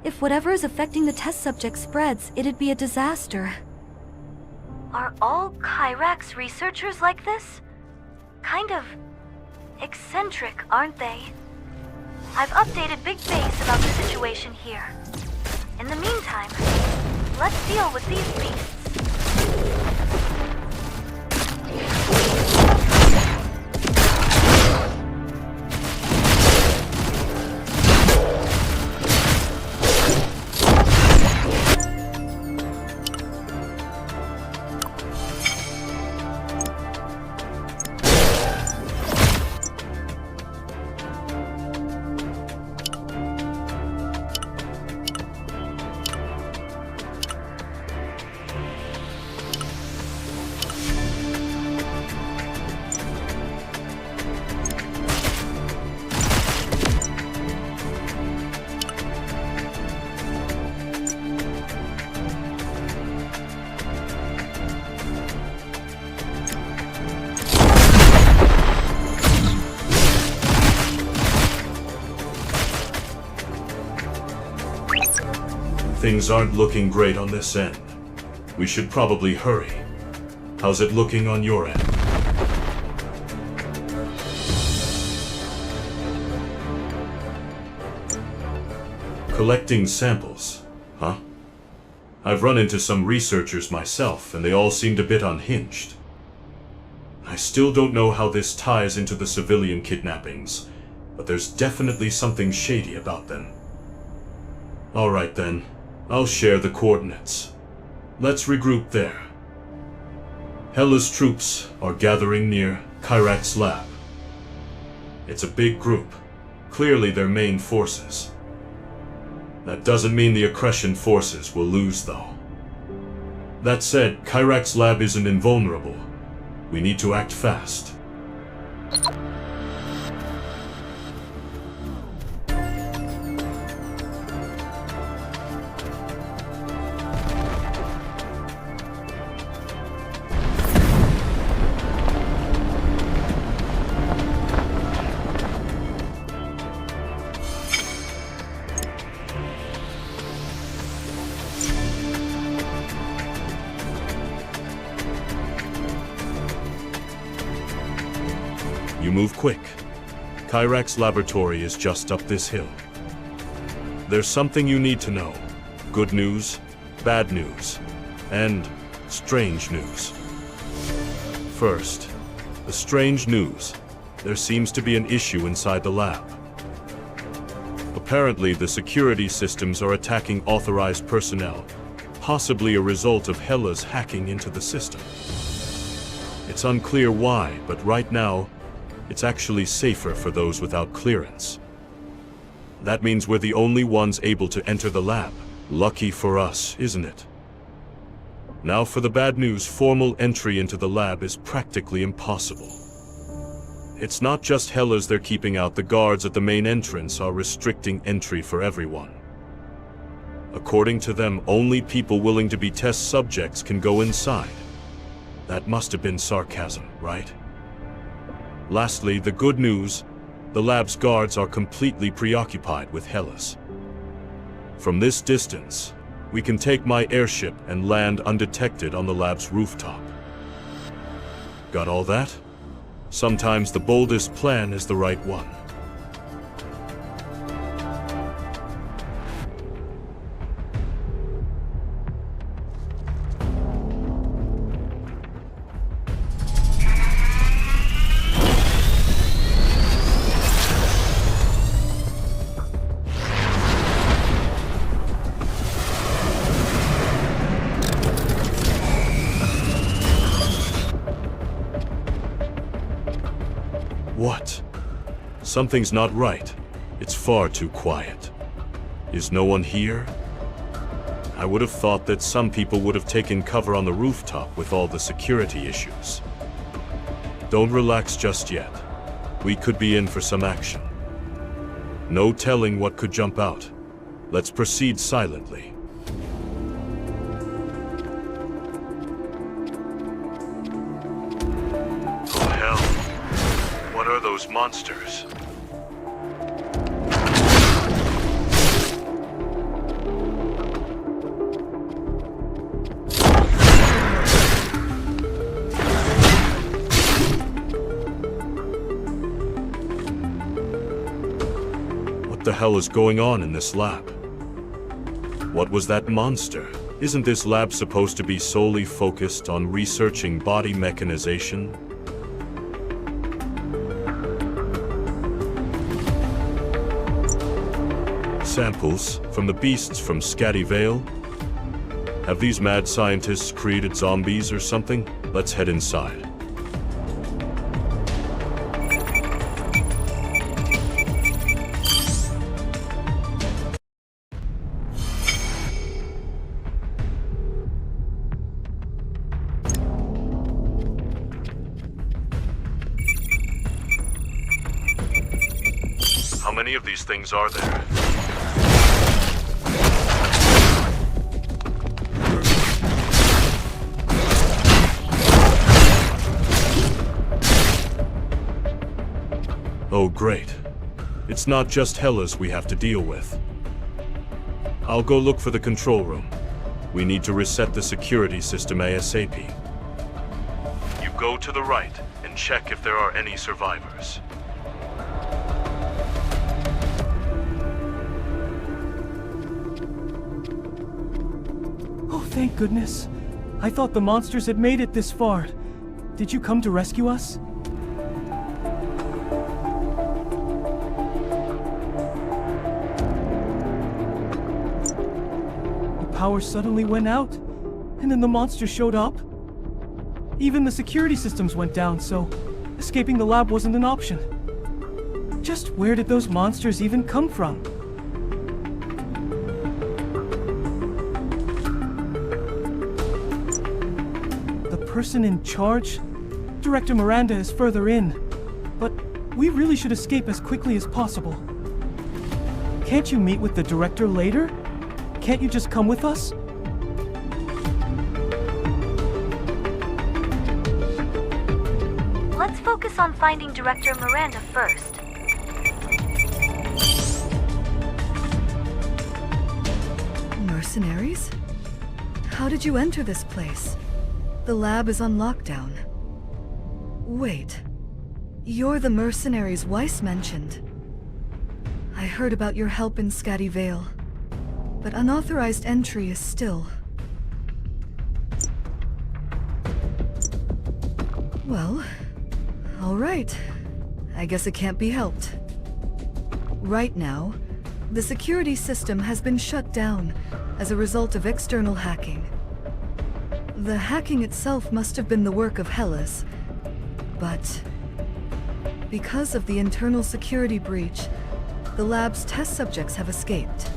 if whatever is affecting the test subject spreads, it'd be a disaster. Are all Kyrax researchers like this? Kind of eccentric, aren't they? I've updated Big Base about the situation here. In the meantime, let's deal with these beasts. Things aren't looking great on this end. We should probably hurry. How's it looking on your end? Collecting samples, huh? I've run into some researchers myself, and they all seemed a bit unhinged. I still don't know how this ties into the civilian kidnappings, but there's definitely something shady about them. Alright then, I'll share the coordinates. Let's regroup there. Hela's troops are gathering near Kyrax lab. It's a big group, clearly their main forces. That doesn't mean the Accretion forces will lose though. That said, Kyrax lab isn't invulnerable. We need to act fast. You move quick. Kyrax laboratory is just up this hill. There's something you need to know. Good news, bad news, and strange news. First, the strange news. There seems to be an issue inside the lab. Apparently, the security systems are attacking authorized personnel, possibly a result of Hela's hacking into the system. It's unclear why, but right now, it's actually safer for those without clearance. That means we're the only ones able to enter the lab. Lucky for us, isn't it? Now for the bad news, formal entry into the lab is practically impossible. It's not just Hela's they're keeping out, the guards at the main entrance are restricting entry for everyone. According to them, only people willing to be test subjects can go inside. That must have been sarcasm, right? Lastly, the good news, the lab's guards are completely preoccupied with Hela's. From this distance, we can take my airship and land undetected on the lab's rooftop. Got all that? Sometimes the boldest plan is the right one. What? Something's not right. It's far too quiet. Is no one here? I would have thought that some people would have taken cover on the rooftop with all the security issues. Don't relax just yet. We could be in for some action. No telling what could jump out. Let's proceed silently. Those monsters. the hell is going on in this lab? What was that monster? Isn't this lab supposed to be solely focused on researching body mechanization? Samples from the beasts from Scatty Vale? Have these mad scientists created zombies or something? Let's head inside. How many of these things are there? Oh, great. It's not just Hellas we have to deal with. I'll go look for the control room. We need to reset the security system ASAP. You go to the right and check if there are any survivors. Oh, thank goodness. I thought the monsters had made it this far. Did you come to rescue us? Power suddenly went out, and then the monster showed up. Even the security systems went down, so escaping the lab wasn't an option. Just where did those monsters even come from? The person in charge? Director Miranda is further in, but we really should escape as quickly as possible. Can't you meet with the director later? Can't you just come with us? Let's focus on finding Director Miranda first. Mercenaries? How did you enter this place? The lab is on lockdown. Wait. You're the mercenaries Weiss mentioned. I heard about your help in Scatty Vale. But unauthorized entry is still... Well, all right. I guess it can't be helped. Right now, the security system has been shut down as a result of external hacking. The hacking itself must have been the work of Hellas, but because of the internal security breach, the lab's test subjects have escaped.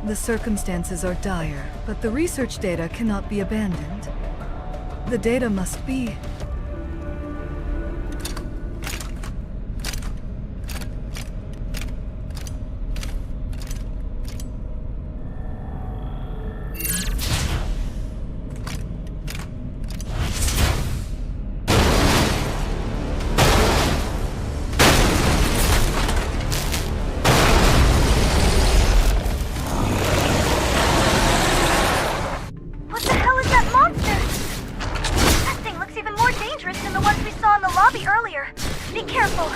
The circumstances are dire, but the research data cannot be abandoned. The data must be... earlier. Be careful.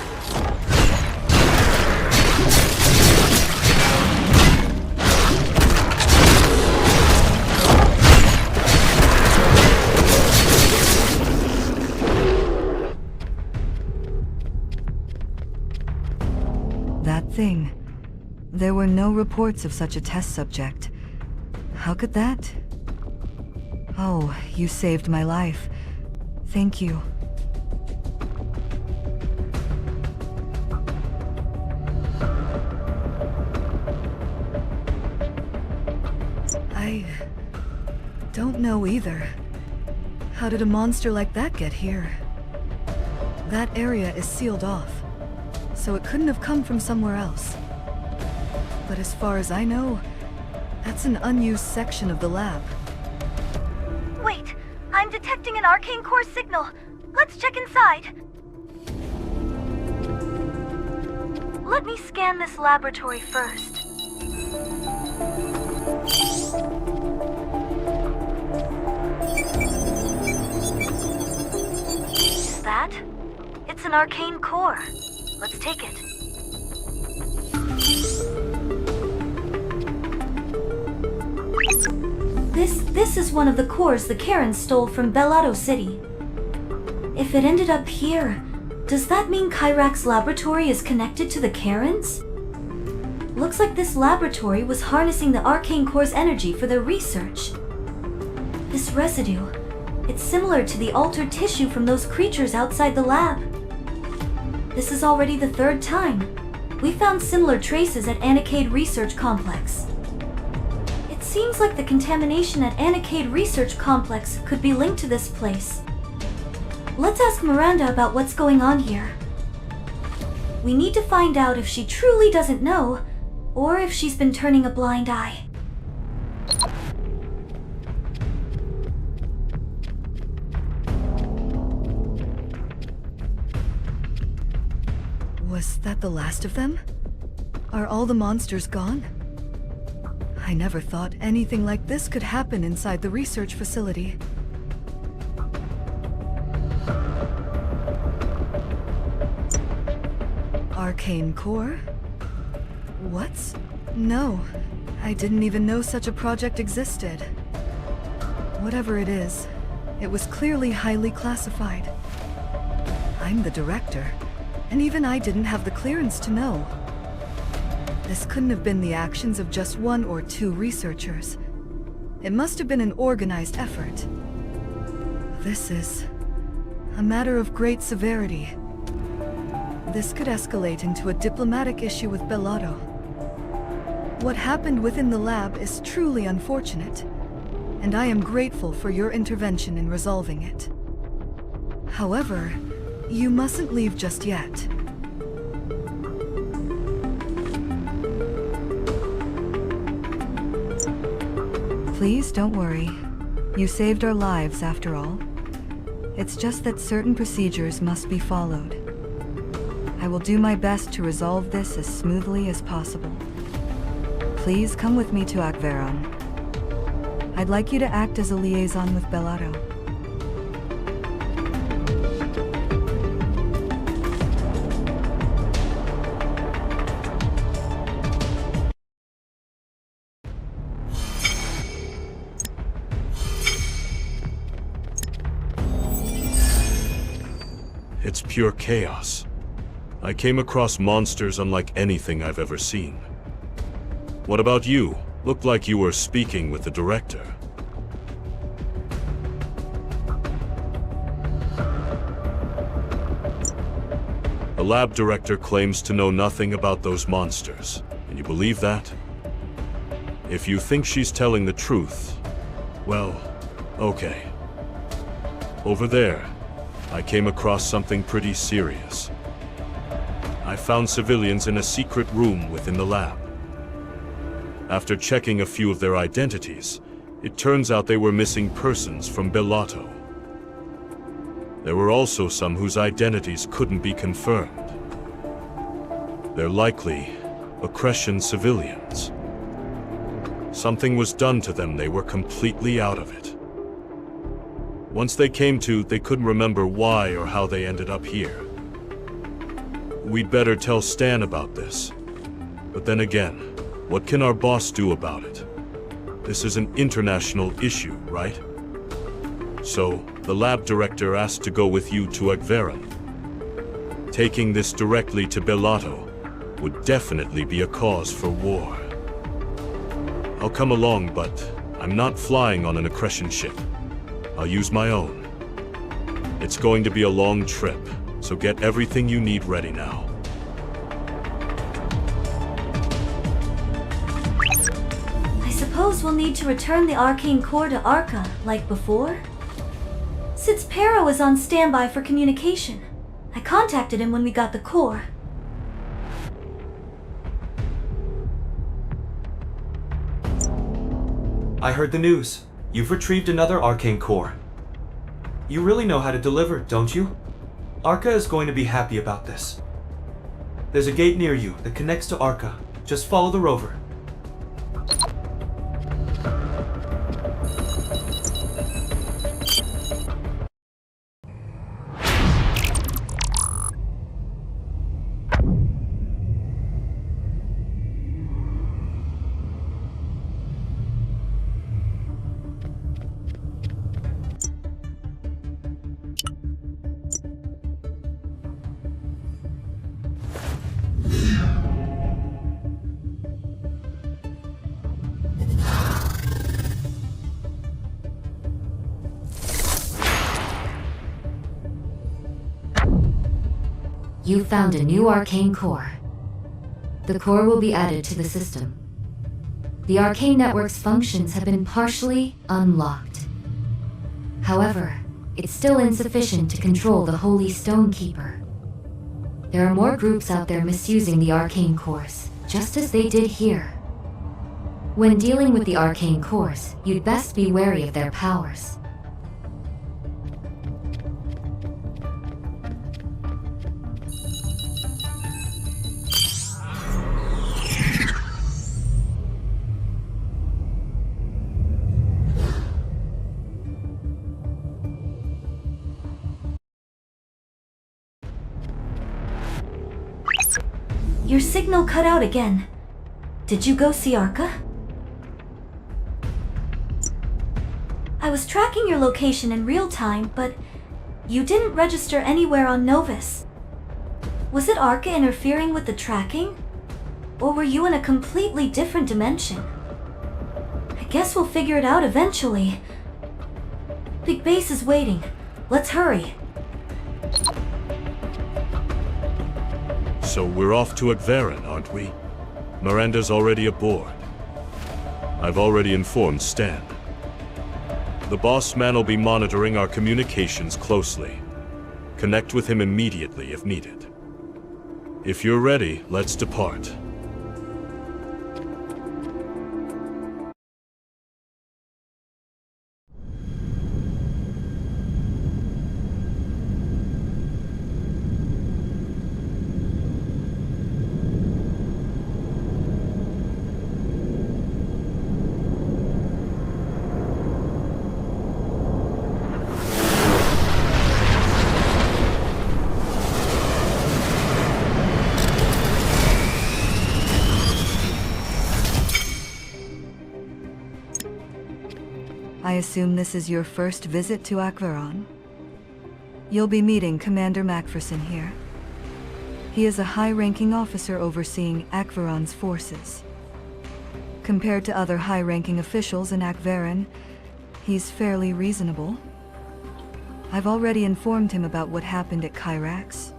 That thing. There were no reports of such a test subject. How could that? Oh, you saved my life. Thank you. I don't know either. How did a monster like that get here? That area is sealed off, so it couldn't have come from somewhere else. But as far as I know, that's an unused section of the lab. Wait, I'm detecting an arcane core signal. Let's check inside. Let me scan this laboratory first. Is that? It's an arcane core. Let's take it. This is one of the cores the Karens stole from Bellato City. If it ended up here, does that mean Kyrak's laboratory is connected to the Karens? Looks like this laboratory was harnessing the arcane core's energy for their research. This residue, it's similar to the altered tissue from those creatures outside the lab. This is already the third time. We found similar traces at Anikade Research Complex. It seems like the contamination at Anikade Research Complex could be linked to this place. Let's ask Miranda about what's going on here. We need to find out if she truly doesn't know, or if she's been turning a blind eye. Was that the last of them? Are all the monsters gone? I never thought anything like this could happen inside the research facility. Arcane core? What? No, I didn't even know such a project existed. Whatever it is, it was clearly highly classified. I'm the director, and even I didn't have the clearance to know. This couldn't have been the actions of just one or two researchers. It must have been an organized effort. This is a matter of great severity. This could escalate into a diplomatic issue with Bellato. What happened within the lab is truly unfortunate, and I am grateful for your intervention in resolving it. However, you mustn't leave just yet. Please don't worry. You saved our lives after all. It's just that certain procedures must be followed. I will do my best to resolve this as smoothly as possible. Please come with me to Akveron. I'd like you to act as a liaison with Bellato. It's pure chaos. I came across monsters unlike anything I've ever seen. What about you? Looked like you were speaking with the director. The lab director claims to know nothing about those monsters. Can you believe that? If you think she's telling the truth, well, okay. Over there, I came across something pretty serious. I found civilians in a secret room within the lab. After checking a few of their identities, it turns out they were missing persons from Bellato. There were also some whose identities couldn't be confirmed. They're likely Accretion civilians. Something was done to them, they were completely out of it. Once they came to, they couldn't remember why or how they ended up here. We'd better tell Stan about this. But then again, what can our boss do about it? This is an international issue, right? So, the lab director asked to go with you to Akveron. Taking this directly to Bellato would definitely be a cause for war. I'll come along, but I'm not flying on an Accretion ship. I'll use my own. It's going to be a long trip, so get everything you need ready now. I suppose we'll need to return the arcane core to Arca, like before? Sitzpero is on standby for communication. I contacted him when we got the core. I heard the news. You've retrieved another arcane core. You really know how to deliver, don't you? Arca is going to be happy about this. There's a gate near you that connects to Arca. Just follow the rover. You found a new arcane core. The core will be added to the system. The arcane network's functions have been partially unlocked. However, it's still insufficient to control the Holy Stonekeeper. There are more groups out there misusing the arcane cores, just as they did here. When dealing with the arcane cores, you'd best be wary of their powers. Your signal cut out again. Did you go see Arca? I was tracking your location in real time, but you didn't register anywhere on Novus. Was it Arca interfering with the tracking? Or were you in a completely different dimension? I guess we'll figure it out eventually. Big Base is waiting. Let's hurry. So we're off to Akverin, aren't we? Miranda's already aboard. I've already informed Stan. The boss man will be monitoring our communications closely. Connect with him immediately if needed. If you're ready, let's depart. I assume this is your first visit to Akveron? You'll be meeting Commander Macpherson here. He is a high-ranking officer overseeing Akveron's forces. Compared to other high-ranking officials in Akveron, he's fairly reasonable. I've already informed him about what happened at Kyrax.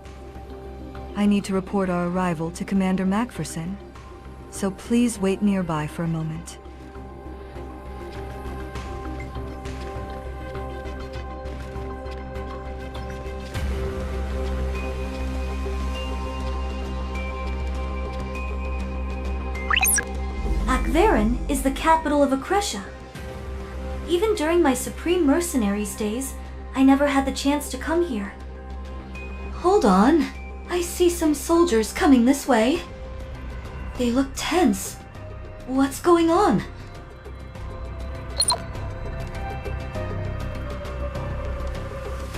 I need to report our arrival to Commander Macpherson, so please wait nearby for a moment. Akverin is the capital of Akresha. Even during my Supreme Mercenaries days, I never had the chance to come here. Hold on. I see some soldiers coming this way. They look tense. What's going on?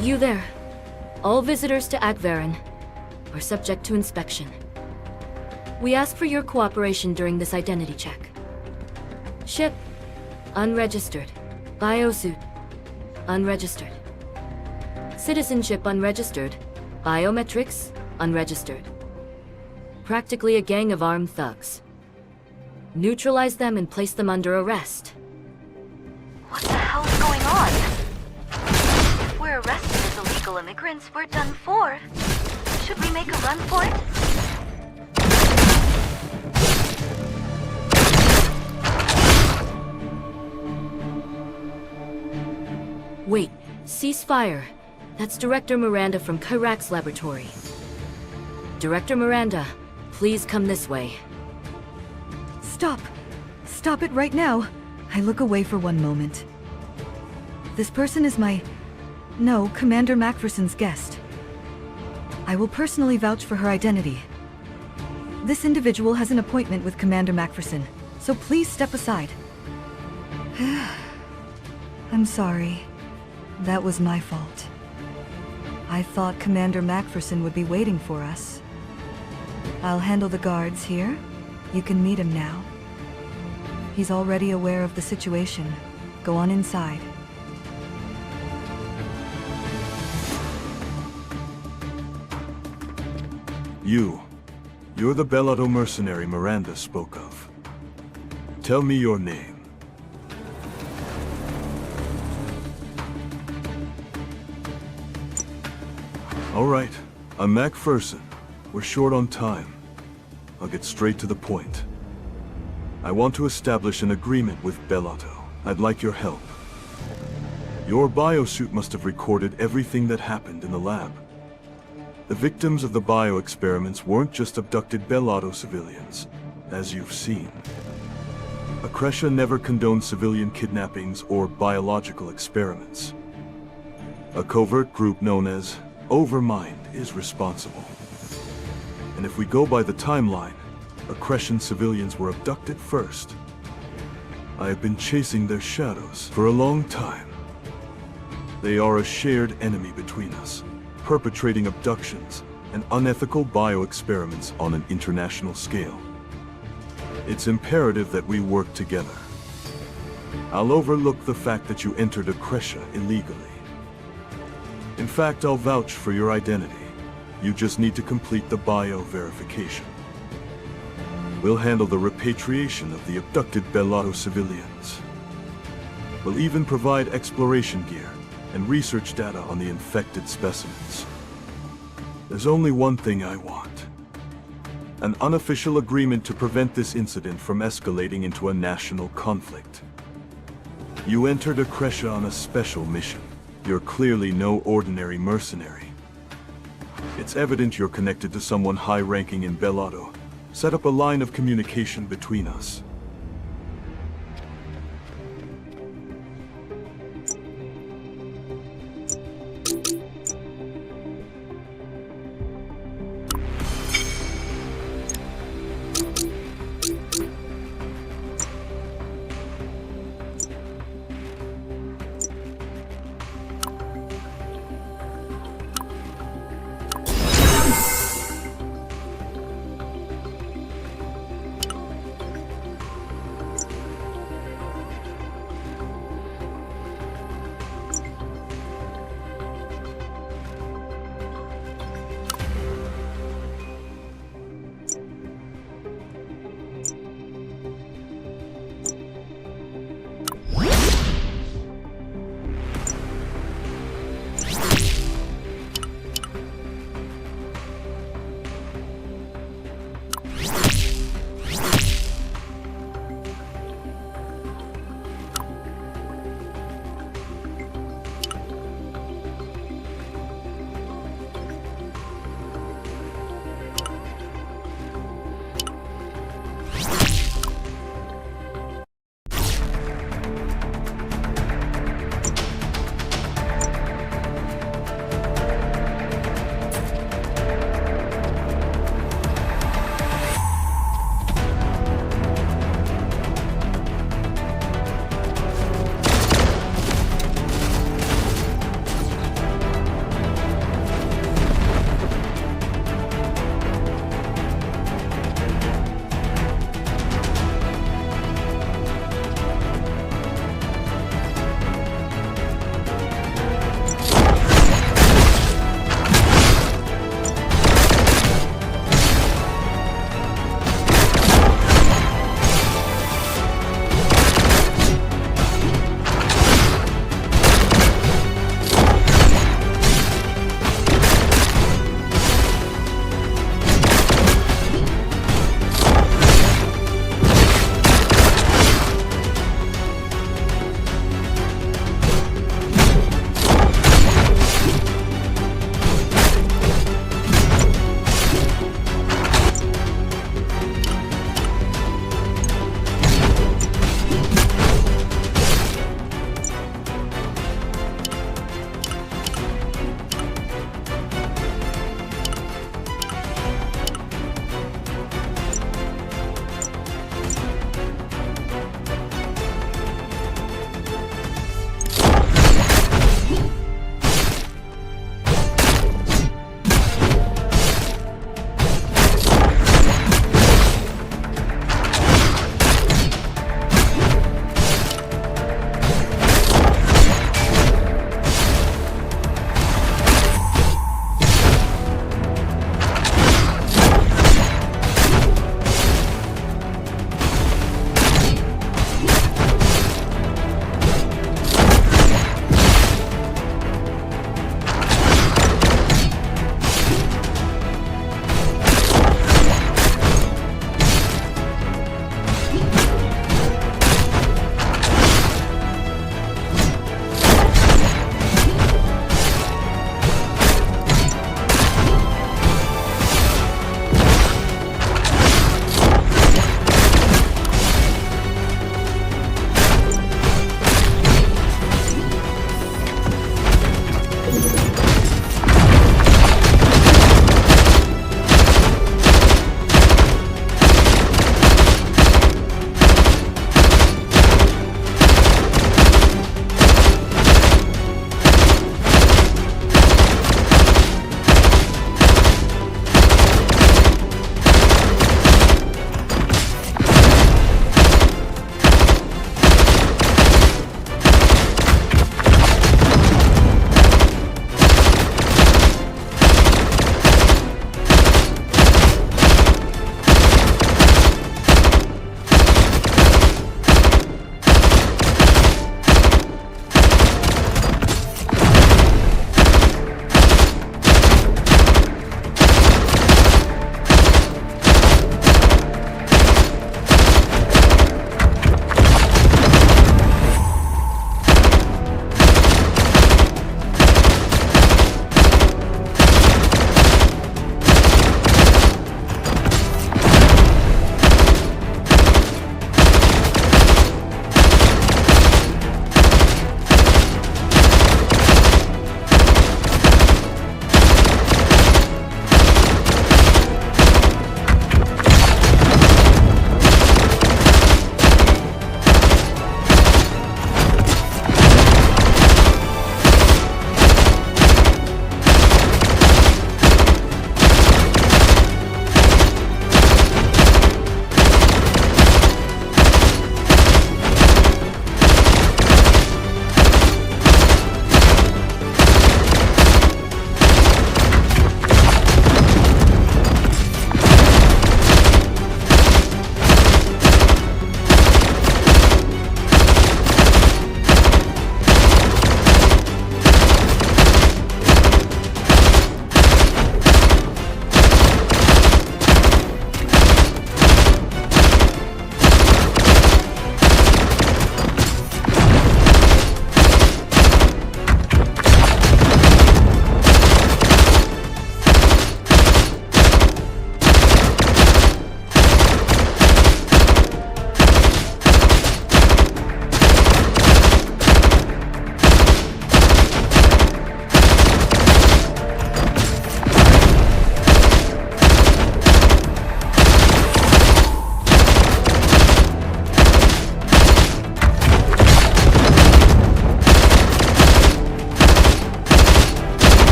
You there. All visitors to Akverin are subject to inspection. We ask for your cooperation during this identity check. Ship, unregistered. Biosuit, unregistered. Citizenship, unregistered. Biometrics, unregistered. Practically a gang of armed thugs. Neutralize them and place them under arrest. What the hell's going on? If we're arrested as illegal immigrants, we're done for. Should we make a run for it? Wait, cease fire. That's Director Miranda from Kyrax Laboratory. Director Miranda, please come this way. Stop! Stop it right now! I look away for one moment. This person is no, Commander Macpherson's guest. I will personally vouch for her identity. This individual has an appointment with Commander Macpherson, so please step aside. I'm sorry. That was my fault. I thought Commander Macpherson would be waiting for us. I'll handle the guards here. You can meet him now. He's already aware of the situation. Go on inside. You're the Bellotto mercenary Miranda spoke of. Tell me your name. All right, I'm Macpherson. We're short on time. I'll get straight to the point. I want to establish an agreement with Bellato. I'd like your help. Your biosuit must have recorded everything that happened in the lab. The victims of the bio-experiments weren't just abducted Bellato civilians, as you've seen. Akresha never condoned civilian kidnappings or biological experiments. A covert group known as Overmind is responsible. And if we go by the timeline, Akreshan civilians were abducted first. I have been chasing their shadows for a long time. They are a shared enemy between us, perpetrating abductions and unethical bio-experiments on an international scale. It's imperative that we work together. I'll overlook the fact that you entered Akresha illegally. In fact, I'll vouch for your identity. You just need to complete the bio-verification. We'll handle the repatriation of the abducted Bellato civilians. We'll even provide exploration gear and research data on the infected specimens. There's only one thing I want. An unofficial agreement to prevent this incident from escalating into a national conflict. You entered Akresha on a special mission. You're clearly no ordinary mercenary. It's evident you're connected to someone high-ranking in Bellato. Set up a line of communication between us.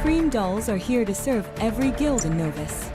Supreme Dolls are here to serve every guild in Novus.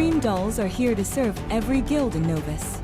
Dream dolls are here to serve every guild in Novus.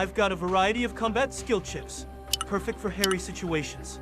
I've got a variety of combat skill chips, perfect for hairy situations.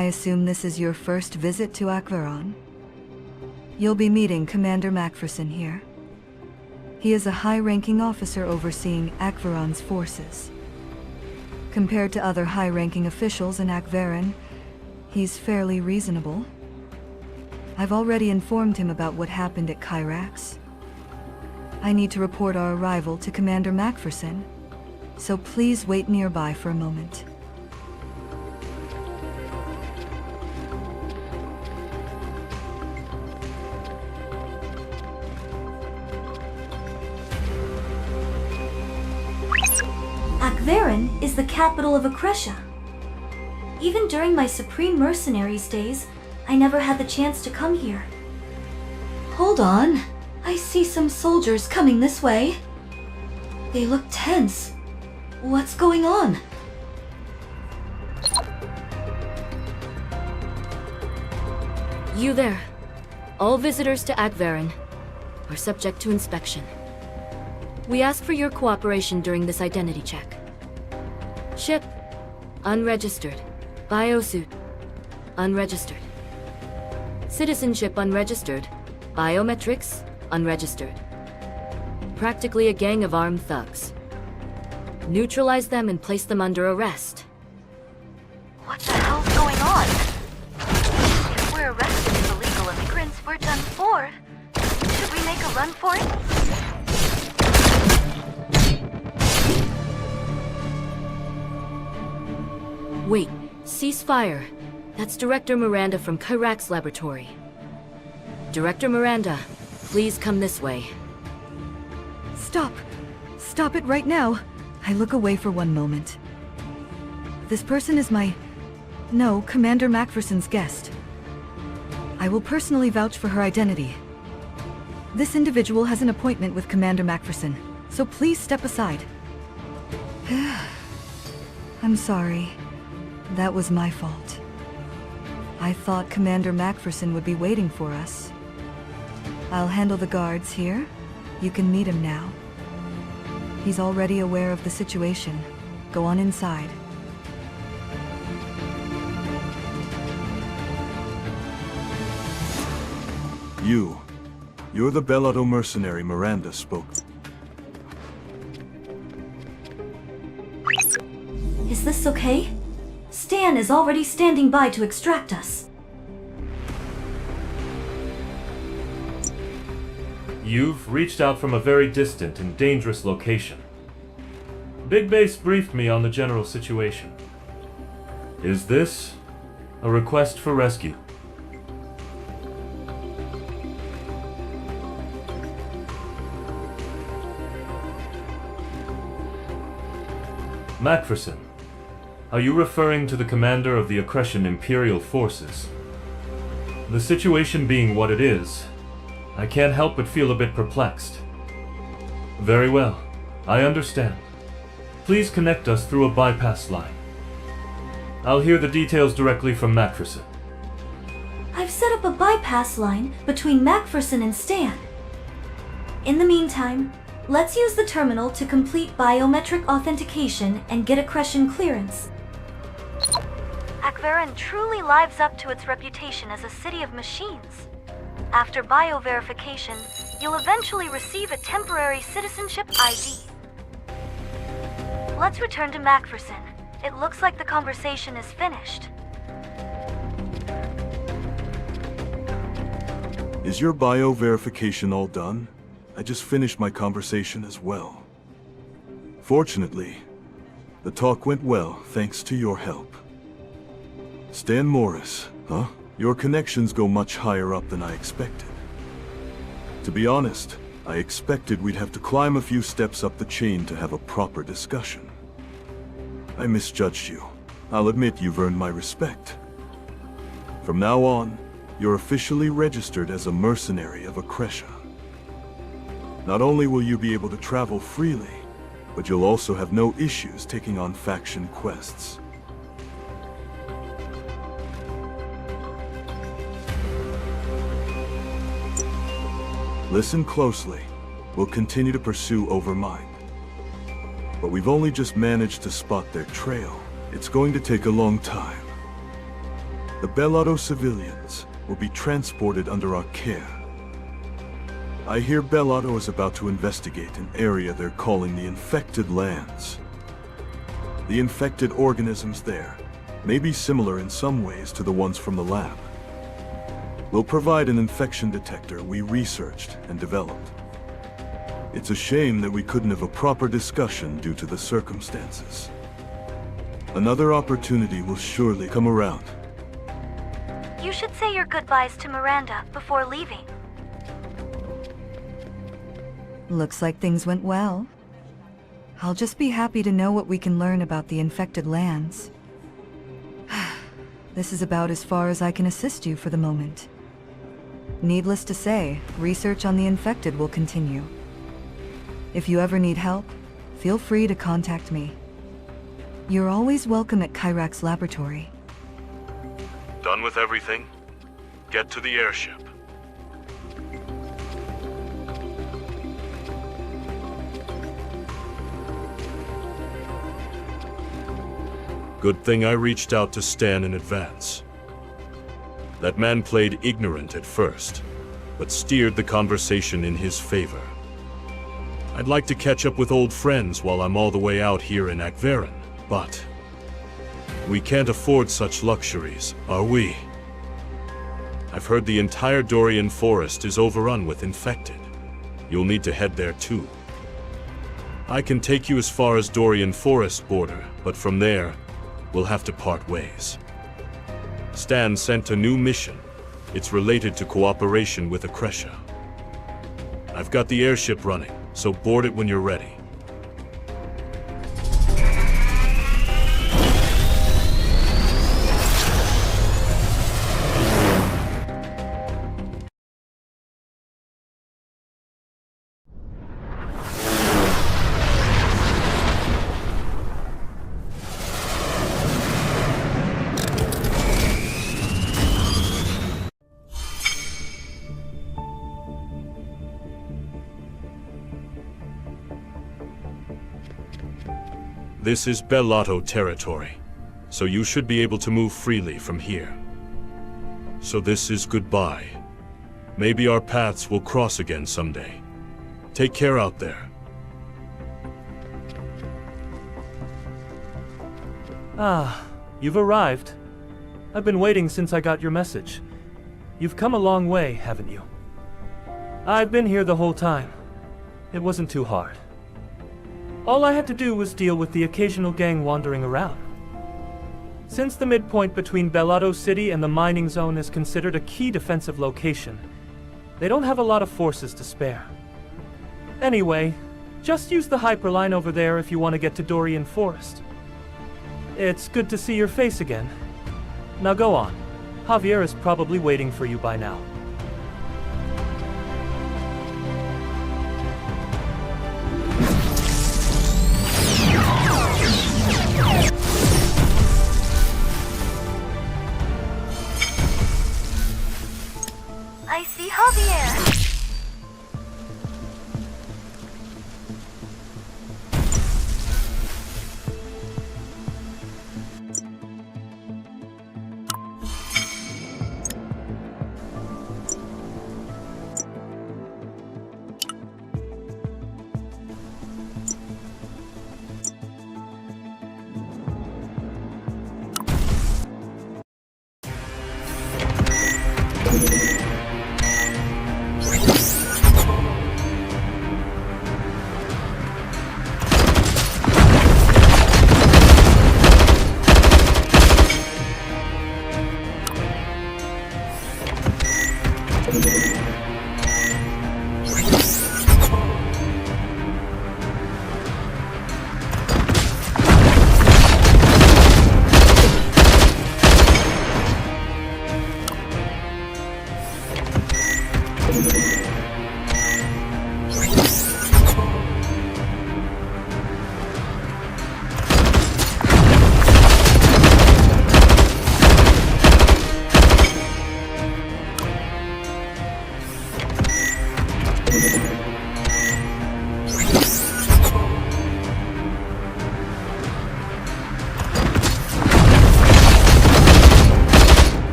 I assume this is your first visit to Akveron? You'll be meeting Commander Macpherson here. He is a high-ranking officer overseeing Akveron's forces. Compared to other high-ranking officials in Akveron, he's fairly reasonable. I've already informed him about what happened at Kyrax. I need to report our arrival to Commander Macpherson, so please wait nearby for a moment. Akveron is the capital of Akresha. Even during my Supreme Mercenaries days, I never had the chance to come here. Hold on. I see some soldiers coming this way. They look tense. What's going on? You there. All visitors to Akveron are subject to inspection. We ask for your cooperation during this identity check. Ship, unregistered. Biosuit, unregistered. Citizenship, unregistered. Biometrics, unregistered. Practically a gang of armed thugs. Neutralize them and place them under arrest. What the hell's going on? If we're arrested as illegal immigrants, we're done for. Should we make a run for it? Wait, cease fire. That's Director Miranda from Kyrax Laboratory. Director Miranda, please come this way. Stop! Stop it right now! I look away for one moment. This person is Commander Macpherson's guest. I will personally vouch for her identity. This individual has an appointment with Commander Macpherson, so please step aside. I'm sorry. That was my fault. I thought Commander Macpherson would be waiting for us. I'll handle the guards here. You can meet him now. He's already aware of the situation. Go on inside. You're the Bellotto mercenary Miranda spoke. Is this okay? Stan is already standing by to extract us. You've reached out from a very distant and dangerous location. Big Base briefed me on the general situation. Is this a request for rescue? Macpherson, are you referring to the commander of the Accretion Imperial Forces? The situation being what it is, I can't help but feel a bit perplexed. Very well, I understand. Please connect us through a bypass line. I'll hear the details directly from Macpherson. I've set up a bypass line between Macpherson and Stan. In the meantime, let's use the terminal to complete biometric authentication and get Accretion clearance. Akveron truly lives up to its reputation as a city of machines. After bio-verification, you'll eventually receive a temporary citizenship ID. Let's return to Macpherson. It looks like the conversation is finished. Is your bio-verification all done? I just finished my conversation as well. Fortunately, the talk went well thanks to your help. Stan Morris, huh? Your connections go much higher up than I expected. To be honest, I expected we'd have to climb a few steps up the chain to have a proper discussion. I misjudged you. I'll admit you've earned my respect. From now on, you're officially registered as a mercenary of Accretion. Not only will you be able to travel freely, but you'll also have no issues taking on faction quests. Listen closely. We'll continue to pursue Overmind. But we've only just managed to spot their trail. It's going to take a long time. The Bellotto civilians will be transported under our care. I hear Bellotto is about to investigate an area they're calling the Infected Lands. The infected organisms there may be similar in some ways to the ones from the lab. We'll provide an infection detector we researched and developed. It's a shame that we couldn't have a proper discussion due to the circumstances. Another opportunity will surely come around. You should say your goodbyes to Miranda before leaving. Looks like things went well. I'll just be happy to know what we can learn about the infected lands. This is about as far as I can assist you for the moment. Needless to say, research on the infected will continue. If you ever need help, feel free to contact me. You're always welcome at Kyrax Laboratory. Done with everything? Get to the airship. Good thing I reached out to Stan in advance. That man played ignorant at first, but steered the conversation in his favor. I'd like to catch up with old friends while I'm all the way out here in Akverin, but we can't afford such luxuries, are we? I've heard the entire Dorian forest is overrun with infected. You'll need to head there too. I can take you as far as Dorian forest border, but from there, we'll have to part ways. Stan sent a new mission. It's related to cooperation with Akresha. I've got the airship running, so board it when you're ready. This is Bellotto territory, so you should be able to move freely from here. So this is goodbye. Maybe our paths will cross again someday. Take care out there. Ah, you've arrived. I've been waiting since I got your message. You've come a long way, haven't you? I've been here the whole time. It wasn't too hard. All I had to do was deal with the occasional gang wandering around. Since the midpoint between Bellotto City and the mining zone is considered a key defensive location, they don't have a lot of forces to spare. Anyway, just use the hyperline over there if you want to get to Dorian Forest. It's good to see your face again. Now go on. Javier is probably waiting for you by now. I see Javier.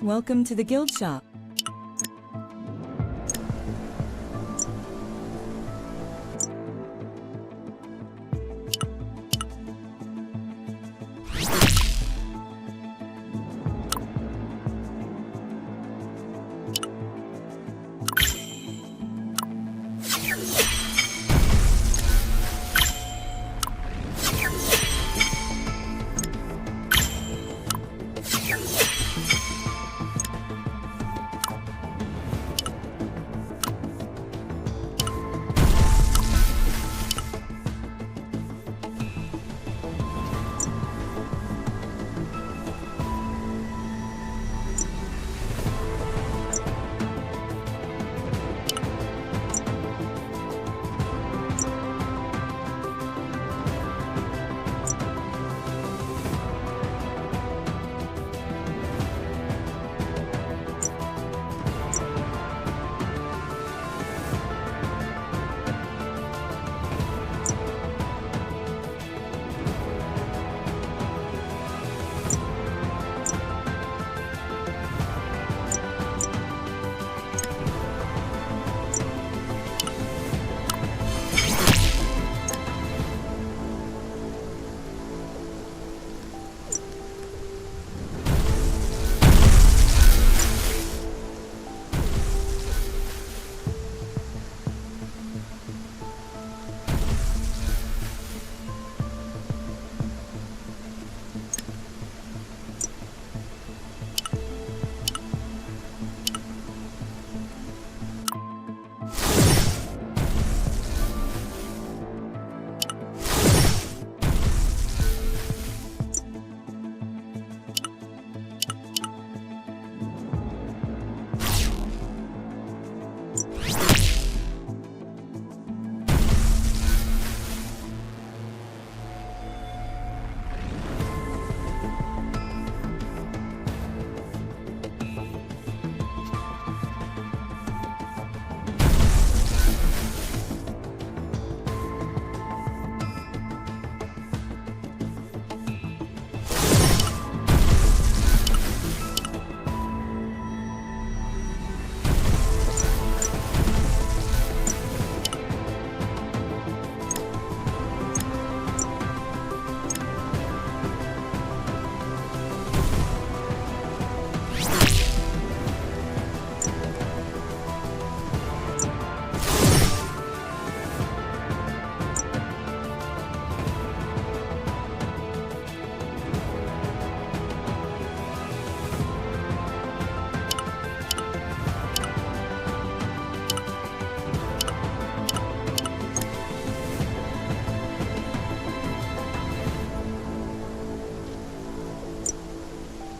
Welcome to the guild shop.